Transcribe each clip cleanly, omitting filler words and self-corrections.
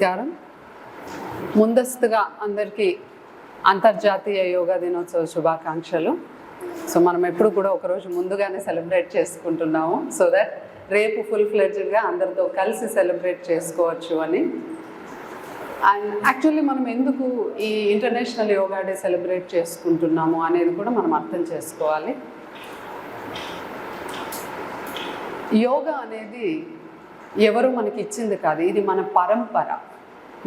నమస్కారం. ముందస్తుగా అందరికీ అంతర్జాతీయ యోగా దినోత్సవ శుభాకాంక్షలు. సో మనం ఎప్పుడు కూడా ఒకరోజు ముందుగానే సెలబ్రేట్ చేసుకుంటున్నాము, సో దట్ రేపు ఫుల్ ఫ్లెడ్జ్డ్గా అందరితో కలిసి సెలబ్రేట్ చేసుకోవచ్చు అని. అండ్ యాక్చువల్లీ మనం ఎందుకు ఈ ఇంటర్నేషనల్ యోగా డే సెలబ్రేట్ చేసుకుంటున్నాము అనేది కూడా మనం అర్థం చేసుకోవాలి. యోగా అనేది ఎవరు మనకి ఇచ్చింది కాదు, ఇది మన పరంపర,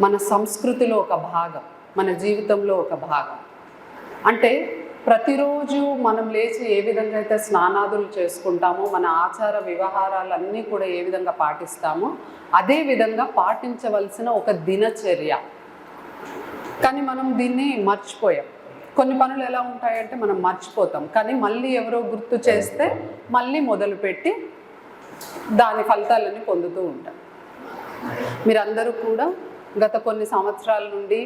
మన సంస్కృతిలో ఒక భాగం, మన జీవితంలో ఒక భాగం. అంటే ప్రతిరోజు మనం లేచి ఏ విధంగా అయితే స్నానాదులు చేసుకుంటామో, మన ఆచార వ్యవహారాలన్నీ కూడా ఏ విధంగా పాటిస్తామో అదే విధంగా పాటించవలసిన ఒక దినచర్య. కానీ మనం దీన్ని మర్చిపోయాం. కొన్ని పనులు ఎలా ఉంటాయంటే మనం మర్చిపోతాం, కానీ మళ్ళీ ఎవరో గుర్తు చేస్తే మళ్ళీ మొదలుపెట్టి దాని ఫలితాలన్నీ పొందుతూ ఉంటాం. మీరందరూ కూడా గత కొన్ని సంవత్సరాల నుండి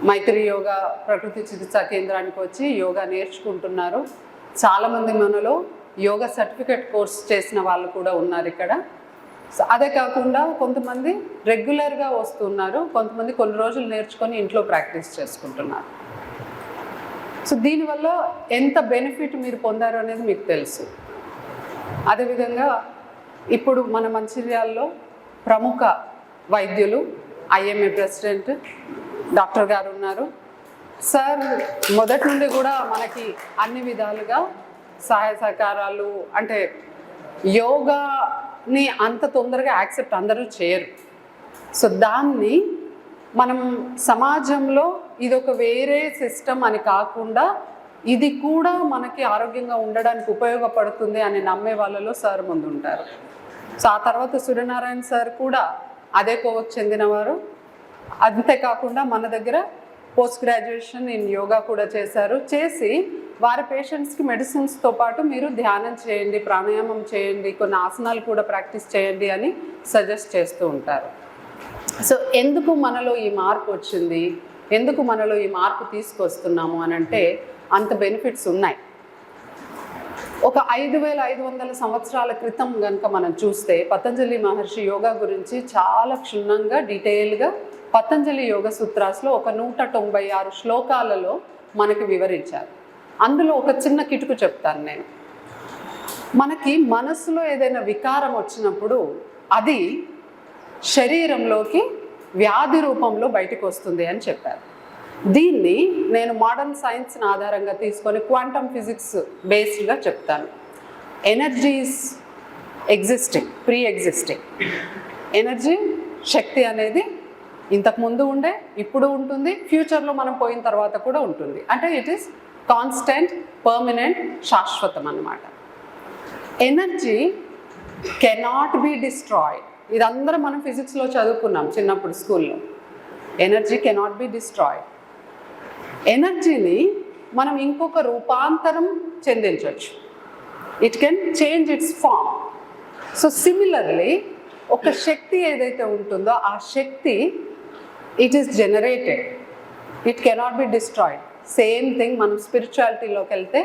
మైత్రి యోగా ప్రకృతి చికిత్సా కేంద్రానికి వచ్చి యోగా నేర్చుకుంటున్నారు. చాలామంది మనలో యోగా సర్టిఫికేట్ కోర్స్ చేసిన వాళ్ళు కూడా ఉన్నారు ఇక్కడ. అదే కాకుండా కొంతమంది రెగ్యులర్గా వస్తున్నారు, కొంతమంది కొన్ని రోజులు నేర్చుకొని ఇంట్లో ప్రాక్టీస్ చేసుకుంటున్నారు. సో దీనివల్ల ఎంత బెనిఫిట్ మీరు పొందారు అనేది మీకు తెలుసు. అదేవిధంగా ఇప్పుడు మన మంచిర్యాలలో ప్రముఖ వైద్యులు, ఐఎంఏ ప్రెసిడెంట్ డాక్టర్ గారు ఉన్నారు. సార్ మొదటి నుండి కూడా మనకి అన్ని విధాలుగా సహాయ సహకారాలు, అంటే యోగాని అంత తొందరగా యాక్సెప్ట్ అందరూ చేయరు. సో దాన్ని మనం సమాజంలో ఇది ఒక వేరే సిస్టమ్ అని కాకుండా ఇది కూడా మనకి ఆరోగ్యంగా ఉండడానికి ఉపయోగపడుతుంది అని నమ్మే వాళ్ళలో సార్ ముందు ఉంటారు. సో ఆ తర్వాత సూర్యనారాయణ సార్ కూడా అదే కోవకు చెందినవారు. అంతేకాకుండా మన దగ్గర పోస్ట్ గ్రాడ్యుయేషన్ ఇన్ యోగా కూడా చేసి వారి పేషెంట్స్కి మెడిసిన్స్తో పాటు మీరు ధ్యానం చేయండి, ప్రాణాయామం చేయండి, కొన్ని ఆసనాలు కూడా ప్రాక్టీస్ చేయండి అని సజెస్ట్ చేస్తూ ఉంటారు. సో ఎందుకు మనలో ఈ మార్పు వచ్చింది, ఎందుకు మనలో ఈ మార్పు తీసుకొస్తున్నాము అని అంటే అంత బెనిఫిట్స్ ఉన్నాయి. ఒక 5500 సంవత్సరాల క్రితం కనుక మనం చూస్తే పతంజలి మహర్షి యోగా గురించి చాలా క్షుణ్ణంగా డీటెయిల్గా పతంజలి యోగ సూత్రాస్లో ఒక 196 శ్లోకాలలో మనకి వివరించారు. అందులో ఒక చిన్న కిటుకు చెప్తాను నేను. మనకి మనసులో ఏదైనా వికారం వచ్చినప్పుడు అది శరీరంలోకి వ్యాధి రూపంలో బయటకు వస్తుంది అని చెప్పారు. దీన్ని నేను మోడర్న్ సైన్స్ని ఆధారంగా తీసుకొని క్వాంటమ్ ఫిజిక్స్ బేస్డ్గా చెప్తాను. Energies existing, pre existing energy, శక్తి అనేది ఇంతకుముందు ఉండే, ఇప్పుడు ఉంటుంది, ఫ్యూచర్లో మనం పోయిన తర్వాత కూడా ఉంటుంది. అంటే ఇట్ ఈస్ కాన్స్టెంట్, పర్మనెంట్, శాశ్వతం అన్నమాట. Energy cannot be destroyed. ఇదందరం మనం ఫిజిక్స్లో చదువుకున్నాం చిన్నప్పుడు స్కూల్లో. Energy cannot be destroyed. ఎనర్జీని మనం ఇంకొక రూపాంతరం చెందించవచ్చు. It can change its form. So similarly ఒక శక్తి ఏదైతే ఉంటుందో ఆ శక్తి it is generated, it cannot be destroyed. Same thing మనం స్పిరిచువాలిటీలోకి వెళ్తే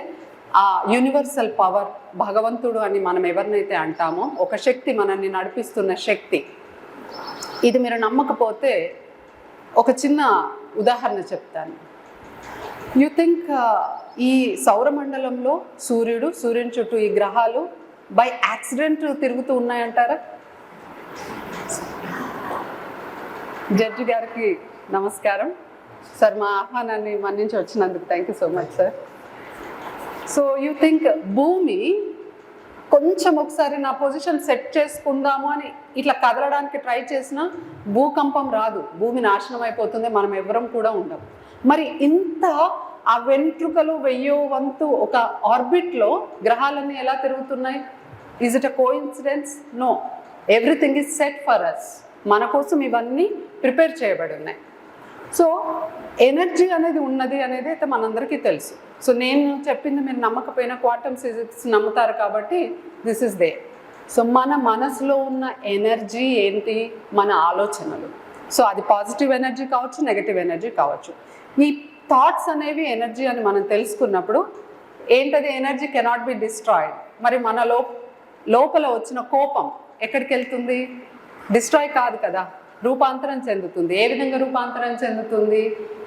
ఆ యూనివర్సల్ పవర్, భగవంతుడు అని మనం ఎవరినైతే అంటామో, ఒక శక్తి మనల్ని నడిపిస్తున్న శక్తి. ఇది మీరు నమ్మకపోతే ఒక చిన్న ఉదాహరణ చెప్తాను. యూ థింక్ ఈ సౌరమండలంలో సూర్యుని చుట్టూ ఈ గ్రహాలు బై యాక్సిడెంట్ తిరుగుతూ ఉన్నాయంటారా? జడ్జి గారికి నమస్కారం సార్, మా ఆహ్వానాన్ని మన్నించి వచ్చినందుకు thank you so much sir. So you think భూమి కొంచెం ఒకసారి నా పొజిషన్ సెట్ చేసుకుందాము అని ఇట్లా కదలడానికి ట్రై చేసినా భూకంపం రాదు, భూమి నాశనం అయిపోతుంది, మనం ఎవరం కూడా ఉండం. మరి ఇంత ఆ వెంట్రుకలు 1000వ వంతు ఒక ఆర్బిట్లో గ్రహాలన్నీ ఎలా తిరుగుతున్నాయి? Is it a coincidence? No, everything is set for us. మన కోసం ఇవన్నీ ప్రిపేర్ చేయబడి ఉన్నాయి. సో ఎనర్జీ అనేది ఉన్నది అనేది అయితే మనందరికీ తెలుసు. సో నేను చెప్పింది మీరు నమ్మకపోయినా క్వాంటమ్ ఫిజిక్స్ నమ్ముతారు కాబట్టి దిస్ ఇస్ దే. సో మన మనసులో ఉన్న ఎనర్జీ ఏంటి? మన ఆలోచనలు. సో అది పాజిటివ్ ఎనర్జీ కావచ్చు, నెగటివ్ ఎనర్జీ కావచ్చు. ఈ థాట్స్ అనేవి ఎనర్జీ అని మనం తెలుసుకున్నప్పుడు ఏంటది? Energy cannot be destroyed. మరి మన లోపల వచ్చిన కోపం ఎక్కడికి వెళ్తుంది? డిస్ట్రాయ్ కాదు కదా, రూపాంతరం చెందుతుంది. ఏ విధంగా రూపాంతరం చెందుతుంది?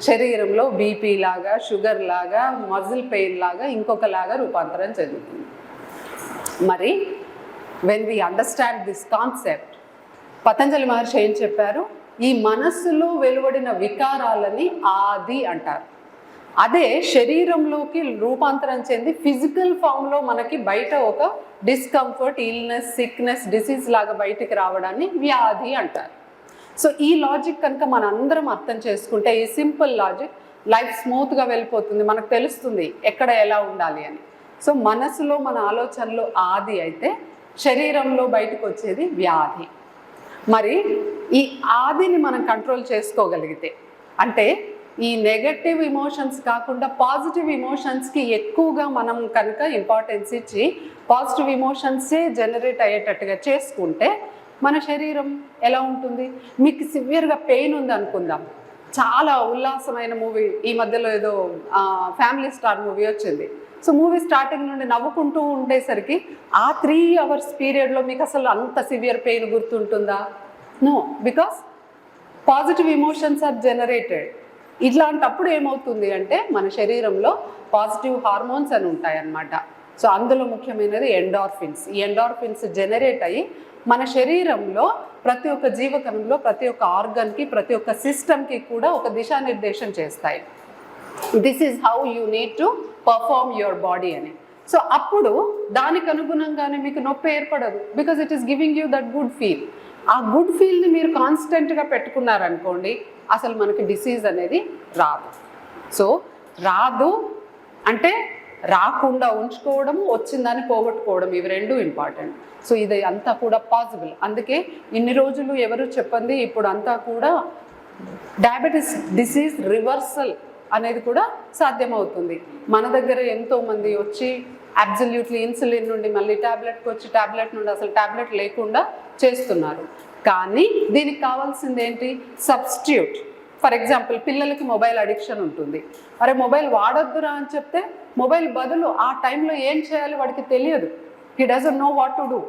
శరీరంలో బీపీ లాగా, షుగర్ లాగా, మజిల్ పెయిన్ లాగా, ఇంకొకలాగా రూపాంతరం చెందుతుంది. మరి when we understand this concept, Patanjali మహర్షి ఏం చెప్పారు? ఈ మనస్సులో వెలువడిన వికారాలని ఆది అంటారు. అదే శరీరంలోకి రూపాంతరం చెంది ఫిజికల్ ఫామ్లో మనకి బయట ఒక డిస్కంఫర్ట్, ఇల్నెస్, సిక్నెస్, డిసీజ్ లాగా బయటికి రావడాన్ని వ్యాధి అంటారు. సో ఈ లాజిక్ కనుక మనందరం అర్థం చేసుకుంటే, ఈ సింపుల్ లాజిక్, లైఫ్ స్మూత్గా వెళ్ళిపోతుంది. మనకు తెలుస్తుంది ఎక్కడ ఎలా ఉండాలి అని. సో మనసులో మన ఆలోచనలు ఆది అయితే శరీరంలో బయటకు వచ్చేది వ్యాధి. మరి ఈ ఆదిని మనం కంట్రోల్ చేసుకోగలిగితే, అంటే ఈ నెగటివ్ ఇమోషన్స్ కాకుండా పాజిటివ్ ఇమోషన్స్కి ఎక్కువగా మనం కనుక ఇంపార్టెన్స్ ఇచ్చి పాజిటివ్ ఇమోషన్సే జనరేట్ అయ్యేటట్టుగా చేసుకుంటే మన శరీరం ఎలా ఉంటుంది? మీకు సివియర్గా పెయిన్ ఉంది అనుకుందాం, చాలా ఉల్లాసమైన మూవీ ఈ మధ్యలో ఏదో ఫ్యామిలీ స్టార్ మూవీ వచ్చింది. సో మూవీ స్టార్టింగ్ నుండి నవ్వుకుంటూ ఉండేసరికి ఆ 3 hours పీరియడ్లో మీకు అసలు అంత సివియర్ పెయిన్ గుర్తుంటుందా? No, because positive emotions are generated. ఇట్లాంటప్పుడు ఏమవుతుంది అంటే మన శరీరంలో పాజిటివ్ హార్మోన్స్ అని ఉంటాయి అన్నమాట. సో అందులో ముఖ్యమైనది ఎండార్ఫిన్స్. ఈ ఎండార్ఫిన్స్ జనరేట్ అయ్యి మన శరీరంలో ప్రతి ఒక్క జీవకణంలో, ప్రతి ఒక్క ఆర్గన్కి, ప్రతి ఒక్క సిస్టమ్కి కూడా ఒక దిశానిర్దేశం చేస్తాయి. This is how you need to perform your body అని. సో అప్పుడు దానికి అనుగుణంగానే మీకు నొప్పి ఏర్పడదు, because it is giving you that good feel. ఆ గుడ్ ఫీల్ని మీరు కాన్స్టెంట్గా పెట్టుకున్నారనుకోండి, అసలు మనకి డిసీజ్ అనేది రాదు. సో రాదు అంటే రాకుండా ఉంచుకోవడము, వచ్చిందని పోగొట్టుకోవడం, ఇవి రెండు ఇంపార్టెంట్. సో ఇది అంతా కూడా పాసిబుల్. అందుకే ఇన్ని రోజులు ఎవరు చెప్పండి, ఇప్పుడు అంతా కూడా డయాబెటీస్ డిసీజ్ రివర్సల్ అనేది కూడా సాధ్యమవుతుంది. మన దగ్గర ఎంతోమంది వచ్చి అబ్సల్యూట్లీ ఇన్సులిన్ నుండి మళ్ళీ ట్యాబ్లెట్కి వచ్చి ట్యాబ్లెట్ నుండి అసలు ట్యాబ్లెట్ లేకుండా చేస్తున్నారు. కానీ దీనికి కావాల్సింది ఏంటి? సబ్స్టిట్యూట్. ఫర్ ఎగ్జాంపుల్, పిల్లలకి మొబైల్ అడిక్షన్ ఉంటుంది. అరే మొబైల్ వాడొద్దురా అని చెప్తే మొబైల్ బదులు ఆ టైంలో ఏం చేయాలి వాడికి తెలియదు. He doesn't know what to do.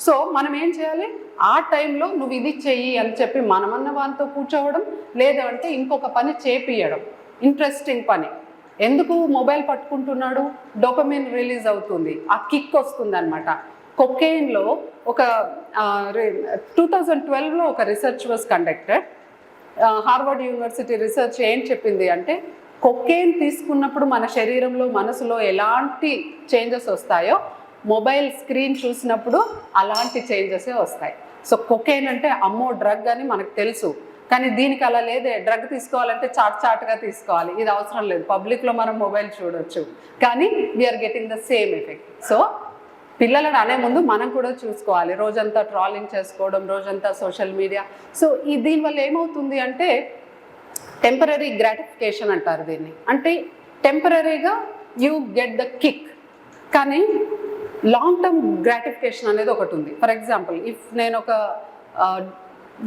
So మనం ఏం చేయాలి? ఆ టైంలో నువ్వు ఇది చెయ్యి అని చెప్పి మనమన్న వాళ్ళతో కూర్చోవడం, లేదంటే ఇంకొక పని చేపియడం, ఇంట్రెస్టింగ్ పని. ఎందుకు మొబైల్ పట్టుకుంటున్నాడు? డోపమిన్ రిలీజ్ అవుతుంది, ఆ కిక్ వస్తుంది అనమాట. కొకెయిన్లో ఒక 2012లో ఒక research was conducted. Harvard university research ఏం చెప్పింది అంటే, కొకెయిన్ తీసుకున్నప్పుడు మన శరీరంలో, మనసులో ఎలాంటి చేంజెస్ వస్తాయో మొబైల్ స్క్రీన్ చూసినప్పుడు అలాంటి చేంజెసే వస్తాయి. సో కొకెయిన్ అంటే అమ్మో డ్రగ్ అని మనకు తెలుసు, కానీ దీనికి అలా లేదే. డ్రగ్ తీసుకోవాలంటే చాట్గా తీసుకోవాలి, ఇది అవసరం లేదు, పబ్లిక్లో మనం మొబైల్ చూడొచ్చు, కానీ we're getting the same effect. So పిల్లలను అనే ముందు మనం కూడా చూసుకోవాలి. రోజంతా ట్రాలింగ్ చేసుకోవడం, రోజంతా సోషల్ మీడియా. సో దీనివల్ల ఏమవుతుంది అంటే టెంపరరీ గ్రాటిఫికేషన్ అంటారు దీన్ని. అంటే టెంపరరీగా యూ గెట్ ద కిక్, కానీ లాంగ్ టర్మ్ గ్రాటిఫికేషన్ అనేది ఒకటి ఉంది. ఫర్ ఎగ్జాంపుల్, ఇఫ్ నేను ఒక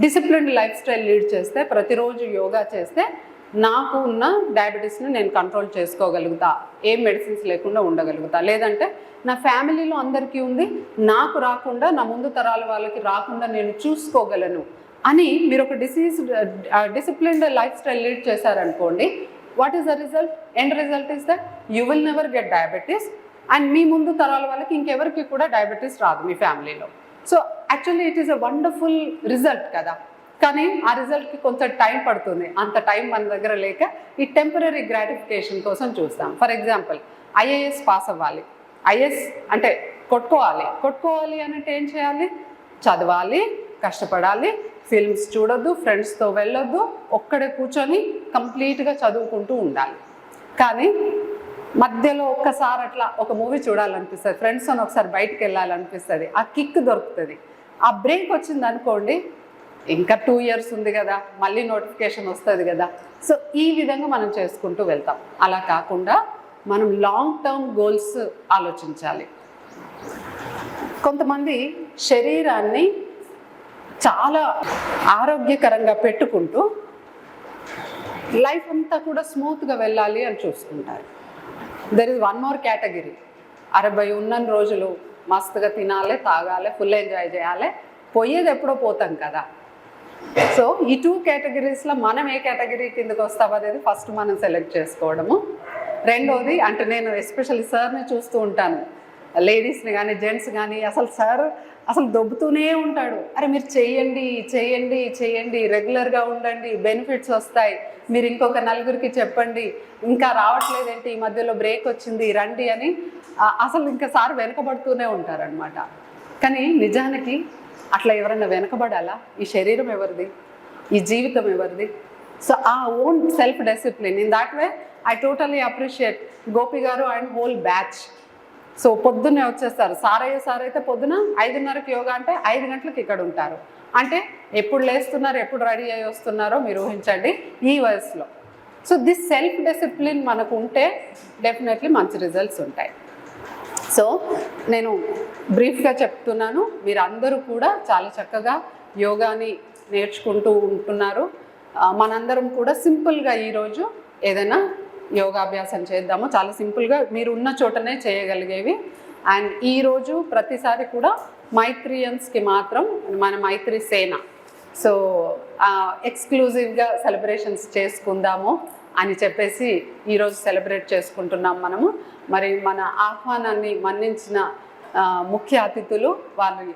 డిసిప్లిన్డ్ లైఫ్ స్టైల్ లీడ్ చేస్తే, ప్రతిరోజు యోగా చేస్తే నాకు ఉన్న డయాబెటీస్ని నేను కంట్రోల్ చేసుకోగలుగుతా, ఏం మెడిసిన్స్ లేకుండా ఉండగలుగుతా. లేదంటే నా ఫ్యామిలీలో అందరికీ ఉంది, నాకు రాకుండా, నా ముందు తరాల వాళ్ళకి రాకుండా నేను చూసుకోగలను అని మీరు ఒక డిసిప్లిన్డ్ లైఫ్ స్టైల్ లీడ్ చేశారనుకోండి, what is the result? End result is that you will never get diabetes, and మీ ముందు తరాల వాళ్ళకి ఇంకెవరికి కూడా డయాబెటీస్ రాదు మీ ఫ్యామిలీలో. So actually it is a wonderful result కదా. కానీ ఆ రిజల్ట్కి కొంచెం టైం పడుతుంది. అంత టైం మన దగ్గర లేక ఈ టెంపరరీ గ్రాటిఫికేషన్ కోసం చూస్తాం. ఫర్ ఎగ్జాంపుల్, ఐఏఎస్ పాస్ అవ్వాలి. ఐఏఎస్ అంటే కొట్టుకోవాలి అని అంటే ఏం చేయాలి? చదవాలి, కష్టపడాలి, ఫిల్మ్స్ చూడొద్దు, ఫ్రెండ్స్తో వెళ్ళొద్దు, ఒక్కడే కూర్చొని కంప్లీట్గా చదువుకుంటూ ఉండాలి. కానీ మధ్యలో ఒక్కసారి అట్లా ఒక మూవీ చూడాలనిపిస్తుంది, ఫ్రెండ్స్తో ఒకసారి బయటకు వెళ్ళాలనిపిస్తుంది, ఆ కిక్ దొరుకుతుంది. ఆ బ్రేక్ వచ్చింది అనుకోండి, ఇంకా 2 years ఉంది కదా, మళ్ళీ నోటిఫికేషన్ వస్తుంది కదా. సో ఈ విధంగా మనం చేసుకుంటూ వెళ్తాం. అలా కాకుండా మనం లాంగ్ టర్మ్ గోల్స్ ఆలోచించాలి. కొంతమంది శరీరాన్ని చాలా ఆరోగ్యకరంగా పెట్టుకుంటూ లైఫ్ అంతా కూడా స్మూత్గా వెళ్ళాలి అని చూసుకుంటారు. There is one more category. 60 ఉన్న రోజులు మస్తుగా తినాలి, తాగాలి, ఫుల్ ఎంజాయ్ చేయాలి, పోయేది ఎప్పుడో పోతాం కదా. సో ఈ 2 కేటగిరీస్లో మనం ఏ కేటగిరీ కిందకి వస్తామో అనేది ఫస్ట్ మనం సెలెక్ట్ చేసుకోవడము. రెండోది అంటే నేను ఎస్పెషల్లీ సార్ని చూస్తూ ఉంటాను, లేడీస్ని కానీ జెంట్స్ కానీ అసలు దొబ్బుతూనే ఉంటాడు. అరే మీరు చేయండి చేయండి చేయండి, రెగ్యులర్గా ఉండండి, బెనిఫిట్స్ వస్తాయి, మీరు ఇంకొక నలుగురికి చెప్పండి, ఇంకా రావట్లేదేంటి, ఈ మధ్యలో బ్రేక్ వచ్చింది రండి అని అసలు ఇంకా సార్ వెనకబడుతూనే ఉంటారనమాట. కానీ నిజానికి అట్లా ఎవరైనా వెనకబడాలా? ఈ శరీరం ఎవరిది, ఈ జీవితం ఎవరిది? సో ఆ own self discipline, in that way I totally appreciate Gopi గారు అండ్ హోల్ బ్యాచ్. సో పొద్దున్నే వచ్చేస్తారు. సార్ అయితే పొద్దున 5:30కి యోగా అంటే 5 గంటలకు ఇక్కడ ఉంటారు. అంటే ఎప్పుడు లేస్తున్నారు, ఎప్పుడు రెడీ అయ్యి వస్తున్నారో మీరు ఊహించండి ఈ వయసులో. సో దిస్ సెల్ఫ్ డిసిప్లిన్ మనకు ఉంటే డెఫినెట్లీ మంచి రిజల్ట్స్ ఉంటాయి. సో నేను బ్రీఫ్గా చెప్తున్నాను, మీరు అందరూ కూడా చాలా చక్కగా యోగాని నేర్చుకుంటూ ఉంటున్నారు. మనందరం కూడా సింపుల్గా ఈరోజు ఏదైనా యోగాభ్యాసం చేద్దాము, చాలా సింపుల్గా మీరు ఉన్న చోటనే చేయగలిగేవి. అండ్ ఈరోజు ప్రతిసారి కూడా మైత్రియన్స్కి మాత్రం మన మైత్రి సేన, సో ఎక్స్క్లూజివ్గా సెలబ్రేషన్స్ చేసుకుందాము అని చెప్పేసి ఈరోజు సెలబ్రేట్ చేసుకుంటున్నాం మనము. మరి మన ఆహ్వానాన్ని మన్నించిన ముఖ్య అతిథులు వారి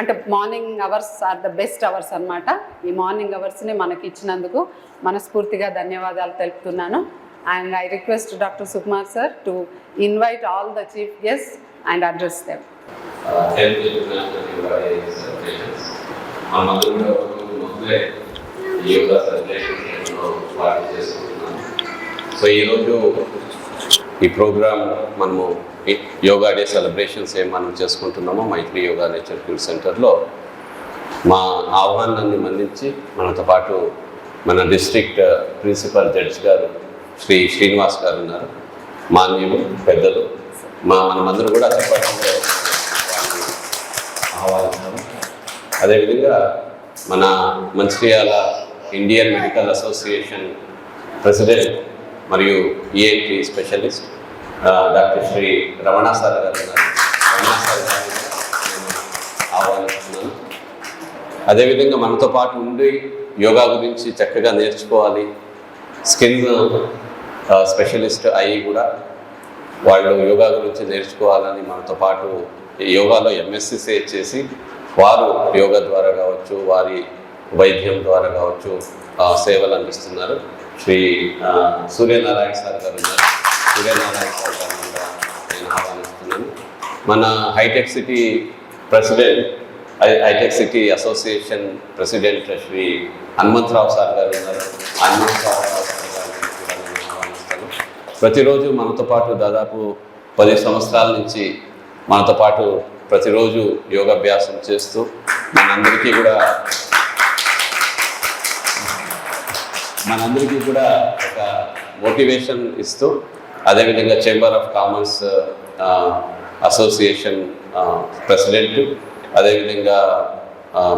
అంటే morning hours are the best hours అన్నమాట. ఈ మార్నింగ్ అవర్స్ని మనకి ఇచ్చినందుకు మనస్ఫూర్తిగా ధన్యవాదాలు తెలుపుతున్నాను. And I request Dr. Sukumar sir to invite all the chief guests and address them. So ఈరోజు ఈ ప్రోగ్రామ్ మనము యోగా డే సెలబ్రేషన్స్ మనం చేసుకుంటున్నామో మైత్రి యోగా నేచర్ క్యూర్ సెంటర్లో మా ఆహ్వానాన్ని మన్నించి మనతో పాటు మన డిస్ట్రిక్ట్ ప్రిన్సిపల్ జడ్జ్ గారు శ్రీ శ్రీనివాస్ గారు ఉన్నారు. మాన్యులు పెద్దలు మనమందరూ కూడా చెప్పడంలో ఆహ్వానిస్తాము. అదేవిధంగా మన Mancherial Indian Medical Association president మరియు ENT specialist doctor Shri Ramana sir గారు ఉన్నారు. రమణ సార్ గారిని ఆహ్వానిస్తున్నాను. అదేవిధంగా మనతో పాటు ఉండి యోగా గురించి చక్కగా నేర్చుకోవాలి, స్కిన్ స్పెషలిస్ట్ అయ్యి కూడా వాళ్ళు యోగా గురించి నేర్చుకోవాలని మనతో పాటు యోగాలో ఎంఎస్సీ చేసి వారు యోగా ద్వారా కావచ్చు, వారి వైద్యం ద్వారా కావచ్చు సేవలు అందిస్తున్నారు. శ్రీ సూర్యనారాయణ సార్ గారు ఉన్నారు. సూర్యనారాయణ సార్ గారిని కూడా నేను ఆహ్వానిస్తున్నాను. మన hitech city president, hitech city association president Shri Hanumantha Rao sir గారు ఉన్నారు. హనుమంతరావు సార్ గారిని కూడా నేను ఆహ్వానిస్తాను. ప్రతిరోజు మనతో పాటు దాదాపు 10 సంవత్సరాల నుంచి మనతో పాటు ప్రతిరోజు యోగాభ్యాసం చేస్తూ మనందరికీ కూడా ఒక మోటివేషన్ ఇస్తూ, అదేవిధంగా chamber of commerce association president, అదేవిధంగా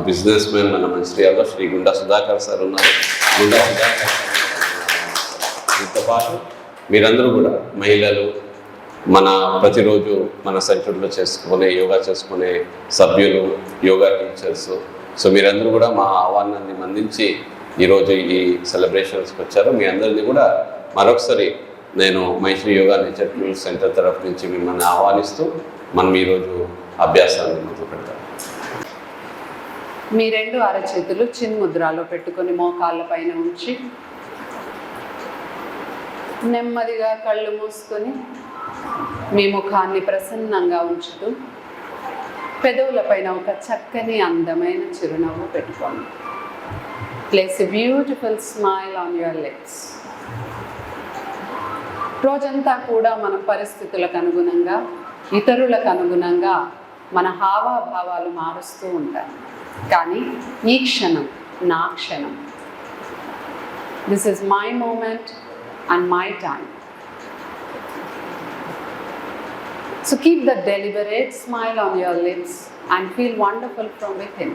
బిజినెస్ మ్యాన్ మన మంచిర్యాలలో శ్రీ గుండా సుధాకర్ సార్ ఉన్నారు. గుండా సుధాకర్ దీంతో పాటు మీరందరూ కూడా మహిళలు, మన ప్రతిరోజు మన సెంటర్లో యోగా చేసుకునే సభ్యులు, యోగా టీచర్స్, సో మీరందరూ కూడా మా ఆహ్వానాన్ని మన్నించి ఈరోజు ఈ సెలబ్రేషన్స్కి వచ్చారు. మీ అందరినీ కూడా మరొకసారి నేను మైత్రి యోగా నేచర్ క్యూర్ సెంటర్ తరఫు నుంచి మిమ్మల్ని ఆహ్వానిస్తూ మనం ఈరోజు అభ్యాసాన్ని మొదలు పెడతాం. మీ 2 అరచేతులు చిన్ముద్రాలో పెట్టుకొని మోకాళ్ళ పైన ఉంచి నెమ్మదిగా కళ్ళు మూసుకొని మీ ముఖాన్ని ప్రసన్నంగా ఉంచుతూ పెదవులపైన ఒక చక్కని అందమైన చిరునవ్వు పెట్టుకోండి. Place a beautiful smile on your lips. రోజంతా కూడా మన పరిస్థితులకు అనుగుణంగా, ఇతరులకు అనుగుణంగా మన హావాభావాలు మారుస్తూ ఉంటాయి. కానీ ఈ క్షణం నా క్షణం. This is my moment and my time. So keep the deliberate smile on your lips and feel wonderful from within.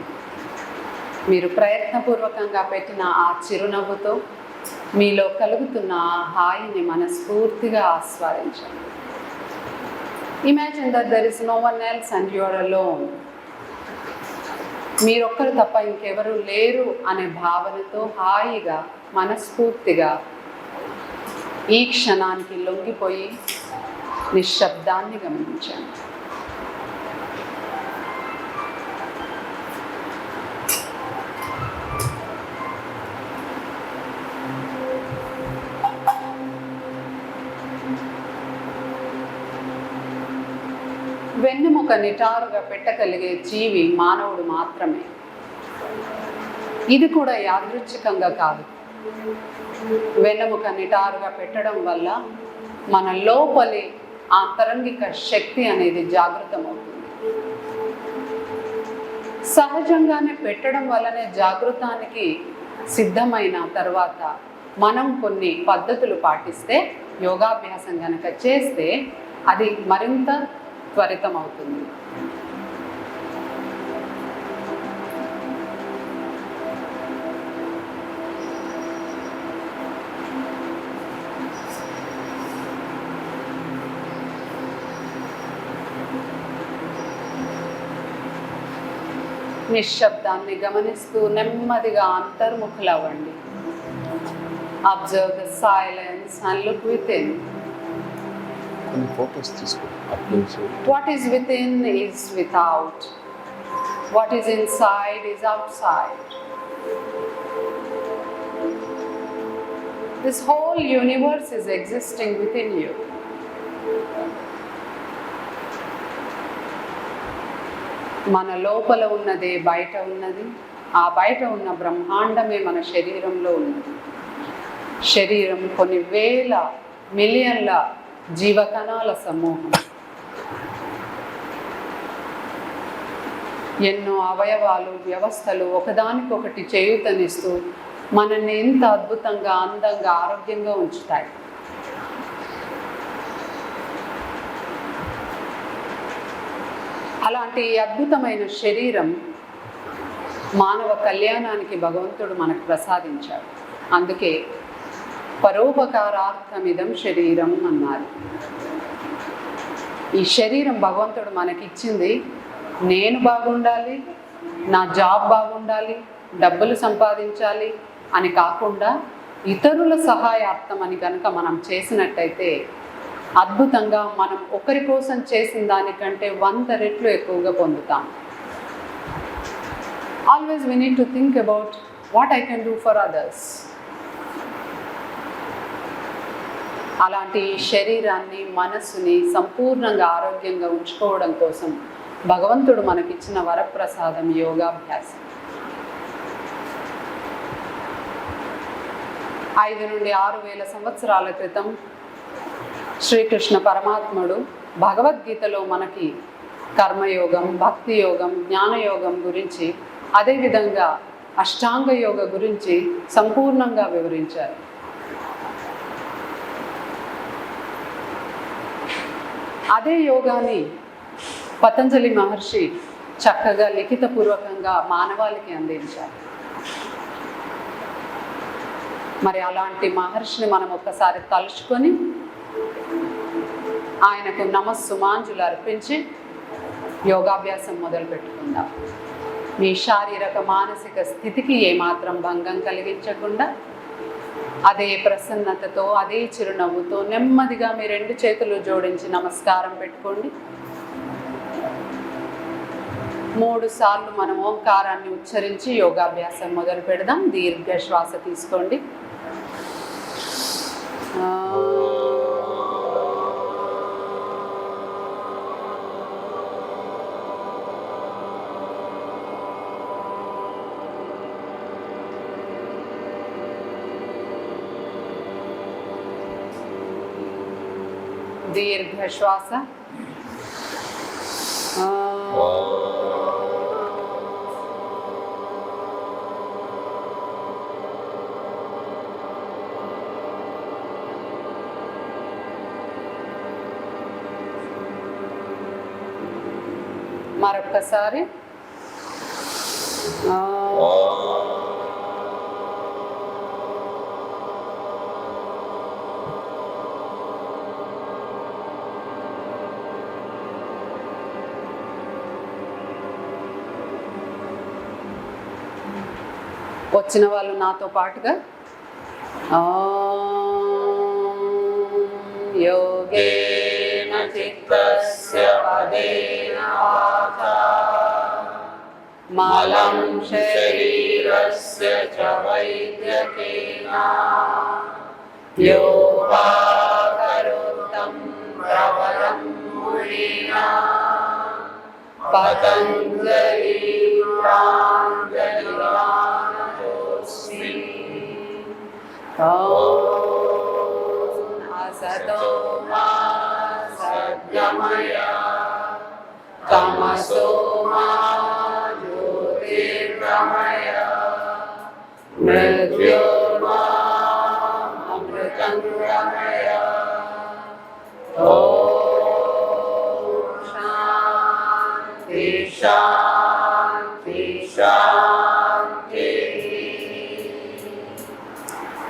మీరు ప్రయత్నపూర్వకంగా పెట్టిన ఆ చిరునవ్వుతో మీలో కలుగుతున్న ఆ హాయిని మనస్ఫూర్తిగా ఆస్వాదించండి. Imagine that there is no one else and you are alone. మీరొక్కరు తప్ప ఇంకెవరు లేరు అనే భావనతో హాయిగా మనస్ఫూర్తిగా ఈ క్షణానికి లొంగిపోయి నిశ్శబ్దాన్ని గమనించండి. వెన్నెముక నిటారుగా పెట్టగలిగే జీవి మానవుడు మాత్రమే. ఇది కూడా యాదృచ్ఛికంగా కాదు. వెన్నెముక నిటారుగా పెట్టడం వల్ల మన లోపలి ఆంతరంగిక శక్తి అనేది జాగృతమవుతుంది. సహజంగానే పెట్టడం వల్లనే జాగృతానికి సిద్ధమైన తర్వాత మనం కొన్ని పద్ధతులు పాటిస్తే, యోగాభ్యాసం కనుక చేస్తే అది మరింత త్వరితమవుతుంది. నిశ్శబ్దాన్ని గమనిస్తూ నెమ్మదిగా అంతర్ముఖులవ్వండి. Observe the silence and look within. What is within is without. What is inside is outside. This whole universe is existing within you. మన లోపల ఉన్నదే బయట ఉన్నది, ఆ బయట ఉన్న బ్రహ్మాండమే మన శరీరంలో ఉన్నది. శరీరం కొన్ని వేల మిలియన్ల జీవకణాల సమూహం. ఎన్నో అవయవాలు, వ్యవస్థలు ఒకదానికొకటి చేయూతనిస్తూ మనల్ని ఎంత అద్భుతంగా, అందంగా, ఆరోగ్యంగా ఉంచుతాయి. అలాంటి అద్భుతమైన శరీరం మానవ కళ్యాణానికి భగవంతుడు మనకు ప్రసాదించాడు. అందుకే పరోపకారార్థమిదం శరీరం అన్నారు. ఈ శరీరం భగవంతుడు మనకిచ్చింది నేను బాగుండాలి, నా జాబ్ బాగుండాలి, డబ్బులు సంపాదించాలి అని కాకుండా ఇతరుల సహాయార్థం అని కనుక మనం చేసినట్టయితే అద్భుతంగా మనం ఒకరి కోసం చేసిన దానికంటే 100 రెట్లు ఎక్కువగా పొందుతాం. Always we need to think about what I can do for others. అలాంటి శరీరాన్ని, మనస్సుని సంపూర్ణంగా ఆరోగ్యంగా ఉంచుకోవడం కోసం భగవంతుడు మనకిచ్చిన వరప్రసాదం యోగాభ్యాసం. 5 నుండి 6 వేల సంవత్సరాల క్రితం శ్రీకృష్ణ పరమాత్ముడు భగవద్గీతలో మనకి కర్మయోగం, భక్తి యోగం, జ్ఞానయోగం గురించి, అదేవిధంగా అష్టాంగ యోగ గురించి సంపూర్ణంగా వివరించారు. అదే యోగాన్ని పతంజలి మహర్షి చక్కగా లిఖితపూర్వకంగా మానవాళికి అందించారు. మరి అలాంటి మహర్షిని మనం ఒక్కసారి తలుచుకొని ఆయనకు నమస్సుమాంజులు అర్పించి యోగాభ్యాసం మొదలు పెట్టుకుందాం. మీ శారీరక మానసిక స్థితికి ఏమాత్రం భంగం కలిగించకుండా అదే ప్రసన్నతతో, అదే చిరునవ్వుతో నెమ్మదిగా మీ 2 చేతులు జోడించి నమస్కారం పెట్టుకోండి. 3 సార్లు మనం ఓంకారాన్ని ఉచ్చరించి యోగాభ్యాసం మొదలు పెడదాం. దీర్ఘ శ్వాస తీసుకోండి. దీర్ఘ శ్వాస. మరొక్కసారి. వచ్చిన వాళ్ళు నాతో పాటుగా యోగేన చిత్తస్య పదేన వాచా మలం శరీరస్య చ వైద్యకేన యోగాకరోతం ప్రవరం మునీనా పతంజలి ప్రాంజలిరానతోస్మి ఓం అసతో మా సద్గమయ తమసో మా జ్యోతిర్గమయ మృత్యోర్మా అమృతంగమయ శాంతి శాంతి.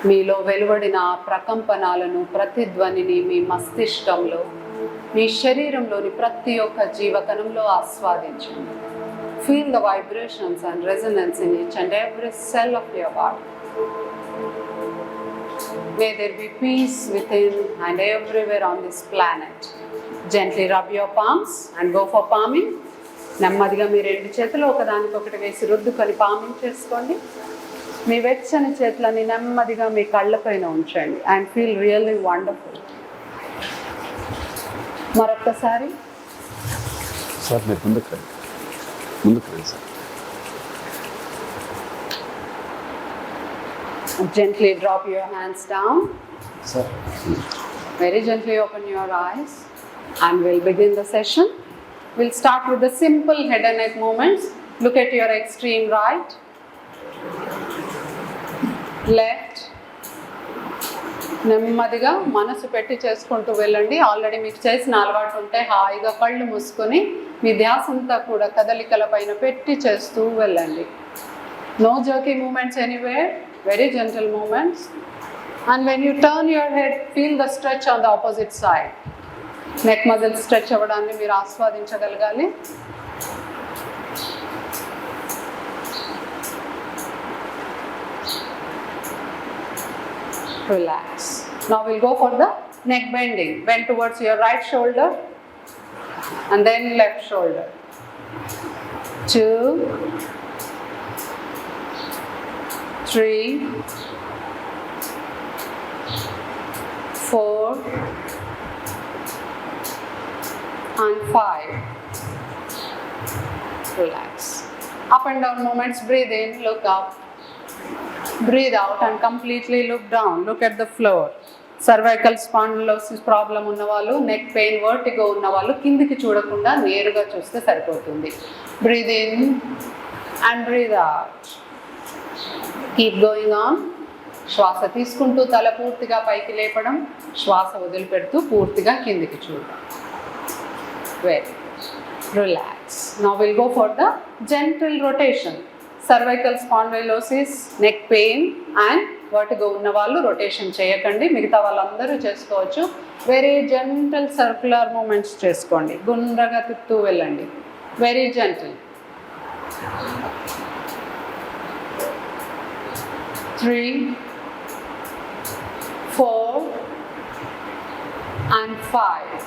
మీలో వెలువడిన ప్రకంపనాలను ప్రతిధ్వనిని మీ మస్తిష్కంలో మీ శరీరంలోని ప్రతి ఒక్క జీవకణంలో ఆస్వాదించండి. Feel the vibrations and resonance in each and every cell of your body. May there be peace within and everywhere on this planet. Gently rub your palms and go for palming. నెమ్మదిగా మీ రెండు చేతులు ఒకదానికొకటి వేసి రుద్దుకొని పామింగ్ చేసుకోండి. మీ వెచ్చని చేతులని నెమ్మదిగా మీ కళ్ళపైన ఉంచండి and feel really wonderful. మరొక్కసారి సార్ మీరు ముందుకు రండి sir. Gently drop your hands down. Sir Very gently open your eyes and we'll begin the session. We'll start with the simple head and neck movements. Look at your extreme right, left. నెమ్మదిగా మనసు పెట్టి చేసుకుంటూ వెళ్ళండి. Already మీకు చేసిన అలవాటు ఉంటే హాయిగా కళ్ళు మూసుకొని మీ ధ్యాస అంతా కూడా కదలికల పైన పెట్టి చేస్తూ వెళ్ళండి. No jerky movements anywhere, very gentle movements. And when you turn your head, feel the stretch on the opposite side. Neck muscle stretch అవ్వడాన్ని మీరు ఆస్వాదించగలగాలి. Relax. Now we'll go for the neck bending. Bend towards your right shoulder and then left shoulder. 2, 3, 4 and 5. Relax. Up and down movements. Breathe in, look up. Breathe out and completely look down. Look at the floor. Cervical spondylosis problem ఉన్నవాళ్ళు, neck pain, vertigo ఉన్నవాళ్ళు కిందికి చూడకుండా నేరుగా చూస్తే సరిపోతుంది. Breathe in and breathe out. Keep going on. శ్వాస తీసుకుంటూ తల పూర్తిగా పైకి లేపడం, శ్వాస వదిలిపెడుతూ పూర్తిగా కిందికి చూడడం. Very good. Relax. Now we'll go for the gentle rotation. Cervical spondylosis, neck pain and vertigo ఉన్న వాళ్ళు రొటేషన్ చేయకండి, మిగతా వాళ్ళందరూ చేసుకోవచ్చు. వెరీ జెంటల్ సర్క్యులర్ మూమెంట్స్ చేసుకోండి, గుండ్రగా తిప్పుతూ వెళ్ళండి. Very gentle. 3, 4 and 5.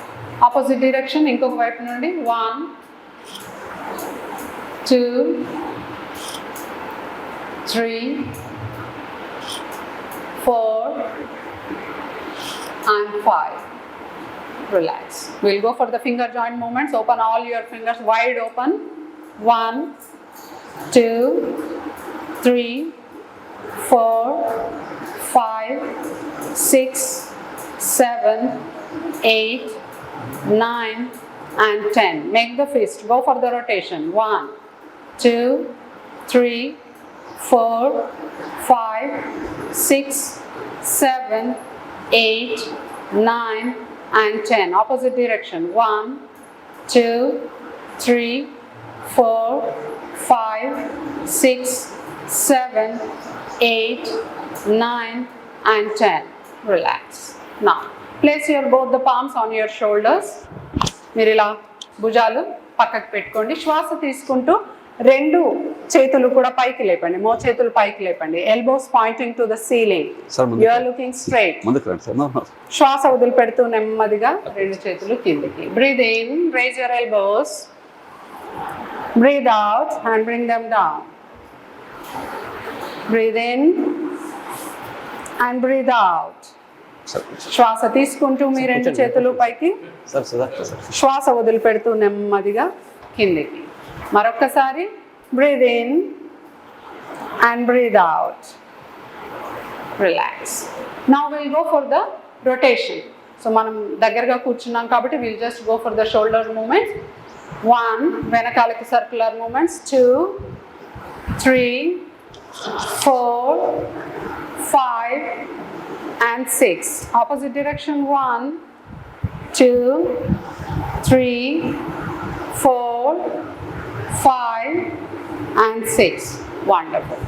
Opposite direction ఇంకొక వైపు నుండి. 1, 2, 3, 4 and 5. Relax. We'll go for the finger joint movements. Open all your fingers wide open. 1, 2, 3, 4, 5, 6, 7, 8, 9 and 10. Make the fist. Go for the rotation. 1, 2, 3, 4, 5, 6, 7, 8, 9 and 10. Opposite direction. 1, 2, 3, 4, 5, 6, 7, 8, 9 and 10. Relax. Now place your both the palms on your shoulders. మీరు ఇలా భుజాలు పక్కకు పెట్టుకోండి. శ్వాస తీసుకుంటూ రెండు చేతులు కూడా పైకి లేపండి, మో చేతులు పైకి లేపండి. Elbows pointing to the ceiling. You are looking straight. ముందుకు రండి సార్. శ్వాస వదిలిపెడుతూ నెమ్మదిగా రెండు చేతులు కిందికి. Breathe in, raise your elbows. Breathe out and bring them down. Breathe in and breathe out. శ్వాస తీసుకుంటూ మీ రెండు చేతులు పైకి, శ్వాస వదిలిపెడుతూ నెమ్మదిగా కిందికి. మరొక్కసారి breathe in and breathe out. Relax. Now will go for the rotation. So మనం దగ్గరగా కూర్చున్నాం కాబట్టి will just go for the shoulder movements. 1, వెనకాలకి circular movements. 2, 3, 4, 5 and 6. Opposite direction. 1, 2, 3, 4, 5 and 6. Wonderful.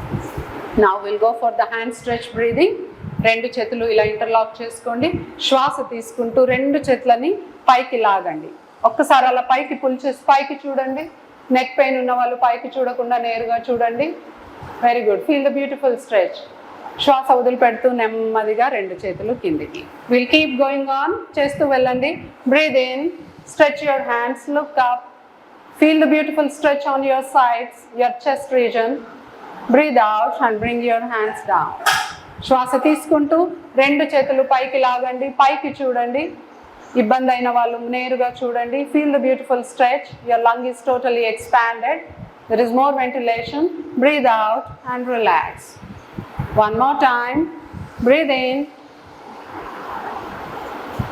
Now we'll go for the hand stretch breathing. రెండు చేతులు ఇలా interlock చేసుకోండి. శ్వాస తీసుకుంటూ రెండు చేతులని పైకి లాగండి. ఒక్కసారి అలా పైకి పుల్ చేసి పైకి చూడండి. నెక్ పెయిన్ ఉన్న వాళ్ళు పైకి చూడకుండా నేరుగా చూడండి. Very good. Feel the beautiful stretch. శ్వాస వదిలిపెడుతూ నెమ్మదిగా రెండు చేతులు కిందికి. Will keep going on. చేస్తూ వెళ్ళండి. Breathe in, stretch your hands, look up. Feel the beautiful stretch on your sides, your chest region. Breathe out and bring your hands down. శ్వాస తీసుకుంటూ రెండు చేతులు పైకి లాగండి, పైకి చూడండి. ఇబ్బంది అయిన వాళ్ళు నేరుగా చూడండి. Feel the beautiful stretch. Your lung is totally expanded. There is more ventilation. Breathe out and relax. One more time. Breathe in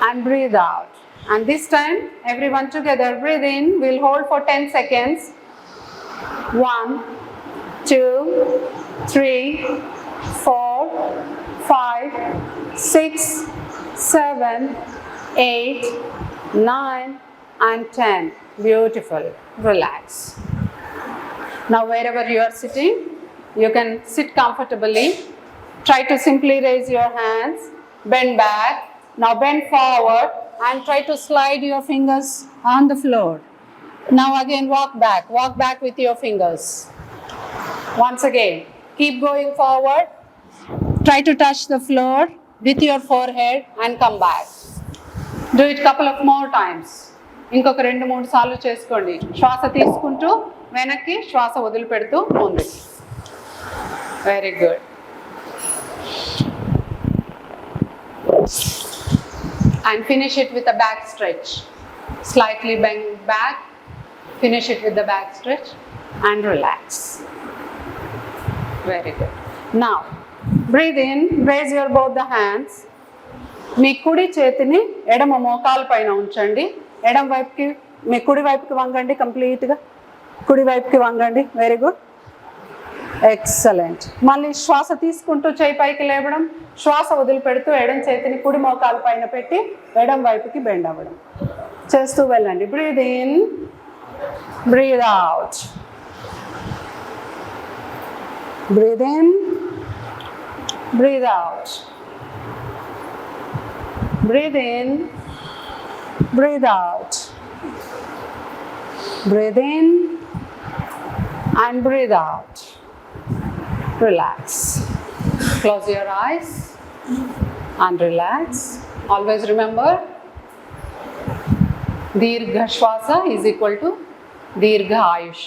and breathe out. And this time, everyone together, breathe in. We'll hold for 10 seconds. 1, 2, 3, 4, 5, 6, 7, 8, 9, and 10. Beautiful. Relax. Now, wherever you are sitting, you can sit comfortably. Try to simply raise your hands. Bend back. Now, bend forward. And try to slide your fingers on the floor. Now again walk back with your fingers. Once again, keep going forward. Try to touch the floor with your forehead and come back. Do it couple of more times. ఇంకొక 2-3 సార్లు చేసుకోండి. శ్వాస తీసుకుంటూ వెనక్కి, శ్వాస వదిలిపెడుతూ ముందుకి. Very good. And finish it with a back stretch. Slightly bend back, finish it with the back stretch and relax. Very good. Now, breathe in, raise your both the hands. మీ కుడి చేతిని ఎడమ మోకాలు పైన ఉంచండి. ఎడమ వైపుకి, మీ కుడి వైపుకి వంగండి. కంప్లీట్గా కుడి వైపుకి వంగండి. Very good. ఎక్సలెంట్. మళ్ళీ శ్వాస తీసుకుంటూ చేయి పైకి లేవడం, శ్వాస వదిలిపెడుతూ ఎడం చేతిని కుడి మోకాలు పైన పెట్టి ఎడం వైపుకి బెండ్ అవ్వడం చేస్తూ వెళ్ళండి. Breathe in, breathe out. Breathe in, breathe out. Breathe in, breathe out. Breathe in and breathe out. Relax. Close your eyes and relax. Always remember, Dirgha Shwasa is equal to Dirgha Ayush.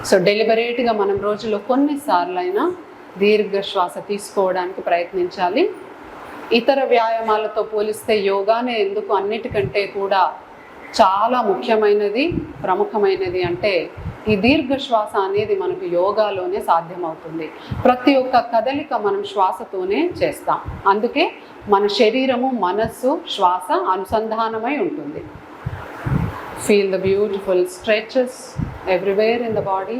So deliberately మనం రోజులో కొన్నిసార్లైనా దీర్ఘ శ్వాస తీసుకోవడానికి ప్రయత్నించాలి. ఇతర వ్యాయామాలతో పోలిస్తే యోగానే ఎందుకు అన్నిటికంటే కూడా చాలా ముఖ్యమైనది, ప్రముఖమైనది అంటే ఈ దీర్ఘ శ్వాస అనేది మనకు యోగాలోనే సాధ్యమవుతుంది. ప్రతి ఒక్క కదలిక మనం శ్వాసతోనే చేస్తాం. అందుకే మన శరీరము, మనస్సు, శ్వాస అనుసంధానమై ఉంటుంది. Feel the beautiful stretches everywhere in the body.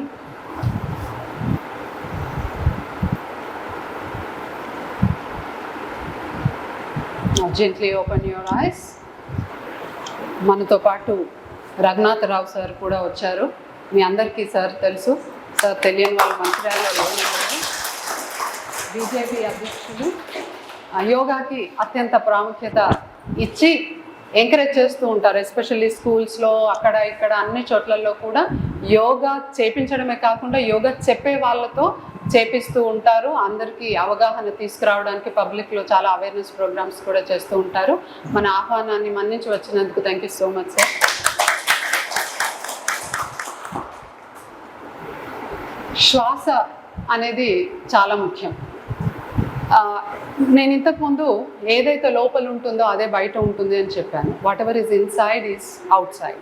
Gently open your eyes. మనతో పాటు రఘునాథరావు సార్ కూడా వచ్చారు. మీ అందరికీ సార్ తెలుసు. సార్ తెలియని వాళ్ళు మంచిర్యాలలో లేనన్నారు. బీజేపీ అధ్యక్షులు. యోగాకి అత్యంత ప్రాముఖ్యత ఇచ్చి ఎంకరేజ్ చేస్తూ ఉంటారు. ఎస్పెషల్లీ స్కూల్స్లో, అక్కడ ఇక్కడ అన్ని చోట్లలో కూడా యోగా చేపించడమే కాకుండా యోగా చెప్పే వాళ్ళతో చేపిస్తూ ఉంటారు. అందరికీ అవగాహన తీసుకురావడానికి పబ్లిక్లో చాలా అవేర్నెస్ ప్రోగ్రామ్స్ కూడా చేస్తూ ఉంటారు. మన ఆహ్వానాన్ని మన్నించి వచ్చినందుకు thank you so much sir. శ్వాస అనేది చాలా ముఖ్యం. నేను ఇంతకుముందు ఏదైతే లోపల ఉంటుందో అదే బయట ఉంటుంది అని చెప్పాను. What ever is inside is out side.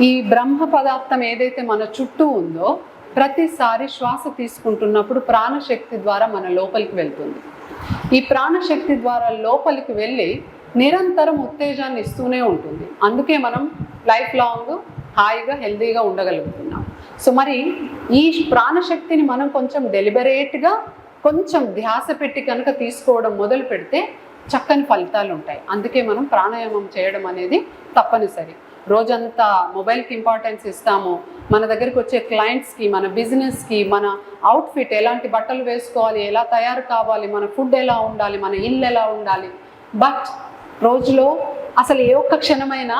ఈ బ్రహ్మ పదార్థం ఏదైతే మన చుట్టూ ఉందో ప్రతిసారి శ్వాస తీసుకుంటున్నప్పుడు ప్రాణశక్తి ద్వారా మన లోపలికి వెళ్తుంది. ఈ ప్రాణశక్తి ద్వారా లోపలికి వెళ్ళి నిరంతరం ఉత్తేజాన్ని ఇస్తూనే ఉంటుంది. అందుకే మనం లైఫ్ లాంగ్ హాయిగా హెల్తీగా ఉండగలుగుతున్నాం. సో మరి ఈ ప్రాణశక్తిని మనం కొంచెం డెలిబరేట్గా కొంచెం ధ్యాస పెట్టి కనుక తీసుకోవడం మొదలు పెడితే చక్కని ఫలితాలు ఉంటాయి. అందుకే మనం ప్రాణాయామం చేయడం అనేది తప్పనిసరి. రోజంతా మొబైల్కి ఇంపార్టెన్స్ ఇస్తాము. మన దగ్గరికి వచ్చే క్లయింట్స్కి, మన బిజినెస్కి, మన అవుట్ఫిట్, ఎలాంటి బట్టలు వేసుకోవాలి, ఎలా తయారు కావాలి, మన ఫుడ్ ఎలా ఉండాలి, మన ఇల్లు ఎలా ఉండాలి. బట్ రోజులో అసలు ఏ ఒక్క క్షణమైనా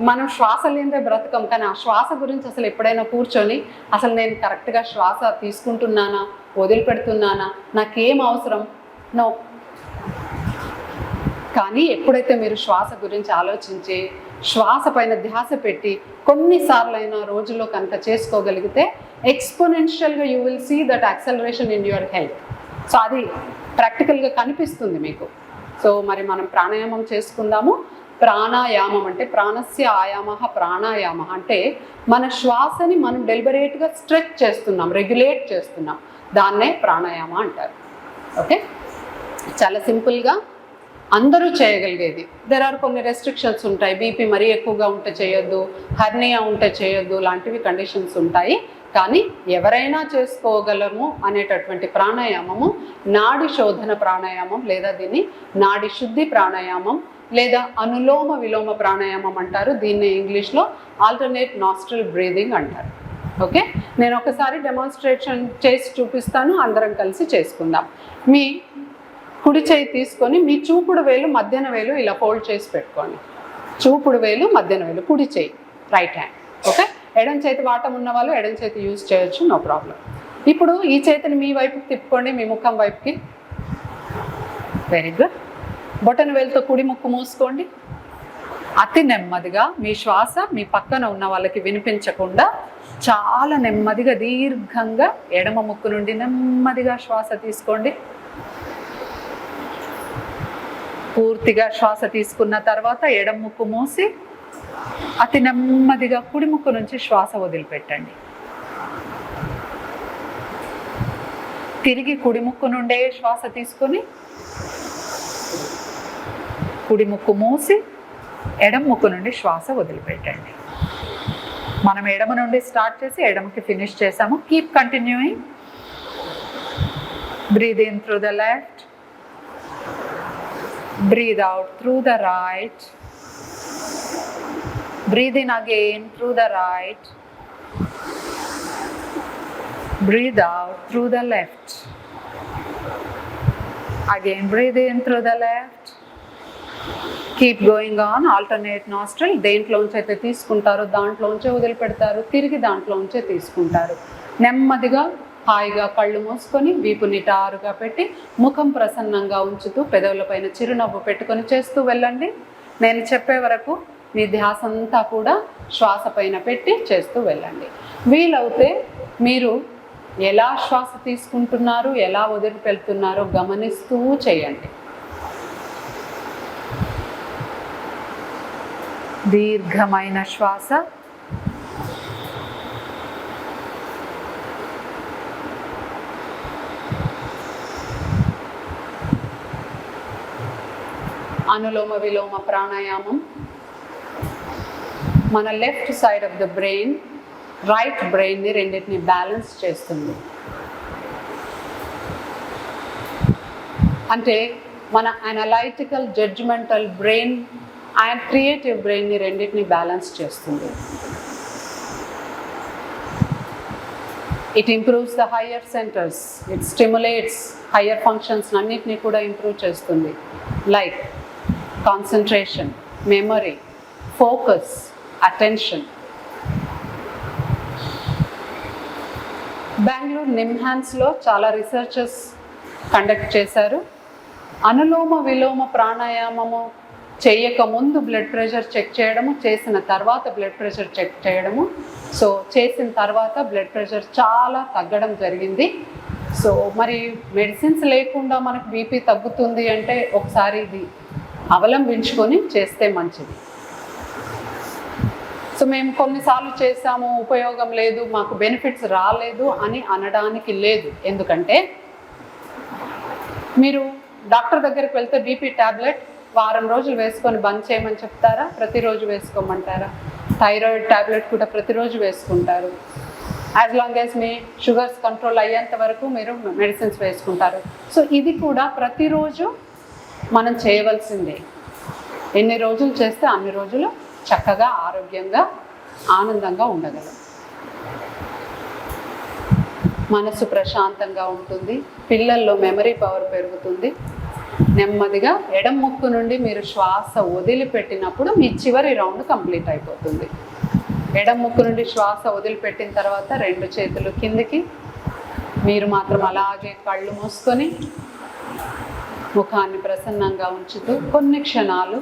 మనం శ్వాస లేదే బ్రతకం. కానీ ఆ శ్వాస గురించి అసలు ఎప్పుడైనా కూర్చొని అసలు నేను కరెక్ట్గా శ్వాస తీసుకుంటున్నానా, వదిలిపెడుతున్నానా, నాకేం అవసరం, నో. కానీ ఎప్పుడైతే మీరు శ్వాస గురించి ఆలోచించి శ్వాస పైన ధ్యాస పెట్టి కొన్నిసార్లైనా రోజుల్లో కనుక చేసుకోగలిగితే ఎక్స్పోనెన్షియల్గా you will see that acceleration in your health. So అది ప్రాక్టికల్గా కనిపిస్తుంది మీకు. సో మరి మనం ప్రాణాయామం చేసుకుందాము. ప్రాణాయామం అంటే ప్రాణస్య ఆయామ, ప్రాణాయామ అంటే మన శ్వాసని మనం డెలిబరేట్గా స్ట్రెచ్ చేస్తున్నాం, రెగ్యులేట్ చేస్తున్నాం. దాన్నే ప్రాణాయామ అంటారు. ఓకే, చాలా సింపుల్గా అందరూ చేయగలిగేది. దెర్ ఆర్ కొన్ని రెస్ట్రిక్షన్స్ ఉంటాయి. బీపీ మరీ ఎక్కువగా ఉంటే చేయొద్దు, హర్నియా ఉంటే చేయొద్దు, లాంటివి కండిషన్స్ ఉంటాయి. కానీ ఎవరైనా చేసుకోగలము అనేటటువంటి ప్రాణాయామము నాడి శోధన ప్రాణాయామం, లేదా దీన్ని నాడి శుద్ధి ప్రాణాయామం, లేదా అనులోమ విలోమ ప్రాణాయామం అంటారు. దీన్ని ఇంగ్లీష్లో ఆల్టర్నేట్ నాస్ట్రల్ బ్రీదింగ్ అంటారు. ఓకే, నేను ఒకసారి డెమాన్స్ట్రేషన్ చేసి చూపిస్తాను, అందరం కలిసి చేసుకుందాం. మీ కుడి చేయి తీసుకొని మీ చూపుడు వేలు మధ్యన వేలు ఇలా ఫోల్డ్ చేసి పెట్టుకోండి. చూపుడు వేలు మధ్యన వేలు, కుడి చేయి, రైట్ హ్యాండ్. ఓకే, ఎడం చేతి వాటం ఉన్న వాళ్ళు ఎడం చేతి యూజ్ చేయొచ్చు, నో ప్రాబ్లం. ఇప్పుడు ఈ చేతిని మీ వైపుకి తిప్పుకోండి, మీ ముఖం వైపుకి. Very good. బొటన వేలుతో కుడి ముక్కు మూసుకోండి. అతి నెమ్మదిగా మీ శ్వాస మీ పక్కన ఉన్న వాళ్ళకి వినిపించకుండా చాలా నెమ్మదిగా దీర్ఘంగా ఎడమ ముక్కు నుండి నెమ్మదిగా శ్వాస తీసుకోండి. పూర్తిగా శ్వాస తీసుకున్న తర్వాత ఎడమ ముక్కు మూసి అతి నెమ్మదిగా కుడి ముక్కు నుంచి శ్వాస వదిలిపెట్టండి. తిరిగి కుడి ముక్కు నుండే శ్వాస తీసుకొని కుడి ముక్కు మూసి ఎడమ ముక్కు నుండి శ్వాస వదిలిపెట్టండి. మనం ఎడమ నుండి స్టార్ట్ చేసి ఎడమకి ఫినిష్ చేసాము. Keep continuing. Breathe in through the left, breathe out through the right, breathe in again through the right, breathe out through the left, again breathe in through the left, keep going on, alternate nostril. దేంట్లోంచి అయితే తీసుకుంటారో దాంట్లోంచే వదిలిపెడతారు, తిరిగి దాంట్లోంచే తీసుకుంటారు. నెమ్మదిగా హాయిగా కళ్ళు మూసుకొని వీపు నిటారుగా పెట్టి ముఖం ప్రసన్నంగా ఉంచుతూ పెదవులపైన చిరునవ్వు పెట్టుకొని చేస్తూ వెళ్ళండి. నేను చెప్పే వరకు మీ ధ్యాస అంతా కూడా శ్వాస పైన పెట్టి చేస్తూ వెళ్ళండి. వీలవుతే మీరు ఎలా శ్వాస తీసుకుంటున్నారు, ఎలా వదిలిపెళ్తున్నారో గమనిస్తూ చేయండి. దీర్ఘమైన శ్వాస, అనులోమ విలోమ ప్రాణాయామం మన left side of the brain, right బ్రెయిన్ని రెండింటిని బ్యాలెన్స్ చేస్తుంది. అంటే మన analytical, judgemental brain and creative బ్రెయిన్ని రెండింటిని బ్యాలెన్స్ చేస్తుంది. It improves the higher centres, it stimulates higher functions అన్నిటినీ కూడా ఇంప్రూవ్ చేస్తుంది. Like concentration, memory, focus, attention. Bengaluru నిమ్హాన్స్లో చాలా రీసెర్చెస్ కండక్ట్ చేశారు. అనులోమ విలోమ ప్రాణాయామము చేయకముందు బ్లడ్ ప్రెషర్ చెక్ చేయడము, చేసిన తర్వాత బ్లడ్ ప్రెషర్ చెక్ చేయడము. సో చేసిన తర్వాత బ్లడ్ ప్రెషర్ చాలా తగ్గడం జరిగింది. సో మరి మెడిసిన్స్ లేకుండా మనకు బీపీ తగ్గుతుంది అంటే ఒకసారి ఇది అవలంబించుకొని చేస్తే మంచిది. సో మేము కొన్నిసార్లు చేసాము, ఉపయోగం లేదు, మాకు బెనిఫిట్స్ రాలేదు అని అనడానికి లేదు. ఎందుకంటే మీరు డాక్టర్ దగ్గరికి వెళ్తే బీపీ ట్యాబ్లెట్ వారం రోజులు వేసుకొని బంద్ చేయమని చెప్తారా? ప్రతిరోజు వేసుకోమంటారా? థైరాయిడ్ ట్యాబ్లెట్ కూడా ప్రతిరోజు వేసుకుంటారు. యాజ్ లాంగ్ యాజ్ మీ షుగర్స్ కంట్రోల్ అయ్యేంత వరకు మీరు మెడిసిన్స్ వేసుకుంటారు. సో ఇది కూడా ప్రతిరోజు మనం చేయవలసిందే. ఎన్ని రోజులు చేస్తే అన్ని రోజులు చక్కగా ఆరోగ్యంగా ఆనందంగా ఉండగలం. మనసు ప్రశాంతంగా ఉంటుంది, పిల్లల్లో మెమరీ పవర్ పెరుగుతుంది. నెమ్మదిగా ఎడమ ముక్కు నుండి మీరు శ్వాస వదిలిపెట్టినప్పుడు మీ చివరి రౌండ్ కంప్లీట్ అయిపోతుంది. ఎడమ ముక్కు నుండి శ్వాస వదిలిపెట్టిన తర్వాత 2 చేతులు కిందికి, మీరు మాత్రం అలాగే కళ్ళు మూసుకొని ముఖాన్ని ప్రసన్నంగా ఉంచుతూ కొన్ని క్షణాలు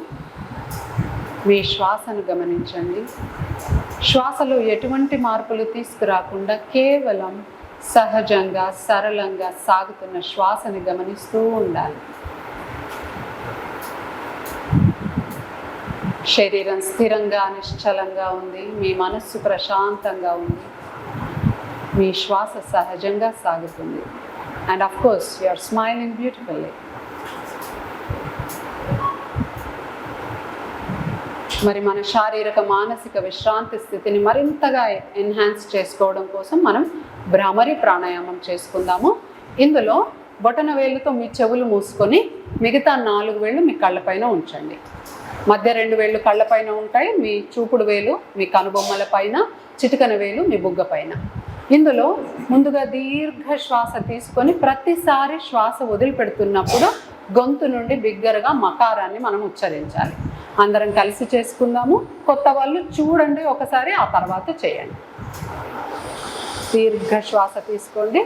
మీ శ్వాసను గమనించండి. శ్వాసలో ఎటువంటి మార్పులు తీసుకురాకుండా కేవలం సహజంగా సరళంగా సాగుతున్న శ్వాసని గమనిస్తూ ఉండాలి. శరీరం స్థిరంగా నిశ్చలంగా ఉంది, మీ మనస్సు ప్రశాంతంగా ఉంది, మీ శ్వాస సహజంగా సాగుతుంది. And of course you are smiling beautifully. మరి మన శారీరక మానసిక విశ్రాంతి స్థితిని మరింతగా ఎన్హాన్స్ చేసుకోవడం కోసం మనం భ్రామరి ప్రాణాయామం చేసుకుందాము. ఇందులో బొటన వేళ్ళతో మీ చెవులు మూసుకొని మిగతా 4 వేళ్ళు మీ కళ్ళపైన ఉంచండి. మధ్య 2 వేళ్ళు కళ్ళపైన ఉంటాయి, మీ చూపుడు వేలు మీ కనుబొమ్మల పైన, చిటికన వేలు మీ బుగ్గ పైన. ఇందులో ముందుగా దీర్ఘ శ్వాస తీసుకొని ప్రతిసారి శ్వాస వదిలిపెడుతున్నప్పుడు గొంతు నుండి బిగ్గరగా మకారాన్ని మనం ఉచ్చరించాలి. అందరం కలిసి చేసుకుందాము. కొత్త వాళ్ళు చూడండి ఒకసారి, ఆ తర్వాత చేయండి. దీర్ఘ శ్వాస తీసుకోండి.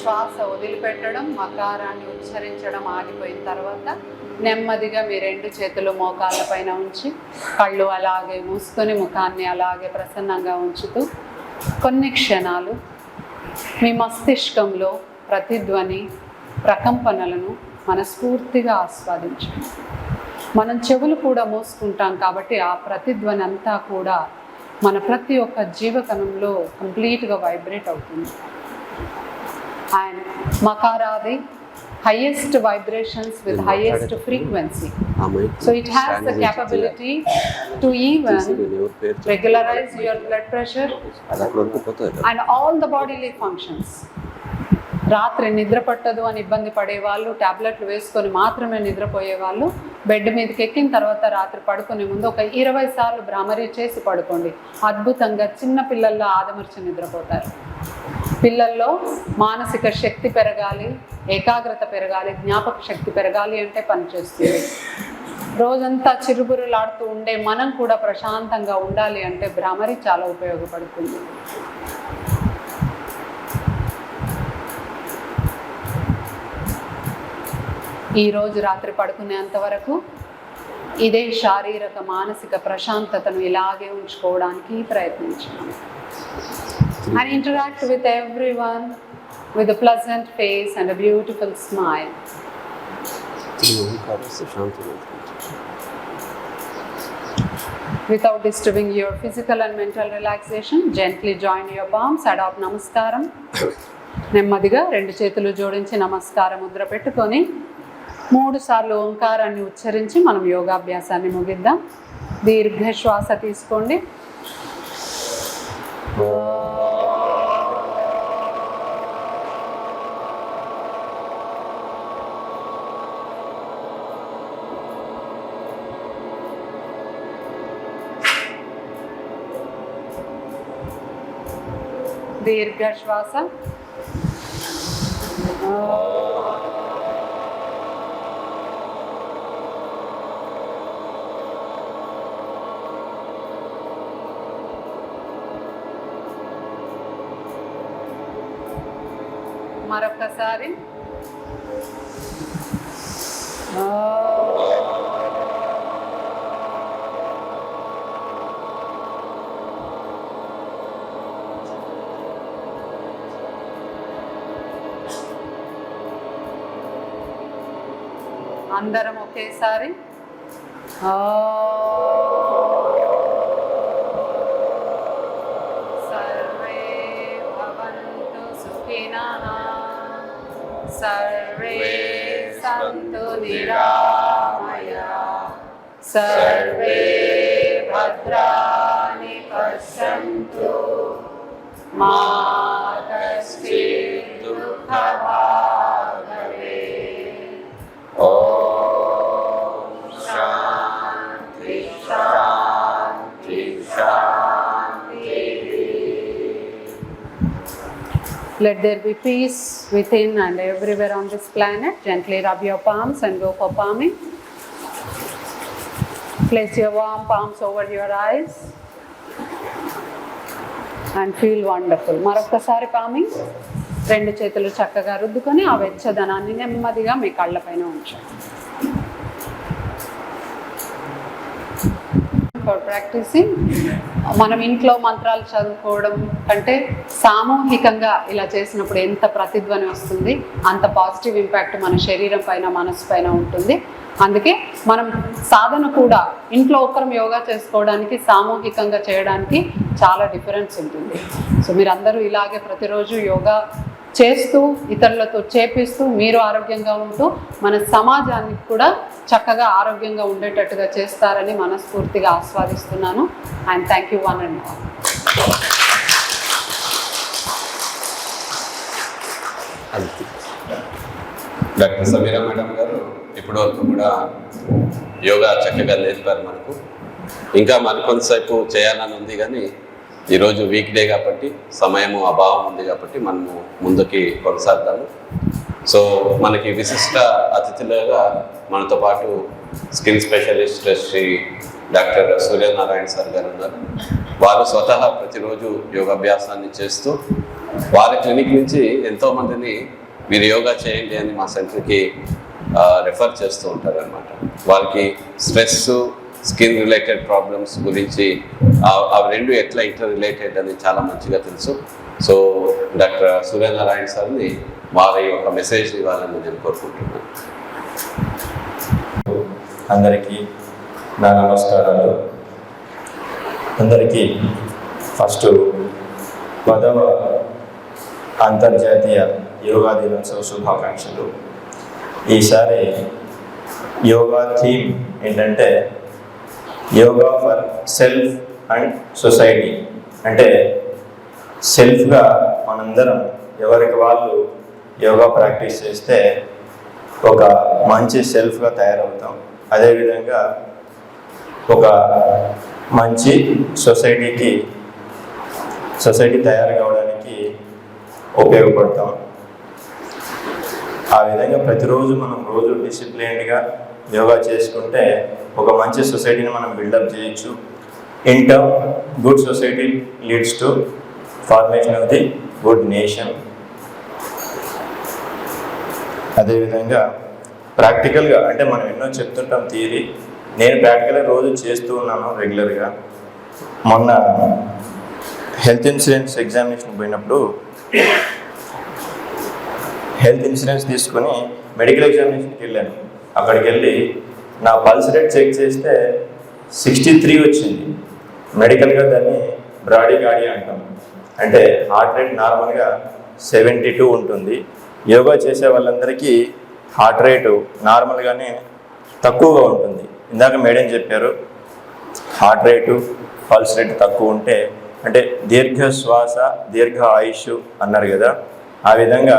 శ్వాస వదిలిపెట్టడం, మకారాన్ని ఉచ్చరించడం ఆగిపోయిన తర్వాత నెమ్మదిగా మీ 2 చేతులు మోకాళ్ళ పైన ఉంచి కళ్ళు అలాగే మూసుకొని ముఖాన్ని అలాగే ప్రసన్నంగా ఉంచుతూ కొన్ని క్షణాలు మీ మస్తిష్కంలో ప్రతిధ్వని ప్రకంపనలను మనస్ఫూర్తిగా ఆస్వాదించండి. మనం చెవులు కూడా మూసుకుంటాం కాబట్టి ఆ ప్రతిధ్వని అంతా కూడా మన ప్రతి ఒక్క జీవకణంలో కంప్లీట్గా వైబ్రేట్ అవుతుంది. అండ్ మకారాది highest vibrations with highest frequency. So it has the capability to even regularize your blood pressure and all the bodily functions. రాత్రి నిద్ర పట్టదు అని ఇబ్బంది పడేవాళ్ళు, ట్యాబ్లెట్లు వేసుకొని మాత్రమే నిద్రపోయే వాళ్ళు బెడ్ మీదకి ఎక్కిన తర్వాత రాత్రి పడుకునే ముందు ఒక 20 సార్లు భ్రామరీ చేసి పడుకోండి. అద్భుతంగా చిన్న పిల్లల్లో ఆదమర్చి నిద్రపోతారు. పిల్లల్లో మానసిక శక్తి పెరగాలి, ఏకాగ్రత పెరగాలి, జ్ఞాపక శక్తి పెరగాలి అంటే పనిచేస్తుంది. రోజంతా చిరుబురులాడుతూ ఉండే మనం కూడా ప్రశాంతంగా ఉండాలి అంటే భ్రామరీ చాలా ఉపయోగపడుతుంది. ఈరోజు రాత్రి పడుకునేంత వరకు ఇదే శారీరక మానసిక ప్రశాంతతను ఇలాగే ఉంచుకోవడానికి ప్రయత్నించాను. And interact with everyone with a pleasant face and a beautiful smile. Without disturbing your physical and mental relaxation, gently join your palms, adopt namaskaram. నెమ్మదిగా 2 చేతులు జోడించి నమస్కార ముద్ర పెట్టుకొని 3 సార్లు ఓంకారాన్ని ఉచ్చరించి మనం యోగాభ్యాసాన్ని ముగిద్దాం. దీర్ఘ శ్వాస తీసుకోండి. దీర్ఘ శ్వాస. మరొకసారి. అందరం ఒకేసారి. సర్వే భవంతు సుఖినః, సర్వే సంతు నిరామయాః, సర్వే భద్రాణి పశ్యంతు, మా కశ్చిద్ దుఃఖభాగ్ భవేత్. ఓం శాంతి శాంతి శాంతి. Let there be peace within and everywhere on this planet. Gently rub your palms and go for palming. Place your warm palms over your eyes and feel wonderful. మరొకసారి palming. 2 చేతులు చక్కగా రుద్దుకొని ఆ వెచ్చదనాన్ని నెమ్మదిగా మీ కళ్ళపైన ఉంచండి. For practising, మనం ఇంట్లో మంత్రాలు చదువుకోవడం కంటే సామూహికంగా ఇలా చేసినప్పుడు ఎంత ప్రతిధ్వని వస్తుంది, అంత పాజిటివ్ ఇంపాక్ట్ మన శరీరం పైన మనసు పైన ఉంటుంది. అందుకే మనం సాధన కూడా ఇంట్లో ఒకరం యోగా చేసుకోవడానికి, సామూహికంగా చేయడానికి చాలా డిఫరెన్స్ ఉంటుంది. సో మీరందరూ ఇలాగే ప్రతిరోజు యోగా చేస్తూ ఇతరులతో చేపిస్తూ మీరు ఆరోగ్యంగా ఉంటూ మన సమాజానికి కూడా చక్కగా ఆరోగ్యంగా ఉండేటట్టుగా చేస్తారని మనస్ఫూర్తిగా ఆస్వాదిస్తున్నాను. And thank you one and all. Doctor Sameera madam garu ఇప్పటివరకు కూడా యోగా చక్కగా నేర్పారు మనకు. ఇంకా మరికొంతసేపు చేయాలని ఉంది, కానీ ఈరోజు వీక్ డే కాబట్టి సమయము అభావం ఉంది కాబట్టి మనము ముందుకి కొనసాగుతాము. సో మనకి విశిష్ట అతిథులుగా మనతో పాటు skin specialist Shri doctor Suryanarayana sir గారు ఉన్నారు. వారు స్వతహా ప్రతిరోజు యోగాభ్యాసాన్ని చేస్తూ వారి క్లినిక్ నుంచి ఎంతోమందిని మీరు యోగా చేయండి అని మా సెంటర్కి రెఫర్ చేస్తూ ఉంటారు అన్నమాట. వాళ్ళకి స్ట్రెస్, స్కిన్ రిలేటెడ్ ప్రాబ్లమ్స్ గురించి అవి రెండు ఎట్లా ఇంటర్ రిలేటెడ్ అని చాలా మంచిగా తెలుసు. సో డాక్టర్ సూర్యనారాయణ సార్ని వారి యొక్క మెసేజ్ ఇవ్వాలని నేను కోరుకుంటున్నాను. అందరికీ నా నమస్కారాలు. అందరికీ ఫస్ట్ 10వ అంతర్జాతీయ యోగా దినోత్సవ శుభాకాంక్షలు. ఈసారి యోగా థీమ్ ఏంటంటే yoga for self and society. అంటే సెల్ఫ్గా మనందరం ఎవరికి వాళ్ళు యోగా ప్రాక్టీస్ చేస్తే ఒక మంచి సెల్ఫ్గా తయారవుతాం. అదేవిధంగా ఒక మంచి సొసైటీ తయారు కావడానికి ఉపయోగపడతాం. ఆ విధంగా ప్రతిరోజు మనం రోజు డిసిప్లిన్డ్గా యోగా చేసుకుంటే ఒక మంచి సొసైటీని మనం బిల్డప్ చేయొచ్చు. In term good society leads to formation of the good nation. అదేవిధంగా ప్రాక్టికల్గా అంటే మనం ఎన్నో చెప్తుంటాం థియరీ, నేను ప్రాక్టికల్గా రోజు చేస్తూ ఉన్నాను రెగ్యులర్గా. మొన్న హెల్త్ ఇన్సూరెన్స్ ఎగ్జామినేషన్ పోయినప్పుడు హెల్త్ ఇన్సూరెన్స్ తీసుకొని మెడికల్ ఎగ్జామినేషన్కి వెళ్ళాను. అక్కడికి వెళ్ళి నా పల్స్ రేట్ చెక్ చేస్తే 63 వచ్చింది. మెడికల్గా దాన్ని బ్రాడీకార్డియా అంటాం. అంటే హార్ట్ రేట్ నార్మల్గా 72 ఉంటుంది. యోగా చేసే వాళ్ళందరికీ హార్ట్ రేటు నార్మల్గానే తక్కువగా ఉంటుంది. ఇందాక మేడం చెప్పారు హార్ట్ రేటు పల్స్ రేటు తక్కువ ఉంటే అంటే దీర్ఘ శ్వాస దీర్ఘ ఆయుష్ అన్నారు కదా, ఆ విధంగా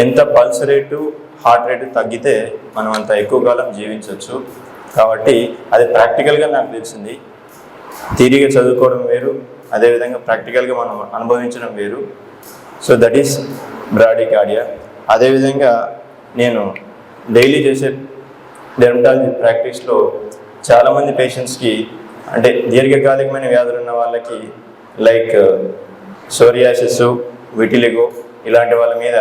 ఎంత పల్స్ రేటు హార్ట్ రేటు తగ్గితే మనం అంత ఎక్కువ కాలం జీవించవచ్చు. కాబట్టి అది ప్రాక్టికల్గా నాకు తెలిసింది. థియరీగా చదువుకోవడం వేరు, అదేవిధంగా ప్రాక్టికల్గా మనం అనుభవించడం వేరు. So that is bradycardia. అదేవిధంగా నేను డైలీ చేసే డెర్మటాలజీ ప్రాక్టీస్లో చాలామంది పేషెంట్స్కి అంటే దీర్ఘకాలికమైన వ్యాధులు ఉన్న వాళ్ళకి లైక్ సోరియాసిస్, విటిలిగో ఇలాంటి వాళ్ళ మీద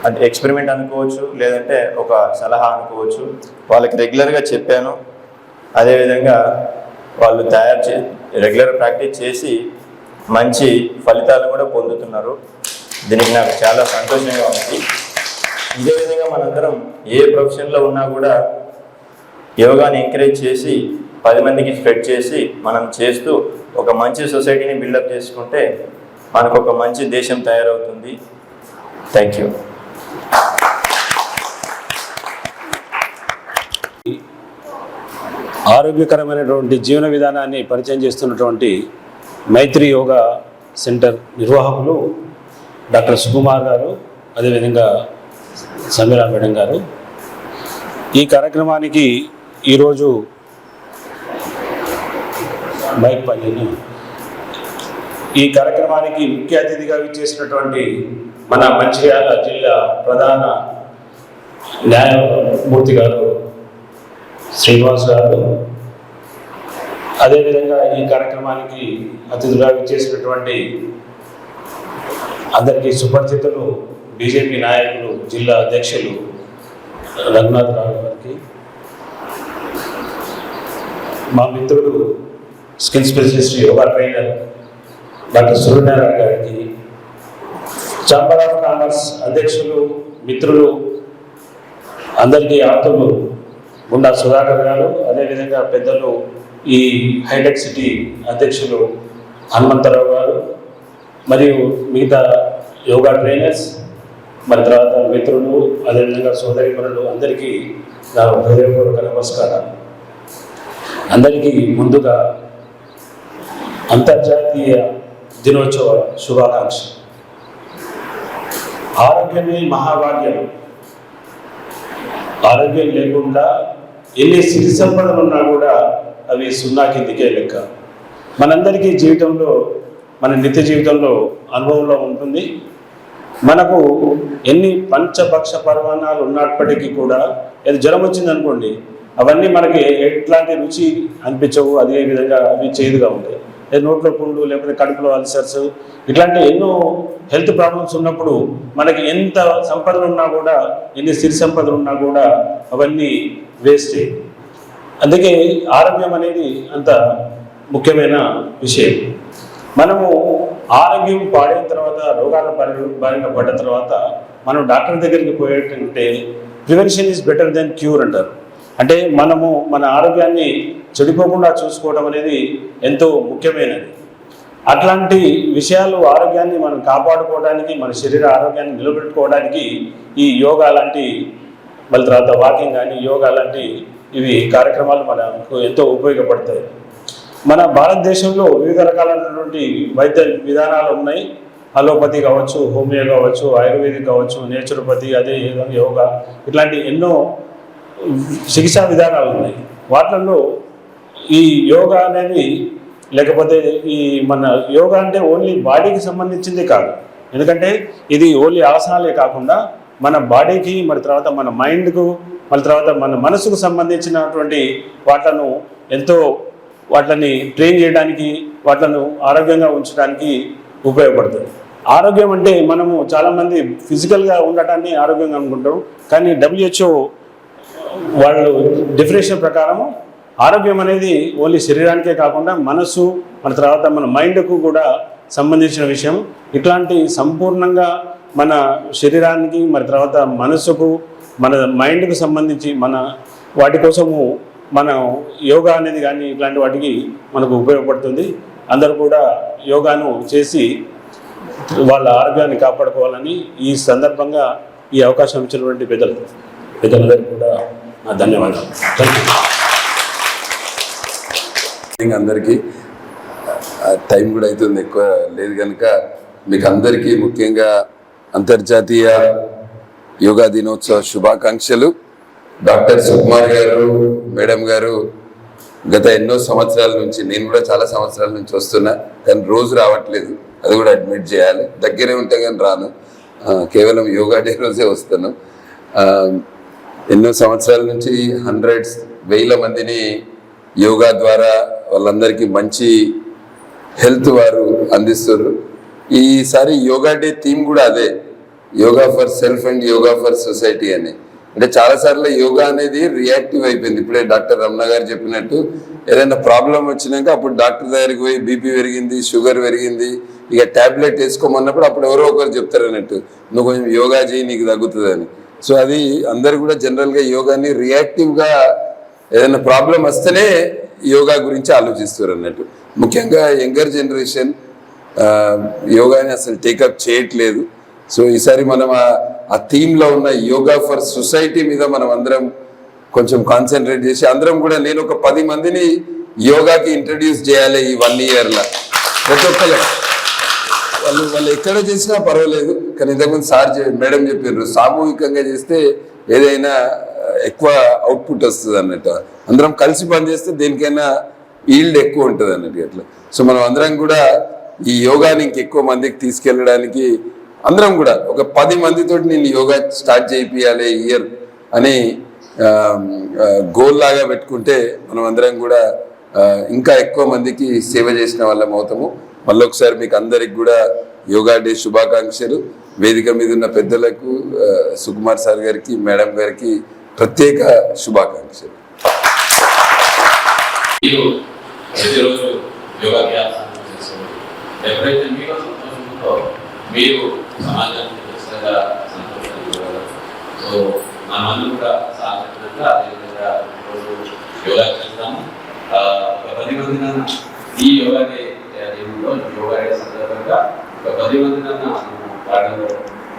అంటే ఎక్స్పెరిమెంట్ అనుకోవచ్చు, లేదంటే ఒక సలహా అనుకోవచ్చు. వాళ్ళకి రెగ్యులర్గా చెప్పాను. అదేవిధంగా వాళ్ళు రెగ్యులర్ ప్రాక్టీస్ చేసి మంచి ఫలితాలు కూడా పొందుతున్నారు. దీనికి నాకు చాలా సంతోషంగా ఉంది. ఇదే విధంగా మనందరం ఏ ప్రొఫెషన్లో ఉన్నా కూడా యోగాని ఎంకరేజ్ చేసి 10 మందికి స్ప్రెడ్ చేసి మనం చేస్తూ ఒక మంచి సొసైటీని బిల్డప్ చేసుకుంటే మనకు ఒక మంచి దేశం తయారవుతుంది. Thank you. ఆరోగ్యకరమైనటువంటి జీవన విధానాన్ని పరిచయం చేస్తున్నటువంటి మైత్రి యోగా సెంటర్ నిర్వాహకులు డాక్టర్ సుకుమార్ గారు, అదేవిధంగా సమీరా మేడం గారు. ఈ కార్యక్రమానికి ఈరోజు ఈ కార్యక్రమానికి ముఖ్య అతిథిగా విచ్చేసినటువంటి మన మంచిర్యాల జిల్లా ప్రధాన న్యాయమూర్తి గారు శ్రీనివాస్ గారు, అదేవిధంగా ఈ కార్యక్రమానికి అతిథిగా విచ్చేసినటువంటి అందరికీ సుపరిచితులు బీజేపీ నాయకులు జిల్లా అధ్యక్షులు రఘునాథ్ రావు గారికి, మా మిత్రుడు skill specialist yoga trainer doctor Suryanarayana గారికి, ఛాంబర్ ఆఫ్ కామర్స్ అధ్యక్షులు మిత్రులు అందరికీ ఆప్తులు గుండా సుధాకర్ గారు, అదేవిధంగా పెద్దలు ఈ హైటెక్ సిటీ అధ్యక్షులు హనుమంతరావు గారు, మరియు మిగతా యోగా ట్రైనర్స్, మరి తర్వాత మిత్రులు, అదేవిధంగా సోదరిమణులు అందరికీ నా హృదయపూర్వక నమస్కారాలు. అందరికీ ముందుగా అంతర్జాతీయ దినోత్సవ శుభాకాంక్షలు. ఆరోగ్యమే మహాభాగ్యం. ఆరోగ్యం లేకుండా ఎన్ని సిరి సంపదలు ఉన్నా కూడా అవి సున్నా కిందికే లెక్క. మనందరికీ జీవితంలో, మన నిత్య జీవితంలో అనుభవంలో ఉంటుంది. మనకు ఎన్ని పంచభక్ష పరమాణాలు ఉన్నప్పటికీ కూడా ఏదో జ్వరం వచ్చిందనుకోండి, అవన్నీ మనకి ఎట్లాంటి రుచి అనిపించవు, అదే విధంగా అవి చేదుగా ఉంటాయి. నోట్లో పుండు, లేకపోతే కడుపులో అల్సర్స్, ఇట్లాంటి ఎన్నో హెల్త్ ప్రాబ్లమ్స్ ఉన్నప్పుడు మనకి ఎంత సంపదలు ఉన్నా కూడా, ఎన్ని సిరి సంపదలు ఉన్నా కూడా అవన్నీ వేస్టే. అందుకే ఆరోగ్యం అనేది అంత ముఖ్యమైన విషయం. మనము ఆరోగ్యం పాడైన తర్వాత, రోగాల బారిన పడ్డ తర్వాత మనం డాక్టర్ దగ్గరికి పోయేటంటే prevention is better than cure అంటారు. అంటే మనము మన ఆరోగ్యాన్ని చెడిపోకుండా చూసుకోవడం అనేది ఎంతో ముఖ్యమైనది. అట్లాంటి విషయాలు ఆరోగ్యాన్ని మనం కాపాడుకోవడానికి, మన శరీర ఆరోగ్యాన్ని నిలబెట్టుకోవడానికి ఈ యోగా లాంటి, మళ్ళీ తర్వాత వాకింగ్ కానీ యోగా లాంటి ఇవి కార్యక్రమాలు మనకు ఎంతో ఉపయోగపడతాయి. మన భారతదేశంలో వివిధ రకాలైనటువంటి వైద్య విధానాలు ఉన్నాయి. అలోపతి కావచ్చు, హోమియో కావచ్చు, ఆయుర్వేదిక్ కావచ్చు, నేచురోపతి, అదే యోగా, ఇట్లాంటి ఎన్నో చికిత్సా విధానాలు ఉన్నాయి. వాటిల్లో ఈ యోగా అనేది, లేకపోతే ఈ మన యోగా అంటే ఓన్లీ బాడీకి సంబంధించింది కాదు. ఎందుకంటే ఇది ఓన్లీ ఆసనాలే కాకుండా మన బాడీకి, మరి తర్వాత మన మైండ్కు, మళ్ళీ తర్వాత మన మనసుకు సంబంధించినటువంటి వాటిని ట్రైన్ చేయడానికి, వాటిని ఆరోగ్యంగా ఉంచడానికి ఉపయోగపడుతుంది. ఆరోగ్యం అంటే మనము చాలామంది ఫిజికల్గా ఉండటాన్ని ఆరోగ్యంగా అనుకుంటాం. కానీ WHO వాళ్ళు డెఫినేషన్ ప్రకారము ఆరోగ్యం అనేది ఓన్లీ శరీరానికే కాకుండా మనసు, మన తర్వాత మన మైండ్కు కూడా సంబంధించిన విషయం. ఇట్లాంటి సంపూర్ణంగా మన శరీరానికి, మరి తర్వాత మనసుకు, మన మైండ్కు సంబంధించి మన వాటి కోసము మన యోగా అనేది కానీ ఇట్లాంటి వాటికి మనకు ఉపయోగపడుతుంది. అందరూ కూడా యోగాను చేసి వాళ్ళ ఆరోగ్యాన్ని కాపాడుకోవాలని ఈ సందర్భంగా ఈ అవకాశం ఇచ్చినటువంటి పెద్దలందరికీ కూడా నా ధన్యవాదాలు. అందరికీ టైం కూడా అవుతుంది, ఎక్కువ లేదు కనుక మీకు అందరికీ ముఖ్యంగా అంతర్జాతీయ యోగా దినోత్సవ శుభాకాంక్షలు. డాక్టర్ సుకుమార్ గారు, మేడం గారు గత ఎన్నో సంవత్సరాల నుంచి, నేను కూడా చాలా సంవత్సరాల నుంచి వస్తున్నా, కానీ రోజు రావట్లేదు, అది కూడా అడ్మిట్ చేయాలి. దగ్గరే ఉంటే కానీ రాను, కేవలం యోగా డే రోజే వస్తాను. ఎన్నో సంవత్సరాల నుంచి హండ్రెడ్స్, వేల మందిని యోగా ద్వారా వాళ్ళందరికీ మంచి హెల్త్ వారు అందిస్తారు. ఈసారి యోగా డే థీమ్ కూడా అదే, yoga for self and yoga for society అని. అంటే చాలాసార్లు యోగా అనేది రియాక్టివ్ అయిపోయింది. ఇప్పుడే డాక్టర్ రమణ గారు చెప్పినట్టు, ఏదైనా ప్రాబ్లం వచ్చినాక అప్పుడు డాక్టర్ దగ్గరికి పోయి బీపీ పెరిగింది, షుగర్ పెరిగింది, ఇక ట్యాబ్లెట్ వేసుకోమన్నప్పుడు అప్పుడు ఎవరో ఒకరు చెప్తారు అన్నట్టు, నువ్వు కొంచెం యోగా చేయి నీకు తగ్గుతుంది అని. సో అది అందరు కూడా జనరల్గా యోగాని రియాక్టివ్గా ఏదైనా ప్రాబ్లం వస్తేనే యోగా గురించి ఆలోచిస్తారు అన్నట్టు. ముఖ్యంగా యంగర్ జనరేషన్ యోగాని అసలు టేకప్ చేయట్లేదు. సో ఈసారి మనం ఆ థీమ్లో ఉన్న యోగా ఫర్ సొసైటీ మీద మనం అందరం కొంచెం కాన్సన్ట్రేట్ చేసి, అందరం కూడా నేను ఒక 10 మందిని యోగాకి ఇంట్రడ్యూస్ చేయాలి ఈ 1 ఇయర్లో. ప్రతి ఒక్కరు వాళ్ళు ఎక్కడ చేసినా పర్వాలేదు, కానీ ఇంతకుముందు మేడం చెప్పారు, సామూహికంగా చేస్తే ఏదైనా ఎక్కువ అవుట్పుట్ వస్తుంది అన్నట్టు. అందరం కలిసి పనిచేస్తే దేనికైనా ఈల్డ్ ఎక్కువ ఉంటుంది అన్నట్టు అట్లా. సో మనం అందరం కూడా ఈ యోగాని ఇంకెక్కువ మందికి తీసుకెళ్ళడానికి అందరం కూడా ఒక 10 మందితో నేను యోగా స్టార్ట్ చేయించాలి ఇయర్ అని గోల్ లాగా పెట్టుకుంటే మనం అందరం కూడా ఇంకా ఎక్కువ మందికి సేవ చేసిన వాళ్ళం అవుతాము. మళ్ళీ ఒకసారి మీకు అందరికి కూడా యోగా డే శుభాకాంక్షలు. వేదిక మీద ఉన్న పెద్దలకు, సుకుమార్ సార్ గారికి, మేడం గారికి ప్రత్యేక శుభాకాంక్షలు. మీరు సమాజానికి ఖచ్చితంగా సంతోషించగలరు. సో మనమందరం కూడా సాధారణంగా అదేవిధంగా రోజు యోగా చేస్తాము. ఒక 10 మందిన ఈ యోగా డే యోగా డే సందర్భంగా ఒక 10 మందిన వాటిలో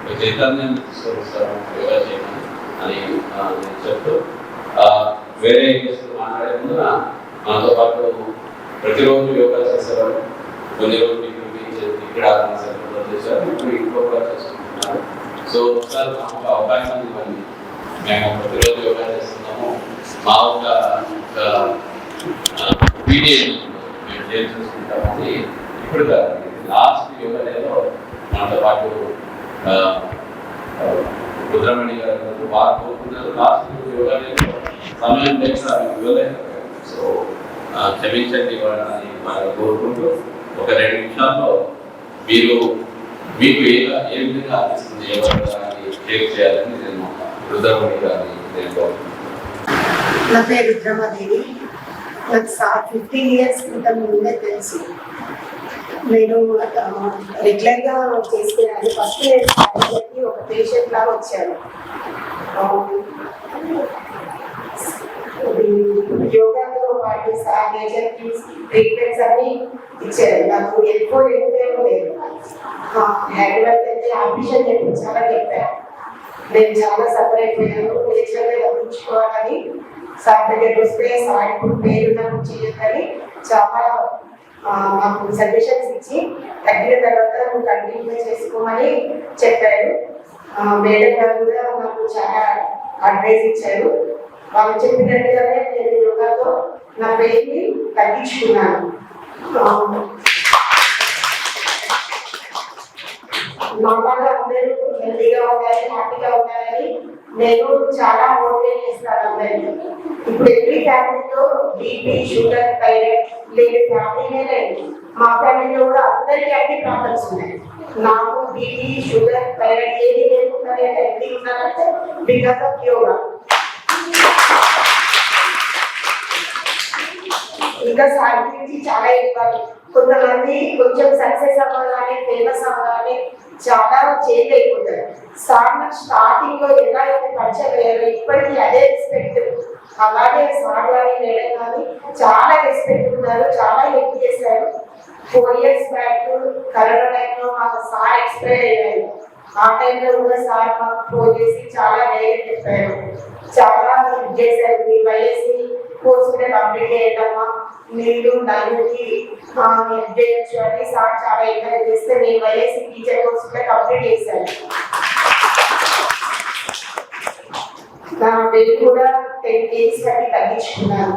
ఒక చైతన్యం తీసుకొస్తాము యోగా చేయమని అని నేను చెప్తూ, వేరే మాట్లాడే ముందున మనతో పాటు ప్రతిరోజు యోగా చేసేవారు, కొన్ని రోజులు ఇక్కడ చేశారు, ఇప్పుడు ఇంట్లో కూడా చేసుకుంటున్నారు. సో ఒకసారి మాకు ఒక అవకాశం ఇవ్వండి, మేము ప్రతిరోజు యోగా చేస్తున్నాము, మా ఒక వీడియో మేము షేర్ చేసుకుంటామని. ఇప్పుడు కాదు, లాస్ట్ యోగా డేలో మనతో పాటు రుద్రమణి గారు వారు కోరుకున్నారు. లాస్ట్ యోగా డేలో సమయం లేక ఇవ్వలేదు. సో క్షమించండి వాళ్ళని మనం కోరుకుంటూ ఒక 2 నిమిషాల్లో మీకు ఏ విధంగా అనిపిస్తుంది ఎవరిని షేర్ చేయాలని నేను రుద్రమణి గారిని నేను కోరుకుంటున్నాను. నా పేరు రుద్రమాదేవి. నాకు 15 ఇయర్స్ క్రితం ముందే తెలుసు. నేను రెగ్యులర్గా చేసుకున్నాను. ఫస్ట్ నేను ఒక పేషెంట్ లాగా వచ్చాను. యోగాతో పాటు నేచర్కి ట్రీట్మెంట్స్ అన్ని ఇచ్చారు. నాకు ఎక్కువ ఏం లేదు. హైదరాబాద్ అయితే ఆపరేషన్ చేయించాలని చెప్పారు. నేను చాలా సఫర్ అయిపోయాను. నేచర్గా తగ్గించుకోవాలని సార్ దగ్గరికి వస్తే సార్ ఇప్పుడు పేరు నాకు చేయొద్దని చాలా మాకు సజెషన్స్ ఇచ్చి తగ్గిన తర్వాత నువ్వు కంటిన్యూ చేసుకోమని చెప్పారు. మేడం గారు కూడా నాకు చాలా అడ్వైస్ ఇచ్చారు. వాళ్ళు చెప్పినట్టుగానే నేను యోగాతో నా పెయిన్ని తగ్గించుకున్నాను. నార్మల్గా అందరూ హెల్తీగా ఉండాలి, హ్యాపీగా ఉండాలని నేను చాలా మోటివేట్ చేస్తాను అందరినీ. ఇప్పుడు ఎవ్రీ ఫ్యామిలీలో బీపీ, షుగర్, థైరాయిడ్ లేని ఫ్యామిలీనే లేదు. మా ఫ్యామిలీలో కూడా అందరికీ అన్ని ప్రాబ్లమ్స్ ఉన్నాయి. నాకు బీపీ, షుగర్, థైరాయిడ్ ఏది లేకుండా నేను హెల్తీ ఉన్నానంటే బికాస్ ఆఫ్ యోగా. ఇంకా సార్ గురించి చాలా చెప్పాలి. కొంతమంది కొంచెం సక్సెస్ అవ్వగానే, ఫేమస్ అవ్వగానే చాలా చేంజ్ అయిపోతారు. సార్ నాకు స్టార్టింగ్ లో ఎలా అయితే పరిచయం అయ్యారో ఇప్పటికీ అదే రెస్పెక్ట్. అలాగే సార్ కానీ మేడం కానీ చాలా రెస్పెక్ట్ ఉన్నారు, చాలా హెల్ప్ చేశారు. 4 years బ్యాక్ కరోనా టైంలో మాకు సార్ ఎక్స్పైర్ అయ్యారు. ఆ టైంలో కూడా సార్ మాకు ఫోన్ చేసి చాలా ధైర్యం చెప్పారు, చాలా హెల్ప్ చేశారు. మీ వయసు కోర్స్ కూడా కంప్లీట్ చేయడమ్మా, మీరు నలుగురికి హెల్ప్ చేయొచ్చు అని సార్ చాలా ఎంకరేజ్ చేస్తే నేను వయసు టీచర్ కోర్స్ కూడా కంప్లీట్ చేశాను. నా వెయిట్ కూడా 10 kgs వరకు తగ్గించుకున్నాను.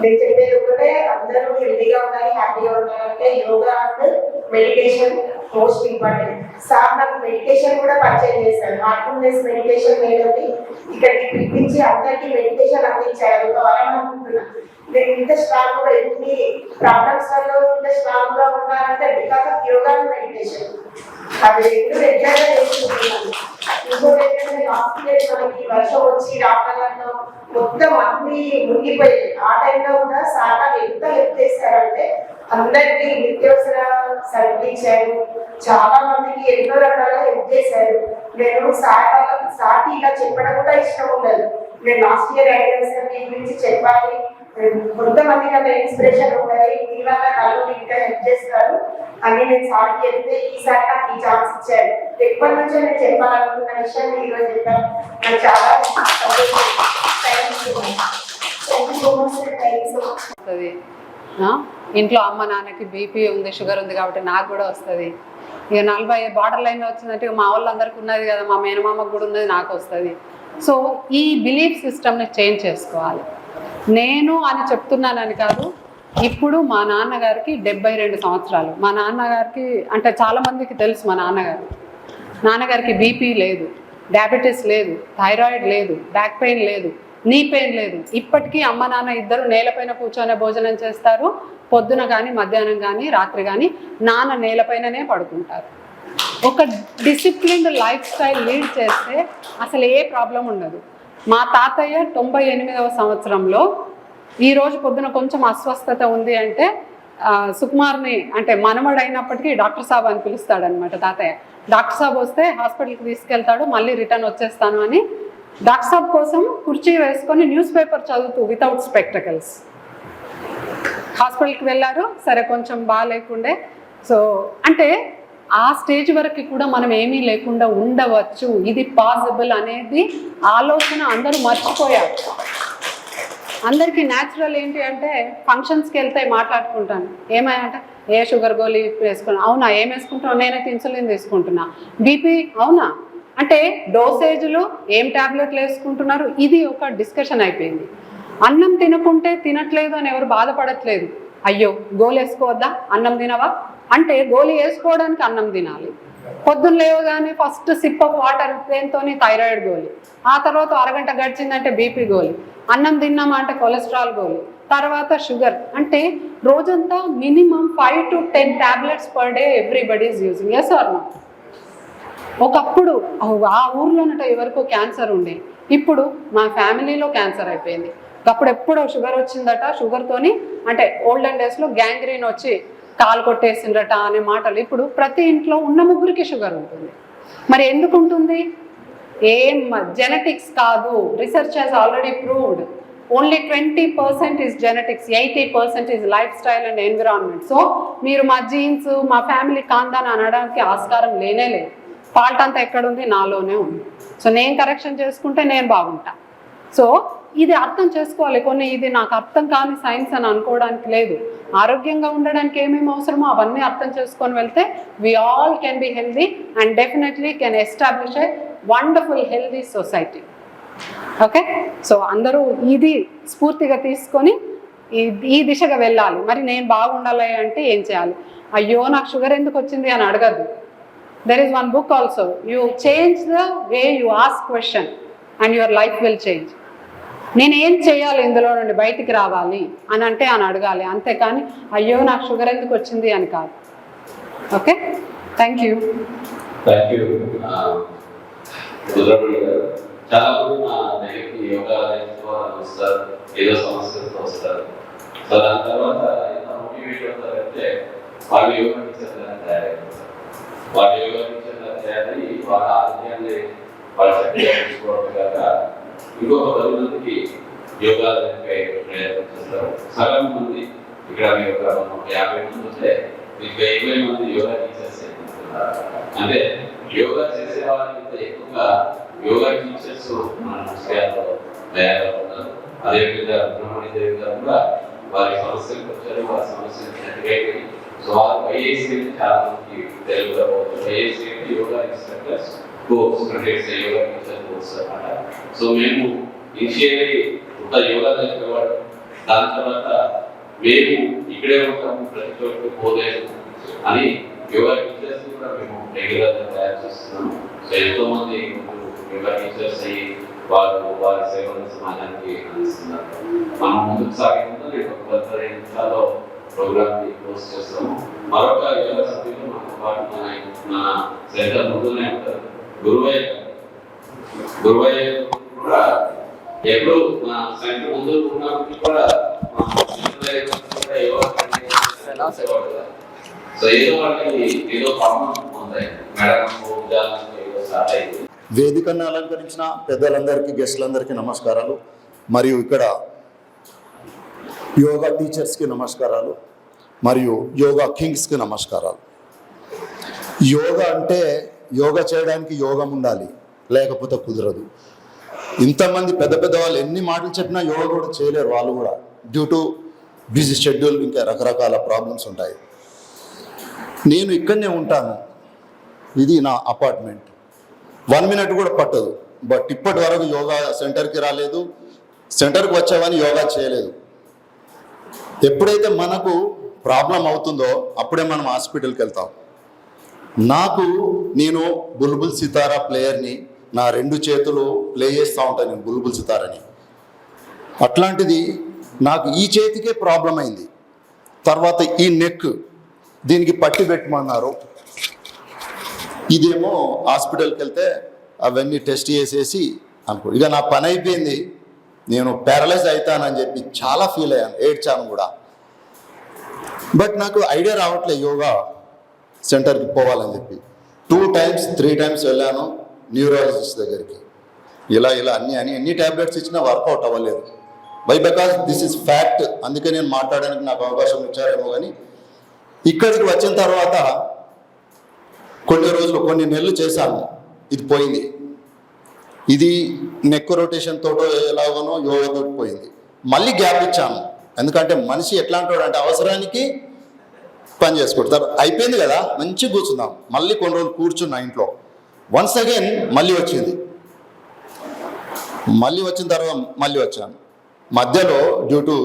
నేను చెప్పేది ఒకటే, అందరూ హెల్తీగా ఉండాలి, హ్యాపీగా ఉండాలంటే yoga and meditation most important. Sir నాకు మెడిటేషన్ కూడా పరిచయం చేశారు. హార్ట్ఫుల్నెస్ మెడిటేషన్ లేదండి, ఇక్కడికి పిలిపించి అందరికీ మెడిటేషన్ అందించారు. ఒక వరం అనుకుంటున్నా. నేను ఇంత స్ట్రాంగ్ గా ఎన్ని ప్రాబ్లమ్స్ వల్ల ఇంత స్ట్రాంగ్ గా ఉన్నానంటే because of yoga and meditation. అది రెండు రెగ్యులర్ గా చేసుకుంటున్నాను. ఇంకోటి ఏంటంటే హాస్పిటల్ మనకి వర్షం వచ్చి రావడంలో మొత్తం అన్ని మునిగిపోయాయి. ఆ టైంలో కూడా సార్ ఎంత హెల్ప్ చేశారంటే అందరికీ నిత్యావసర సరుకులు ఇచ్చారు, చాలా మందికి ఎన్నో రకాలుగా హెల్ప్ చేశారు. నేను సార్ ఇలా చెప్పడం కూడా ఇష్టం ఉండదు. నేను లాస్ట్ ఇయర్ యానివర్సరీ గురించి చెప్పాలి, కొంతమందికి అంత ఇన్స్పిరేషన్ ఉండాలి, ఇవాళ నలుగురు ఇంకా హెల్ప్ చేస్తారు అని నేను సార్కి చెప్తే ఈసారి నాకు ఈ ఛాన్స్ ఇచ్చారు. ఎప్పటి నుంచో నేను చెప్పాలనుకున్న విషయం ఈరోజు చెప్పాను. నాకు చాలా ఇంట్లో అమ్మ నాన్నకి బీపీ ఉంది, షుగర్ ఉంది కాబట్టి నాకు కూడా వస్తుంది. ఇక 40 బార్డర్ లైన్లో వచ్చిందంటే మా వాళ్ళందరికీ ఉన్నది కదా, మా మేనమామకు కూడా ఉన్నది, నాకు వస్తుంది. సో ఈ బిలీఫ్ సిస్టమ్ని చేంజ్ చేసుకోవాలి. నేను అని చెప్తున్నానని కాదు, ఇప్పుడు మా నాన్నగారికి 72 సంవత్సరాలు. మా నాన్నగారికి అంటే చాలామందికి తెలుసు, మా నాన్నగారికి బీపీ లేదు, డయాబెటీస్ లేదు, థైరాయిడ్ లేదు, బ్యాక్ పెయిన్ లేదు, నీ పెయిన్ లేదు. ఇప్పటికీ అమ్మ నాన్న ఇద్దరు నేలపైన కూర్చొని భోజనం చేస్తారు. పొద్దున కానీ, మధ్యాహ్నం కానీ, రాత్రి కానీ నాన్న నేలపైననే పడుకుంటారు. ఒక డిసిప్లిన్డ్ లైఫ్ స్టైల్ లీడ్ చేస్తే అసలు ఏ ప్రాబ్లం ఉండదు. మా తాతయ్య 98వ సంవత్సరంలో ఈరోజు పొద్దున కొంచెం అస్వస్థత ఉంది అంటే సుకుమార్ని అంటే మనవడైనప్పటికీ డాక్టర్ సాబ్ అని పిలుస్తాడనమాట తాతయ్య. డాక్టర్ సాబ్ వస్తే హాస్పిటల్కి తీసుకెళ్తాడు, మళ్ళీ రిటర్న్ వచ్చేస్తాను అని డాక్టర్ సాబ్ కోసం కుర్చీ వేసుకొని న్యూస్ పేపర్ చదువుతూ వితౌట్ స్పెక్టకల్స్ హాస్పిటల్కి వెళ్ళారు. సరే కొంచెం బాగాలేకుండే. సో అంటే ఆ స్టేజ్ వరకు కూడా మనం ఏమీ లేకుండా ఉండవచ్చు, ఇది పాసిబుల్ అనేది ఆలోచన అందరూ మర్చిపోయారు. అందరికీ న్యాచురల్ ఏంటి అంటే ఫంక్షన్స్కి వెళ్తే మాట్లాడుకుంటాను, ఏమంటే ఏ షుగర్ గోళీ వేసుకున్నా, అవునా ఏం వేసుకుంటున్నావు, నేనైతే ఇన్సులిన్ తీసుకుంటున్నా, బీపీ అవునా అంటే డోసేజ్లు ఏం ట్యాబ్లెట్లు వేసుకుంటున్నారు, ఇది ఒక డిస్కషన్ అయిపోయింది. అన్నం తినకుంటే తినట్లేదు అని ఎవరు బాధపడట్లేదు. అయ్యో గోలు వేసుకోవద్దా, అన్నం తినవా అంటే గోళీ వేసుకోవడానికి అన్నం తినాలి. పొద్దున్న లేవగానే ఫస్ట్ సిప్ ఆఫ్ వాటర్ దేంతో థైరాయిడ్ గోళీ, ఆ తర్వాత అరగంట గడిచిందంటే బీపీ గోళీ, అన్నం తిన్నామా అంటే కొలెస్ట్రాల్ గోళీ, తర్వాత షుగర్. అంటే రోజంతా minimum 5 to 10 tablets per day everybody is using. Yes or no? ఒకప్పుడు ఆ ఊర్లోనట ఎవరికో క్యాన్సర్ ఉండే, ఇప్పుడు మా ఫ్యామిలీలో క్యాన్సర్ అయిపోయింది. అప్పుడు ఎప్పుడో షుగర్ వచ్చిందట, షుగర్తోని అంటే ఓల్డెన్ డేస్లో గ్యాంగ్రీన్ వచ్చి కాలు కొట్టేసిందట అనే మాటలు. ఇప్పుడు ప్రతి ఇంట్లో ఉన్న ముగ్గురికి షుగర్ ఉంటుంది. మరి ఎందుకు ఉంటుంది? ఏం జెనెటిక్స్ కాదు, research has already proved. Only 20% is genetics, 80% is lifestyle and environment. So మీరు మా జీన్స్ మా ఫ్యామిలీ కాందని అనడానికి ఆస్కారం లేనే లేదు. ఫాల్ట్ అంతా ఎక్కడుంది? నాలోనే ఉంది. సో నేను కరెక్షన్ చేసుకుంటే నేను బాగుంటా. సో ఇది అర్థం చేసుకోవాలి. కొన్ని ఇది నాకు అర్థం కాని సైన్స్ అని అనుకోవడానికి లేదు. ఆరోగ్యంగా ఉండడానికి ఏమేమి అవసరమో అవన్నీ అర్థం చేసుకొని వెళ్తే we all can be healthy and definitely can establish a wonderful healthy society. Okay, so అందరూ ఇది స్ఫూర్తిగా తీసుకొని ఈ దిశగా వెళ్ళాలి. మరి నేను బాగుండాలి అంటే ఏం చేయాలి? అయ్యో నాకు షుగర్ ఎందుకు వచ్చింది అని అడగద్దు. There is one book also, you change the way you ask question and your life will change. నేను ఏం చేయాలి ఇందులో నుండి బయటికి రావాలి అని అంటే అని అడగాలి, అంతేకాని అయ్యో నాకు షుగర్ ఎందుకు వచ్చింది అని కాదు. Okay, thank you. చాలా మంది మా దగ్గరికి యోగా నేర్చుకోవాలని వస్తారు, ఏదో సమస్యలతో వస్తారు. సో దాని తర్వాత ఎంత మోటివేట్ అవుతారంటే వాళ్ళు యోగా టీచర్గా తయారైపోతారు. వాళ్ళు యోగా టీచర్గా తయారై వాళ్ళ ఆరోగ్యాన్ని వాళ్ళ శక్తిగా తీసుకోవడం కాక ఇంకొక 10 మందికి యోగా ప్రయత్నం చేస్తారు. సగం మంది ఇక్కడ మీరు ఒక 50 మంది వస్తే మీకు 20 మంది యోగా టీచర్స్ అయిపోతున్నారు. అంటే యోగా చేసే వాళ్ళకి ఎక్కువగా యోగా టీచర్స్ మన విషయాల్లో తయారవుతున్నారు. అదేవిధంగా బ్రహ్మణిదేవి గారు కూడా వారి సమస్యలకు వచ్చారు, వారి సమస్యలు సెటిల్. సో వారు వైఎస్సీ చాలా మందికి తెలుగుతారు. YSC yoga instructors course yoga teacher course అన్నమాట. సో మేము ఇనిషియల్లీ ఒక యోగా నేర్పేవాడు, దాని తర్వాత మేము ఇక్కడే ఉంటాము, ప్రతి చోటు పోలేదు అని యోగా టీచర్స్ కూడా మేము రెగ్యులర్గా తయారు చేస్తున్నాము. సో ఎంతో మంది యోగా టీచర్స్ అయ్యి వారి సేవలను సమాజానికి అందిస్తున్నారు. మనం ముందుకు సాగే ముందు నేను ఒక 15 నిమిషాల్లో ప్రోగ్రామ్ ని క్లోజ్ చేస్తాము. మరొక యోగా సభ్యులు మనతో పాటు మన సెంటర్ ముందునే ఉంటారు. గురువయ్య కూడా ఎప్పుడు మా సెంటర్ ముందు ఉన్నప్పటికీ కూడా సో ఏదో వాళ్ళకి ఏదో ప్రాబ్లం ఉంటాయి. మేడం ఏదో స్టార్ట్ అయింది. వేదికను అలంకరించిన పెద్దలందరికీ, గెస్టులందరికీ నమస్కారాలు. మరియు ఇక్కడ యోగా టీచర్స్కి నమస్కారాలు, మరియు యోగా కింగ్స్కి నమస్కారాలు. యోగా అంటే యోగా చేయడానికి యోగం ఉండాలి, లేకపోతే కుదరదు. ఇంతమంది పెద్ద పెద్ద వాళ్ళు ఎన్ని మాటలు చెప్పినా యోగా కూడా చేయలేరు వాళ్ళు కూడా, డ్యూ టు బిజీ షెడ్యూల్, ఇంకా రకరకాల ప్రాబ్లమ్స్ ఉంటాయి. నేను ఇక్కడనే ఉంటాను, ఇది నా అపార్ట్మెంట్. 1 మినిట్ కూడా పట్టదు. బట్ ఇప్పటి వరకు యోగా సెంటర్కి రాలేదు, సెంటర్కి వచ్చామని యోగా చేయలేదు. ఎప్పుడైతే మనకు ప్రాబ్లం అవుతుందో అప్పుడే మనం హాస్పిటల్కి వెళ్తాం. నేను బుల్బుల్ సితారా ప్లేయర్ని, నా 2 చేతులు ప్లే చేస్తూ ఉంటాను నేను బుల్బుల్ సితారని. అట్లాంటిది నాకు ఈ చేతికే ప్రాబ్లం అయింది. తర్వాత ఈ నెక్, దీనికి పట్టి పెట్టమన్నారు. ఇదేమో హాస్పిటల్కి వెళ్తే అవన్నీ టెస్ట్ చేసేసి ఇక నా పని అయిపోయింది, నేను ప్యారలైజ్ అవుతానని చెప్పి చాలా ఫీల్ అయ్యాను, ఏడ్చాను కూడా. బట్ నాకు ఐడియా రావట్లేదు యోగా సెంటర్కి పోవాలని చెప్పి. 2 times 3 times వెళ్ళాను న్యూరాలజిస్ట్ దగ్గరికి. ఇలా అన్ని ట్యాబ్లెట్స్ ఇచ్చినా వర్కౌట్ అవ్వలేదు. Because this is fact. అందుకే నేను మాట్లాడడానికి నాకు అవకాశం ఇచ్చారేమో. కానీ ఇక్కడికి వచ్చిన తర్వాత కొన్ని నెలలు చేశాను, ఇది పోయింది. ఇది నెక్ రొటేషన్ తోటో ఎలాగోనో యోగాతో పోయింది. మళ్ళీ గ్యాప్ ఇచ్చాను, ఎందుకంటే మనిషి ఎట్లా అంటాడు అంటే అవసరానికి పని చేసుకుంటారు. అయిపోయింది కదా, మంచిగా కూర్చుందాం. మళ్ళీ కొన్ని రోజులు కూర్చున్నా ఇంట్లో. వన్స్ అగైన్ మళ్ళీ వచ్చిన తర్వాత మళ్ళీ వచ్చాను. మధ్యలో due to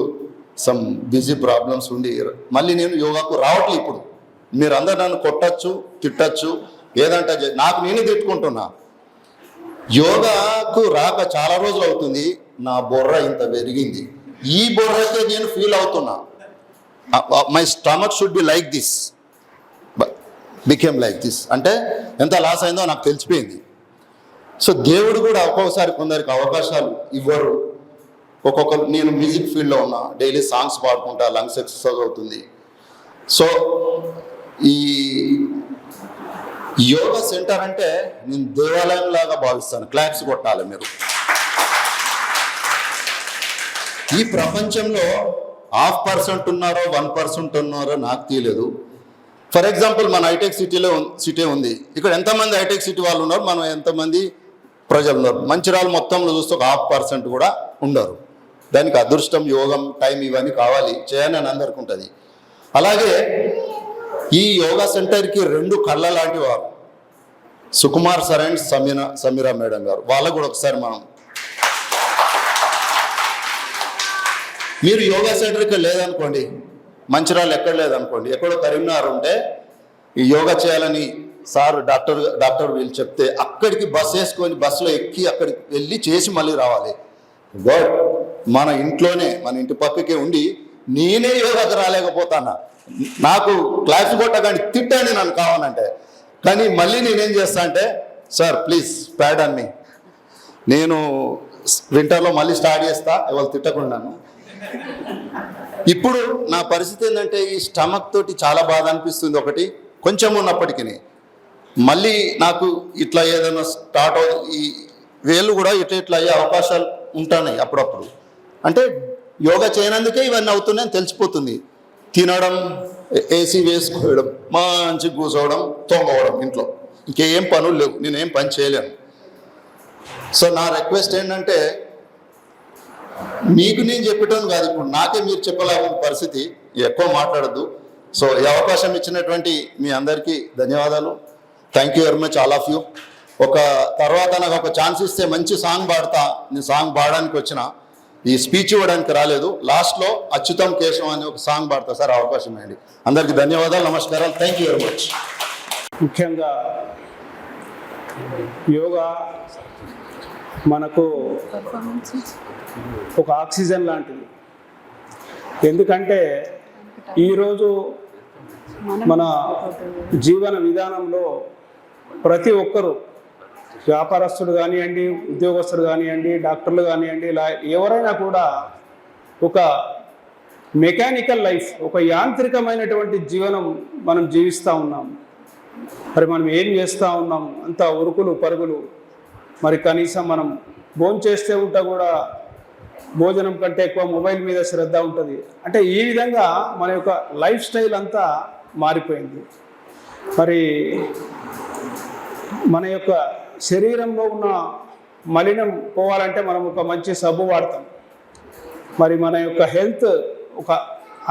some busy problems ఉండి మళ్ళీ నేను యోగాకు రావట్లేదు. ఇప్పుడు మీరందరూ నన్ను కొట్టచ్చు, తిట్టచ్చు, ఏదంటే నాకు నేనే తిట్టుకుంటున్నా. యోగాకు రాక చాలా రోజులు అవుతుంది, నా బొర్ర ఇంత పెరిగింది. ఈ బొర్రకే నేను ఫీల్ అవుతున్నా. My stomach should be like this, became like this. అంటే ఎంత లాస్ అయిందో నాకు తెలిసిపోయింది. సో దేవుడు కూడా ఒక్కొక్కసారి కొందరికి అవకాశాలు ఇవ్వరు. ఒక్కొక్కరు, నేను మ్యూజిక్ ఫీల్డ్లో ఉన్నా, డైలీ సాంగ్స్ పాడుకుంటా, లంగ్స్ ఎక్సర్సైజ్ అవుతుంది. సో ఈ యోగా సెంటర్ అంటే నేను దేవాలయం లాగా భావిస్తాను. క్లాప్స్ కొట్టాలి మీరు. ఈ ప్రపంచంలో 0.5% ఉన్నారో 1% ఉన్నారో నాకు తెలియదు. ఫర్ ఎగ్జాంపుల్ మన హైటెక్ సిటీ ఉంది. ఇక్కడ ఎంతమంది హైటెక్ సిటీ వాళ్ళు ఉన్నారు, మనం ఎంతమంది ప్రజలు ఉన్నారు. మంచిర్యాల మొత్తంలో చూస్తే ఒక 0.5% కూడా ఉండరు. దానికి అదృష్టం, యోగం, టైం ఇవన్నీ కావాలి, చేయాలని అందరికీ ఉంటుంది. అలాగే ఈ యోగా సెంటర్కి 2 కళ్ళ లాంటి వారు Sukumar sir and Sameera madam గారు. వాళ్ళకు కూడా ఒకసారి మనం, మీరు యోగా సెంటర్కి లేదనుకోండి, మంచిర్యాల ఎక్కడ లేదనుకోండి, ఎక్కడో కరీంనగర్ ఉంటే ఈ యోగా చేయాలని సార్ డాక్టర్ వీళ్ళు చెప్తే అక్కడికి బస్ వేసుకొని బస్సులో ఎక్కి అక్కడికి వెళ్ళి చేసి మళ్ళీ రావాలి. గోడ్, మన ఇంట్లోనే మన ఇంటి పక్కకే ఉండి నేనే యోగాకి రాలేకపోతానా, నాకు క్లాస్ కొట్టగాని తిట్టండి నన్ను కావాలంటే, కానీ మళ్ళీ నేనేం చేస్తా అంటే సార్ ప్లీజ్ ప్యాడ్ అన్ని నేను వింటర్లో మళ్ళీ స్టార్ట్ చేస్తా, ఎవరు తిట్టకుండాను. ఇప్పుడు నా పరిస్థితి ఏంటంటే ఈ స్టమక్ తోటి చాలా బాధ అనిపిస్తుంది. ఒకటి కొంచెం ఉన్నప్పటికీ మళ్ళీ నాకు ఇట్లా ఏదైనా స్టార్ట్ ఈ వేళ్ళు కూడా ఇట్లా అయ్యే అవకాశాలు ఉంటున్నాయి అప్పుడప్పుడు. అంటే యోగా చేయనందుకే ఇవన్నీ అవుతున్నాయని తెలిసిపోతుంది. తినడం, ఏసీ వేసుకోవడం, మంచి కూర్చోవడం, తొంగవడం, ఇంట్లో ఇంకేం పనులు లేవు, నేనేం పని చేయలేను. సో నా రిక్వెస్ట్ ఏంటంటే మీకు నేను చెప్పటం కాదు, ఇప్పుడు నాకే మీరు చెప్పలేని పరిస్థితి, ఎక్కువ మాట్లాడద్దు. సో ఈ అవకాశం ఇచ్చినటువంటి మీ అందరికీ ధన్యవాదాలు. Thank you very much all of you. ఒక తర్వాత నాకు ఒక ఛాన్స్ ఇస్తే మంచి సాంగ్ పాడతా. నేను సాంగ్ పాడడానికి వచ్చిన, ఈ స్పీచ్ ఇవ్వడానికి రాలేదు. లాస్ట్లో అచ్యుతం కేశవం అని ఒక సాంగ్ పాడతా సార్, అవకాశం ఇవ్వండి. అందరికీ ధన్యవాదాలు, నమస్కారాలు. Thank you very much. ముఖ్యంగా యోగా మనకు ఒక ఆక్సిజన్ లాంటిది. ఎందుకంటే ఈరోజు మన జీవన విధానంలో ప్రతి ఒక్కరూ, వ్యాపారస్తుడు కానివ్వండి, ఉద్యోగస్తుడు కానివ్వండి, డాక్టర్లు కానివ్వండి, ఇలా ఎవరైనా కూడా ఒక మెకానికల్ లైఫ్, ఒక యాంత్రికమైనటువంటి జీవనం మనం జీవిస్తూ ఉన్నాం. మరి మనం ఏం చేస్తూ ఉన్నాం? అంత ఉరుకులు పరుగులు. మరి కనీసం మనం భోంచేస్తే ఉంటా కూడా భోజనం కంటే ఎక్కువ మొబైల్ మీద శ్రద్ధ ఉంటుంది. అంటే ఈ విధంగా మన యొక్క లైఫ్ స్టైల్ అంతా మారిపోయింది. మరి మన యొక్క శరీరంలో ఉన్న మలినం పోవాలంటే మనం ఒక మంచి సబ్బు వాడతాం. మరి మన యొక్క హెల్త్, ఒక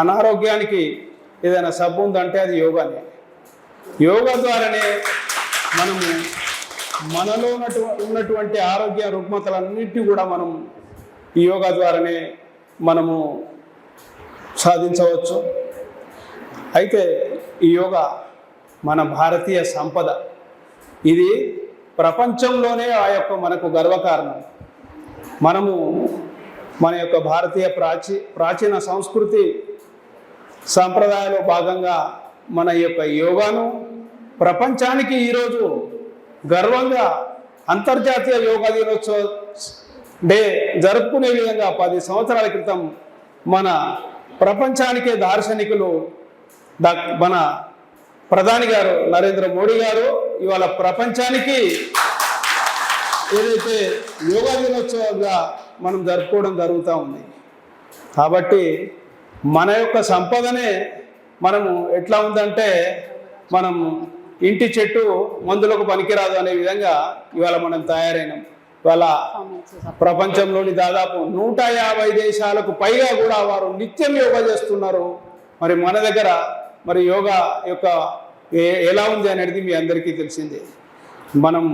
అనారోగ్యానికి ఏదైనా సబ్బు ఉందంటే అది యోగానే. యోగా ద్వారానే మనము మనలో ఉన్నటువంటి ఆరోగ్య రుగ్మతలన్నింటినీ కూడా మనం ఈ యోగా ద్వారానే మనము సాధించవచ్చు. అయితే ఈ యోగా మన భారతీయ సంపద. ఇది ప్రపంచంలోనే ఆ యొక్క మనకు గర్వకారణం. మనము మన యొక్క భారతీయ ప్రాచీన సంస్కృతి సాంప్రదాయాల్లో భాగంగా మన యొక్క యోగాను ప్రపంచానికి ఈరోజు గర్వంగా అంతర్జాతీయ యోగా దినోత్సవ డే జరుపుకునే విధంగా 10 సంవత్సరాల క్రితం మన ప్రపంచానికే దార్శనికులు మన ప్రధాని గారు నరేంద్ర మోడీ గారు ఇవాళ ప్రపంచానికి ఏదైతే యోగా దినోత్సవంగా మనం జరుపుకోవడం జరుగుతూ ఉంది. కాబట్టి మన యొక్క సంపదనే మనము ఎట్లా ఉందంటే, మనం ఇంటి చెట్టు మందులకు పనికిరాదు అనే విధంగా ఇవాళ మనం తయారైనాం. ఇవాళ ప్రపంచంలోని దాదాపు 150 దేశాలకు పైగా కూడా వారు నిత్యం యోగా చేస్తున్నారు. మరి మన దగ్గర మరి యోగా యొక్క ఎలా ఉంది అనేది మీ అందరికీ తెలిసిందే. మనం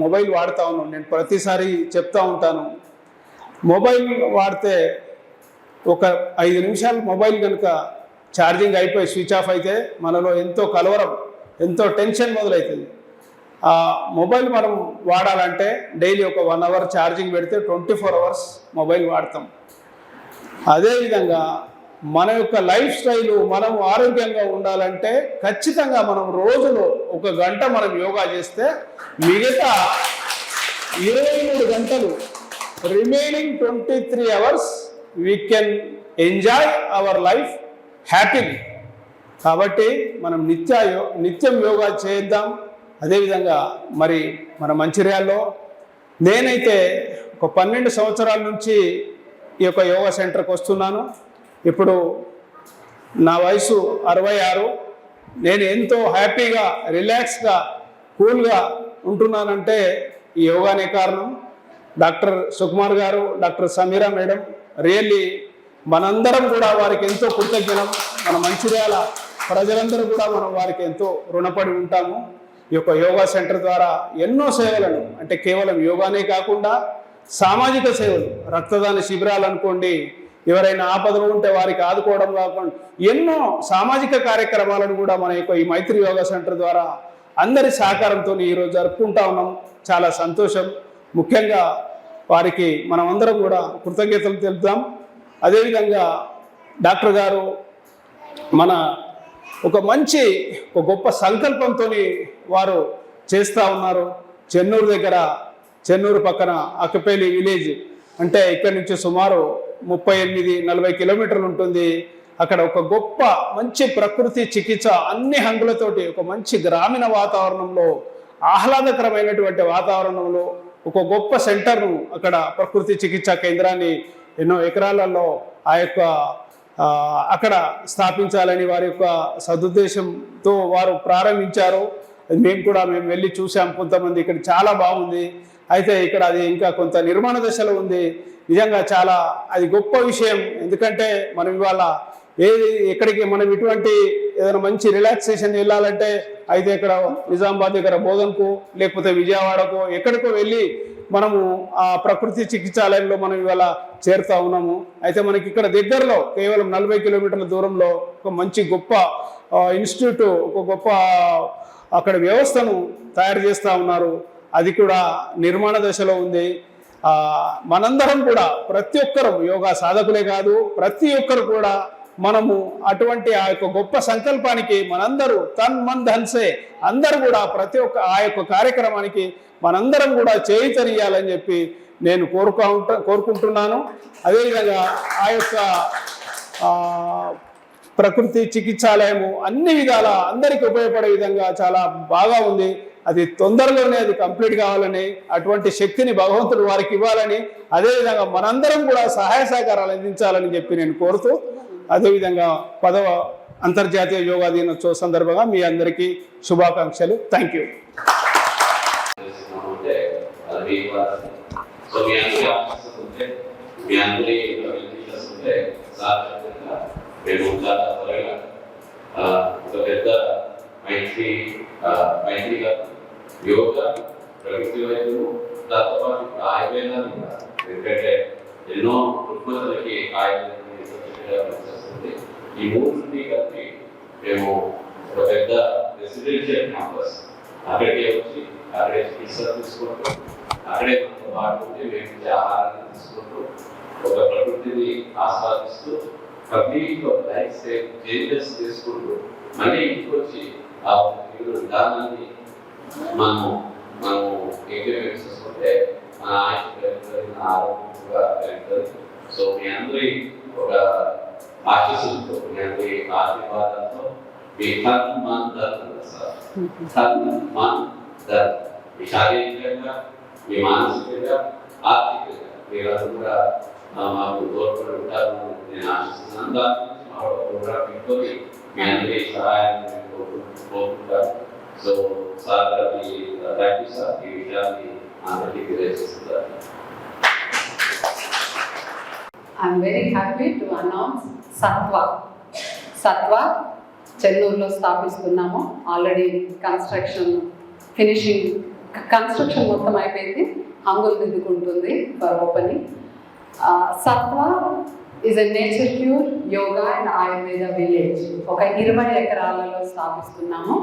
మొబైల్ వాడుతూ ఉన్నాం. నేను ప్రతిసారి చెప్తా ఉంటాను, మొబైల్ వాడితే ఒక 5 నిమిషాలు మొబైల్ కనుక ఛార్జింగ్ అయిపోయి స్విచ్ ఆఫ్ అయితే మనలో ఎంతో కలవరం, ఎంతో టెన్షన్ మొదలవుతుంది. ఆ మొబైల్ మనం వాడాలంటే డైలీ ఒక 1 అవర్ ఛార్జింగ్ పెడితే 24 అవర్స్ మొబైల్ వాడతాం. అదేవిధంగా మన యొక్క లైఫ్ స్టైలు, మనం ఆరోగ్యంగా ఉండాలంటే ఖచ్చితంగా మనం రోజులో 1 గంట మనం యోగా చేస్తే మిగతా 23 గంటలు, remaining 23 hours we can enjoy our life happily. కాబట్టి మనం నిత్యం యోగా చేద్దాం. అదేవిధంగా మరి మన మంచిర్యాలలో నేనైతే ఒక 12 సంవత్సరాల నుంచి ఈ యొక్క యోగా సెంటర్కి వస్తున్నాను. ఇప్పుడు నా వయసు 66. నేను ఎంతో హ్యాపీగా, రిలాక్స్గా, కూల్గా ఉంటున్నానంటే ఈ యోగానే కారణం. డాక్టర్ సుకుమార్ గారు, డాక్టర్ సమీరా మేడం, రియల్లీ మనందరం కూడా వారికి ఎంతో కృతజ్ఞం. మన మంచిర్యాల ప్రజలందరూ కూడా మనం వారికి ఎంతో రుణపడి ఉంటాము. ఈ యొక్క యోగా సెంటర్ ద్వారా ఎన్నో సేవలను, అంటే కేవలం యోగానే కాకుండా సామాజిక సేవలు, రక్తదాన శిబిరాలు అనుకోండి, ఎవరైనా ఆపదలు ఉంటే వారికి ఆదుకోవడం కాకుండా ఎన్నో సామాజిక కార్యక్రమాలను కూడా మన యొక్క ఈ మైత్రి యోగా సెంటర్ ద్వారా అందరి సహకారంతో ఈరోజు జరుపుకుంటా ఉన్నాం. చాలా సంతోషం. ముఖ్యంగా వారికి మనం అందరం కూడా కృతజ్ఞతలు తెలుపుదాం. అదేవిధంగా డాక్టర్ గారు మన ఒక గొప్ప సంకల్పంతో వారు చేస్తూ ఉన్నారు. చెన్నూరు పక్కన అక్కపల్లి విలేజ్, అంటే ఇక్కడి నుంచి సుమారు 38-40 కిలోమీటర్లు ఉంటుంది. అక్కడ ఒక మంచి ప్రకృతి చికిత్స అన్ని హంగులతోటి ఒక మంచి గ్రామీణ వాతావరణంలో, ఆహ్లాదకరమైనటువంటి వాతావరణంలో ఒక గొప్ప సెంటర్ను, అక్కడ ప్రకృతి చికిత్సా కేంద్రాన్ని ఎన్నో ఎకరాలలో అక్కడ స్థాపించాలని వారి యొక్క సదుద్దేశంతో వారు ప్రారంభించారు. మేము వెళ్ళి చూసాం. కొంతమంది ఇక్కడ చాలా బాగుంది. అయితే ఇక్కడ అది ఇంకా కొంత నిర్మాణ దశలో ఉంది. నిజంగా చాలా అది గొప్ప విషయం. ఎందుకంటే మనం ఇవాళ ఎక్కడికి మనం ఇటువంటి ఏదైనా మంచి రిలాక్సేషన్ వెళ్ళాలంటే అయితే ఇక్కడ నిజామాబాద్ దగ్గర బోధన్కు, లేకపోతే విజయవాడకు, ఎక్కడికో వెళ్ళి మనము ఆ ప్రకృతి చికిత్సాలయంలో మనం ఇవాళ చేరుతా ఉన్నాము. అయితే మనకి ఇక్కడ దగ్గరలో కేవలం 40 కిలోమీటర్ల దూరంలో ఒక మంచి గొప్ప ఇన్స్టిట్యూట్, ఒక గొప్ప అక్కడ వ్యవస్థను తయారు చేస్తూ ఉన్నారు. అది కూడా నిర్మాణ దశలో ఉంది. మనందరం కూడా, ప్రతి ఒక్కరు, యోగా సాధకులే కాదు, ప్రతి ఒక్కరు కూడా మనము అటువంటి ఆ యొక్క గొప్ప సంకల్పానికి మనందరూ తన్ మన్ ధన్సే అందరూ కూడా ప్రతి ఒక్క ఆ యొక్క కార్యక్రమానికి మనందరం కూడా చేయుతనియాలని చెప్పి నేను కోరుకుంటున్నాను. అదేవిధంగా ఆ యొక్క ప్రకృతి చికిత్సాలయము అన్ని విధాల అందరికీ ఉపయోగపడే విధంగా చాలా బాగా ఉంది. అది తొందరలోనే అది కంప్లీట్ కావాలని, అటువంటి శక్తిని భగవంతుడు వారికి ఇవ్వాలని, అదేవిధంగా మనందరం కూడా సహాయ సహకారాలు అందించాలని చెప్పి నేను కోరుతూ, అదేవిధంగా 10వ అంతర్జాతీయ యోగా దినోత్సవ సందర్భంగా మీ అందరికీ శుభాకాంక్షలు. Thank you. యోగా, ప్రకృతి వైద్యము, దాంతో పాటు ఆయుర్వేదాన్ని కూడా, ఎందుకంటే ఎన్నో రుగ్మతలకి ఆయుర్వేదం పనిచేస్తుంది. ఈ మూడింటిని కలిపి మేము ఒక పెద్ద రెసిడెన్షియల్ క్యాంపస్ అక్కడికే వచ్చి అక్కడే చికిత్స తీసుకుంటూ, అక్కడే మనతో పాటు ఉంటే మేము ఆహారాన్ని తీసుకుంటూ, ఒక ప్రకృతిని ఆస్వాదిస్తూ, కంప్లీట్ ఒక లైఫ్ స్టైల్ చేంజెస్ చేసుకుంటూ మళ్ళీ ఇంటికి వచ్చి ఆ విధానాన్ని మనము ఇంప్లిమెంట్ చేసుకుంటే మన ఆయుష్ పెరుగుతుంది, మన ఆరోగ్యంగా పెరుగుతుంది. సో మీ అందరి ఒక ఆశీస్సులతో, మీ అందరి ఆశీర్వాదాలతో మీ తన్ మన్ ధన్ సార్, తన్ మన్ ధన్, మీ శారీరకంగా, మీ మానసికంగా, ఆర్థికంగా మీరందరూ కూడా మాకు తోడ్పడి ఉంటారని నేను ఆశిస్తున్నాను. దాని గురించి మా ప్రోగ్రామ్ ఇంట్లో మీ అందరి సహాయాన్ని కోరుకుంటాను. సో సార్ గారి ప్రాక్టీస్ ఈ విషయాన్ని అందరికీ తెలియజేస్తున్నారు. I'm very happy to announce సత్వ చెన్నూరులో స్థాపిస్తున్నాము. ఆల్రెడీ కన్స్ట్రక్షన్ మొత్తం అయిపోయింది, హంగులు దిద్దుకుంటుంది ఫర్ ఓపెనింగ్. సత్వ is a nature cure, yoga and ayurveda village. ఒక 20 ఎకరాలలో స్థాపిస్తున్నాము.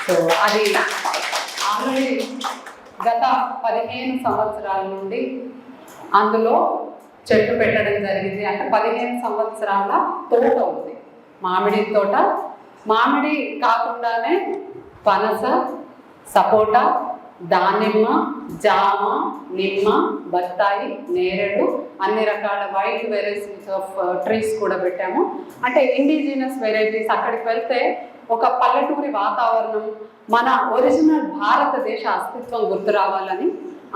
సో అది ఆల్రెడీ గత 15 సంవత్సరాల నుండి అందులో చెట్లు పెట్టడం జరిగింది. అంటే 15 సంవత్సరాల తోట ఉంది, మామిడి తోట. మామిడి కాకుండానే పనస, సపోటా, దానిమ్మ, జామ, నిమ్మ, బత్తాయి, నేరేడు, అన్ని రకాల వైట్ వెరైటీస్ ఆఫ్ ట్రీస్ కూడా పెట్టాము. అంటే ఇండిజినస్ వెరైటీస్. అక్కడికి వెళ్తే ఒక పల్లెటూరి వాతావరణం, మన ఒరిజినల్ భారతదేశ అస్తిత్వం గుర్తు రావాలని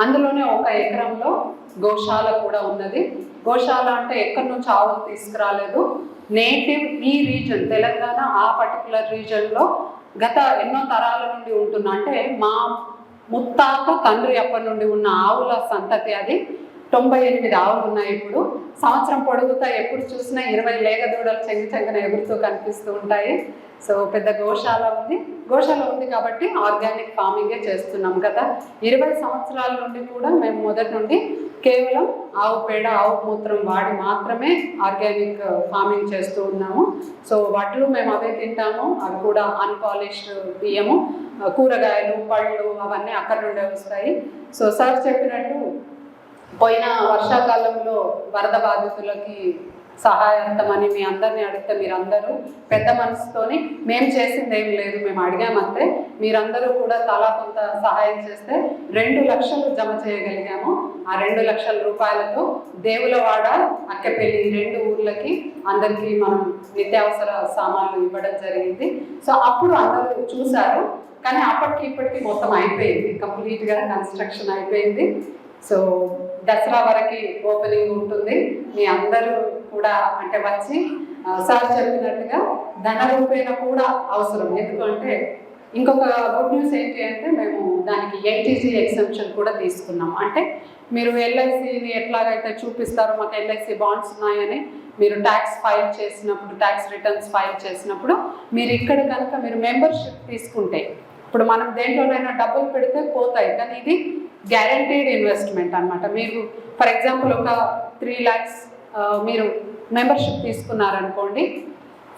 అందులోనే 1 ఎకరంలో గోశాల కూడా ఉన్నది. గోశాల అంటే ఎక్కడి నుంచి ఆవులు తీసుకురాలేదు, నేటివ్ ఈ రీజన్ తెలంగాణ ఆ పర్టికులర్ రీజన్లో గత ఎన్నో తరాల నుండి ఉంటున్నా, అంటే మా ముత్తాత తండ్రి అప్పటి నుండి ఉన్న ఆవుల సంతతి అది. 98 ఆవులు ఉన్నాయి ఇప్పుడు. సంవత్సరం పొడుగుతా ఎప్పుడు చూసినా 20 లేగదూడలు చెంగున ఎగురుతూ కనిపిస్తూ ఉంటాయి. సో పెద్ద గోశాల ఉంది కాబట్టి ఆర్గానిక్ ఫార్మింగే చేస్తున్నాం. గత 20 సంవత్సరాల నుండి కూడా మేము మొదటి నుండి కేవలం ఆవు పేడ, ఆవు మూత్రం వాడి మాత్రమే ఆర్గానిక్ ఫార్మింగ్ చేస్తూ ఉన్నాము. సో వడ్లు మేము అవే తింటాము, అవి కూడా అన్పాలిష్డ్ బియ్యము, కూరగాయలు, పళ్ళు అవన్నీ అక్కడ నుండే వస్తాయి. సో సార్ చెప్పినట్టు పోయిన వర్షాకాలంలో వరద బాధితులకి సహాయార్థమని మీ అందరినీ అడిగితే మీరందరూ పెద్ద మనసుతోని మేము చేసింది ఏం లేదు, మేము అడిగామంతే, మీరందరూ కూడా తలా కొంత సహాయం చేస్తే 2 లక్షలు జమ చేయగలిగాము. ఆ 2 లక్షల రూపాయలతో దేవులవాడ, అక్కెపల్లి 2 ఊర్లకి అందరికీ మనం నిత్యావసర సామాన్లు ఇవ్వడం జరిగింది. సో అప్పుడు అందరూ చూశారు, కానీ అప్పటికి ఇప్పటికి మొత్తం అయిపోయింది, కంప్లీట్గా కన్స్ట్రక్షన్ అయిపోయింది. సో దసరా వరకు ఓపెనింగ్ ఉంటుంది. మీ అందరూ కూడా అంటే వచ్చి సార్ చెప్పినట్టుగా ధన రూపేణ కూడా అవసరం. ఎందుకంటే ఇంకొక గుడ్ న్యూస్ ఏంటి అంటే మేము దానికి 80G ఎగ్జంప్షన్ కూడా తీసుకున్నాం. అంటే మీరు LICని ఎట్లాగైతే చూపిస్తారో మాకు LIC బాండ్స్ ఉన్నాయని మీరు ట్యాక్స్ ఫైల్ చేసినప్పుడు, ట్యాక్స్ రిటర్న్స్ ఫైల్ చేసినప్పుడు మీరు ఇక్కడ కనుక మీరు మెంబర్షిప్ తీసుకుంటే, ఇప్పుడు మనం దేంట్లోనైనా డబ్బులు పెడితే పోతాయి, కానీ ఇది గ్యారంటీడ్ ఇన్వెస్ట్మెంట్ అనమాట. మీరు ఫర్ ఎగ్జాంపుల్ ఒక 3 lakhs మీరు మెంబర్షిప్ తీసుకున్నారనుకోండి,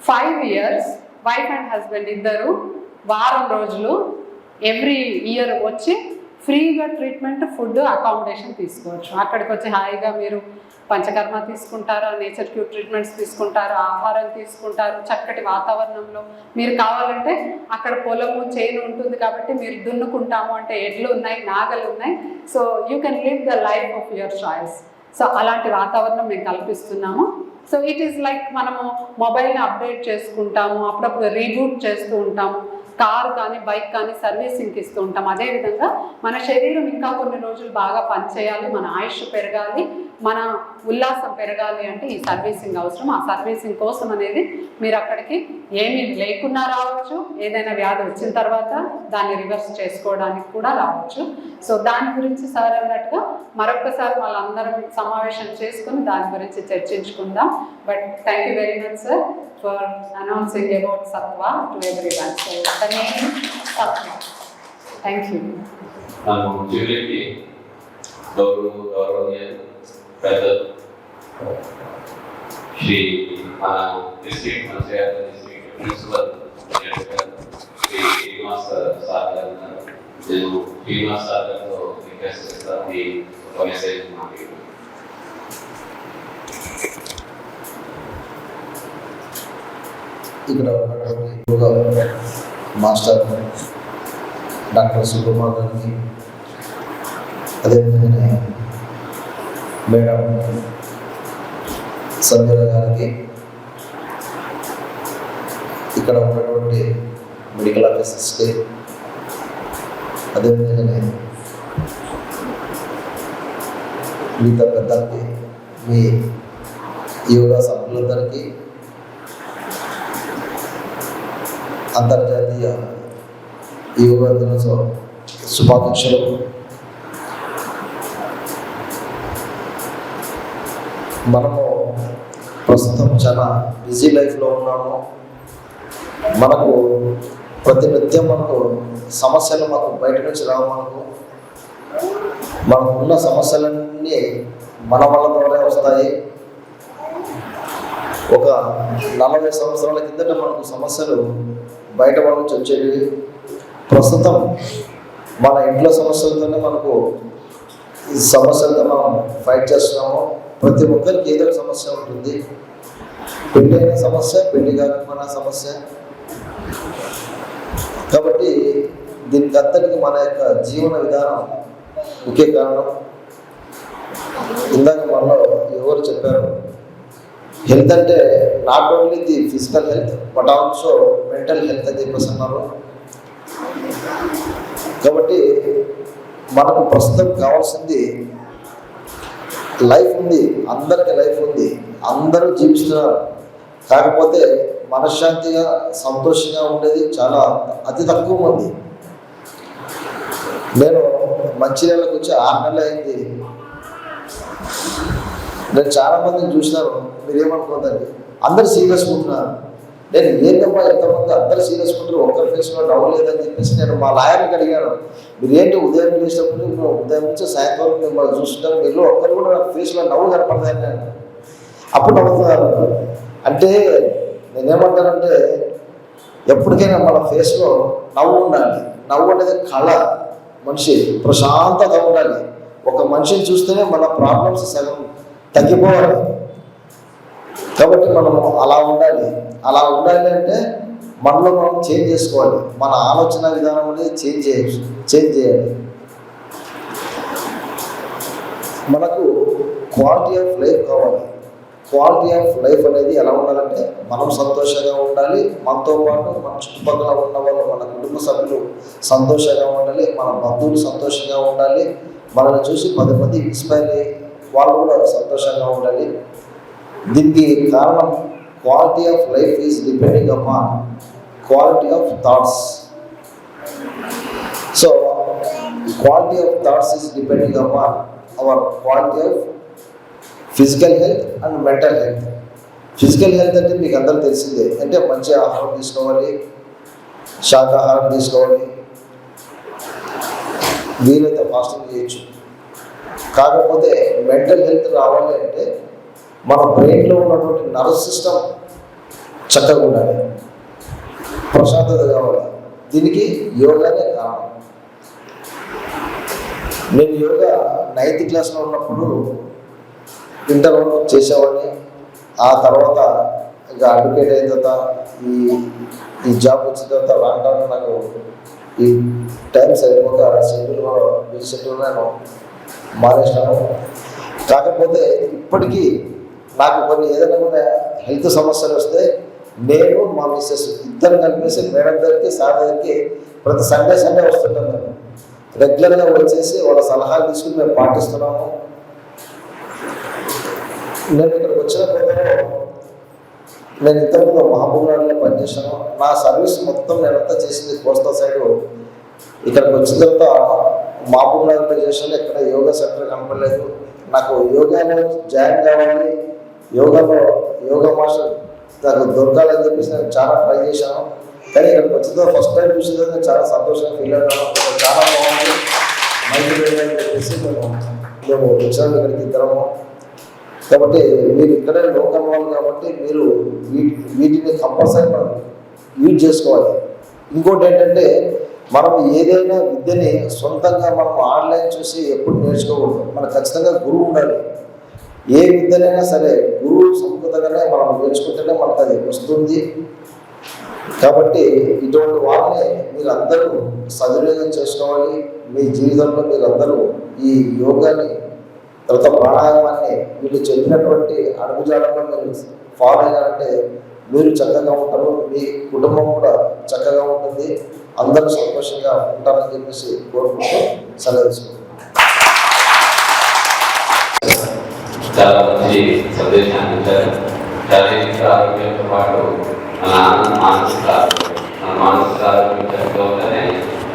5 years వైఫ్ అండ్ హస్బెండ్ ఇద్దరు వారం రోజులు ఎవ్రీ ఇయర్ వచ్చి ఫ్రీగా ట్రీట్మెంట్, ఫుడ్, అకామిడేషన్ తీసుకోవచ్చు. అక్కడికి వచ్చి హాయిగా మీరు పంచకర్మ తీసుకుంటారు, నేచర్ క్యూర్ ట్రీట్మెంట్స్ తీసుకుంటారు, ఆహారం తీసుకుంటారు, చక్కటి వాతావరణంలో. మీరు కావాలంటే అక్కడ పొలము, చేను ఉంటుంది కాబట్టి మీరు దున్నుకుంటాము అంటే ఎడ్లు ఉన్నాయి, నాగలు ఉన్నాయి. So you can live the life of your choice. So అలాంటి వాతావరణం మేము కల్పిస్తున్నాము. సో ఇట్ ఈస్ లైక్ మనము మొబైల్ని అప్డేట్ చేసుకుంటాము, అప్పుడప్పుడు రీబూట్ చేస్తూ ఉంటాము, కార్ కానీ బైక్ కానీ సర్వీసింగ్కి ఇస్తూ ఉంటాం. అదేవిధంగా మన శరీరం ఇంకా కొన్ని రోజులు బాగా పనిచేయాలి, మన ఆయుష్ పెరగాలి, మన ఉల్లాసం పెరగాలి అంటే ఈ సర్వీసింగ్ అవసరం. ఆ సర్వీసింగ్ కోసం అనేది మీరు అక్కడికి ఏమీ లేకున్నా రావచ్చు, ఏదైనా వ్యాధి వచ్చిన తర్వాత దాన్ని రివర్స్ చేసుకోవడానికి కూడా రావచ్చు. సో దాని గురించి సార్ అన్నట్టుగా మరొకసారి వాళ్ళందరం సమావేశం చేసుకుని దాని గురించి చర్చించుకుందాం. But thank you very much sir for announcing about Sattva to everyone. So the name is Sattva. Thank you. Julie, Gaurav, Feather, Shri, District Manager, District Principal, Shri Srinivas Sagar, Srinivas Sagar, so request the message market. ఇక్కడ ఉన్నటువంటి yoga master doctor Sukumar గారికి, అదేవిధంగా madam Sanjana గారికి, ఇక్కడ ఉన్నటువంటి medical ఆఫీసర్స్కి, అదేవిధంగా మిగతా పెద్దలకి, మీ యోగా సభ్యులందరికీ అంతర్జాతీయ యోగా దినోత్సవ శుభాకాంక్షలు. మనము ప్రస్తుతం చాలా బిజీ లైఫ్లో ఉన్నాము. మనకు ప్రతినిత్యం మనకు సమస్యలు బయట నుంచి రావు. మనకు ఉన్న సమస్యలన్నీ మన వల్ల ద్వారా వస్తాయి. ఒక 40 సంవత్సరాల కిందట మనకు సమస్యలు బయట వాళ్ళ నుంచి వచ్చేవి. ప్రస్తుతం మన ఇంట్లో సమస్యలతోనే మనకు ఈ సమస్యలతో మనం ఫైట్ చేస్తున్నాము. ప్రతి ఒక్కరికి ఏదో సమస్య ఉంటుంది. పెళ్ళి అయిన సమస్య, పెళ్ళి కాకపోయిన సమస్య. కాబట్టి దీనికి అంతటికి మన యొక్క జీవన విధానం ముఖ్య కారణం. ఇందాక మనలో ఎవరు చెప్పారు, హెల్త్ అంటే not only the physical health but also mental health అని చెప్పేసి అన్నారు. కాబట్టి మనకు ప్రస్తుతం కావాల్సింది లైఫ్ ఉంది, అందరికి లైఫ్ ఉంది, అందరూ జీవిస్తున్నారు. కాకపోతే మనశ్శాంతిగా సంతోషంగా ఉండేది చాలా అతి తక్కువ మంది. నేను మంచిర్యాలకు వచ్చి 6 నెలలు అయింది. నేను చాలా మందిని చూసినాను. మీరేమనుకోదండి, అందరు సీరియస్ ఉంటున్నారు. నేను ఏంటమ్మా ఎంతమంది అందరు సీరియస్ ఉంటారు, ఒక్కరి ఫేస్లో నవ్వు లేదని చెప్పేసి నేను మా లాయర్కి అడిగాను. మీరు ఏంటి ఉదయం లేచినప్పుడు ఉదయం నుంచి సాయంత్రం మిమ్మల్ని చూస్తుంటారు, మీరు ఒక్కరు కూడా నాకు ఫేస్లో నవ్వు కనపడదని నేను అప్పుడు నవ్వుతున్నారు. అంటే నేనేమంటానంటే ఎప్పటికైనా మన ఫేస్లో నవ్వు ఉండాలి. నవ్వు అనేది కళ, మనిషి ప్రశాంతత ఉండాలి. ఒక మనిషిని చూస్తేనే మన ప్రాబ్లమ్స్ సగం తగ్గిపోవాలి. కాబట్టి మనము అలా ఉండాలి. అలా ఉండాలి అంటే మనలో మనం చేంజ్ చేసుకోవాలి. మన ఆలోచన విధానం అనేది చేంజ్ చేయాలి. మనకు క్వాలిటీ ఆఫ్ లైఫ్ కావాలి. క్వాలిటీ ఆఫ్ లైఫ్ అనేది ఎలా ఉండాలంటే మనం సంతోషంగా ఉండాలి, మనతో పాటు మన చుట్టుపక్కల ఉన్న వాళ్ళు, మన కుటుంబ సభ్యులు సంతోషంగా ఉండాలి, మన బంధువులు సంతోషంగా ఉండాలి, మనల్ని చూసి 10 మంది ఇన్స్పైర్ అయ్యి వాళ్ళు కూడా సంతోషంగా ఉండాలి. దీనికి కారణం quality of life is depending upon quality of thoughts. So quality of thoughts is depending upon our quality of physical health and mental health. Physical health అంటే మీకు అందరూ తెలిసిందే, అంటే మంచి ఆహారం తీసుకోవాలి, శాకాహారం తీసుకోవాలి, వీలైతే ఫాస్టింగ్ చేయొచ్చు. కాకపోతే మెంటల్ హెల్త్ రావాలి అంటే మన బ్రెయిన్లో ఉన్నటువంటి నర్వ్ సిస్టమ్ చక్కగా ఉండాలి, ప్రశాంతత కావాలి. దీనికి యోగానే కారణం. నేను యోగా 9th క్లాస్లో ఉన్నప్పుడు ఇంటర్ చేసేవాడిని. ఆ తర్వాత ఇక అడ్వకేట్ అయిన తర్వాత ఈ జాబ్ వచ్చిన తర్వాత రావడానికి నాకు ఈ టైం సరిపోక షెడ్యూల్ నేను మానేసినాను. కాకపోతే ఇప్పటికీ నాకు కొన్ని ఏదైనా కూడా హెల్త్ సమస్యలు వస్తే నేను మా మిస్సెస్ ఇద్దరు కలిపేసి మేడం దగ్గరికి, సార్ దగ్గరికి ప్రతి సండే వస్తుంటాను. నేను రెగ్యులర్గా వచ్చేసి వాళ్ళ సలహాలు తీసుకుని మేము పాటిస్తున్నాము. నేను ఇక్కడికి వచ్చిన కొత్తలో నేను ఇంతకుముందు మహబూబ్నగర్లో పనిచేశాను. నా సర్వీస్ మొత్తం నేనంతా చేసింది కోస్తా సైడు. ఇక్కడికి వచ్చిన తర్వాత మహబూబ్నగర్లో చేశాను, ఎక్కడ యోగా సెంటర్ కనపడలేదు. నాకు యోగాలో జాయిన్ కావాలి, యోగా మాస్టర్ నాకు దొరకాలని చెప్పేసి నేను చాలా ట్రై చేశాను. కానీ ఇక్కడికి వచ్చిన ఫస్ట్ టైం చూసిన నేను చాలా సంతోషంగా ఫీల్ అయినాను. చాలా బాగుంది, మంచి అని చెప్పేసి మేము వచ్చాము ఇక్కడికి ఇద్దరము. కాబట్టి మీరు ఇక్కడే లోకల్ వాళ్ళు కాబట్టి మీరు వీటిని కంపల్సరీ మనం యూజ్ చేసుకోవాలి. ఇంకోటి ఏంటంటే మనం ఏదైనా విద్యని సొంతంగా మనం ఆన్లైన్ చూసి ఎప్పుడు నేర్చుకోకూడదు. మనకు ఖచ్చితంగా గురువు ఉండాలి. ఏ విద్యనైనా సరే గురువు సంస్కృతంగానే మనం నేర్చుకుంటేనే మనకు అది వస్తుంది. కాబట్టి ఇటువంటి వాళ్ళని మీరు అందరూ సద్వినియోగం చేసుకోవాలి. మీ జీవితంలో మీరందరూ ఈ యోగాని, తర్వాత ప్రాణాయామాన్ని వీళ్ళు చెప్పినటువంటి అడుగుజాడల్లో మీరు ఫాలో అయ్యారంటే మీరు చక్కగా ఉంటారు, మీ కుటుంబం కూడా చక్కగా ఉంటుంది, అందరూ సంతోషంగా ఉంటారని చెప్పేసి కోరుకుంటూ సెలవు తీసుకుంటున్నాను. చాలా మంచి సందేశాన్ని ఇచ్చారు. శారీరక ఆరోగ్యంతో పాటు మన మానసిక ఆరోగ్యం చక్కగా ఉంటేనే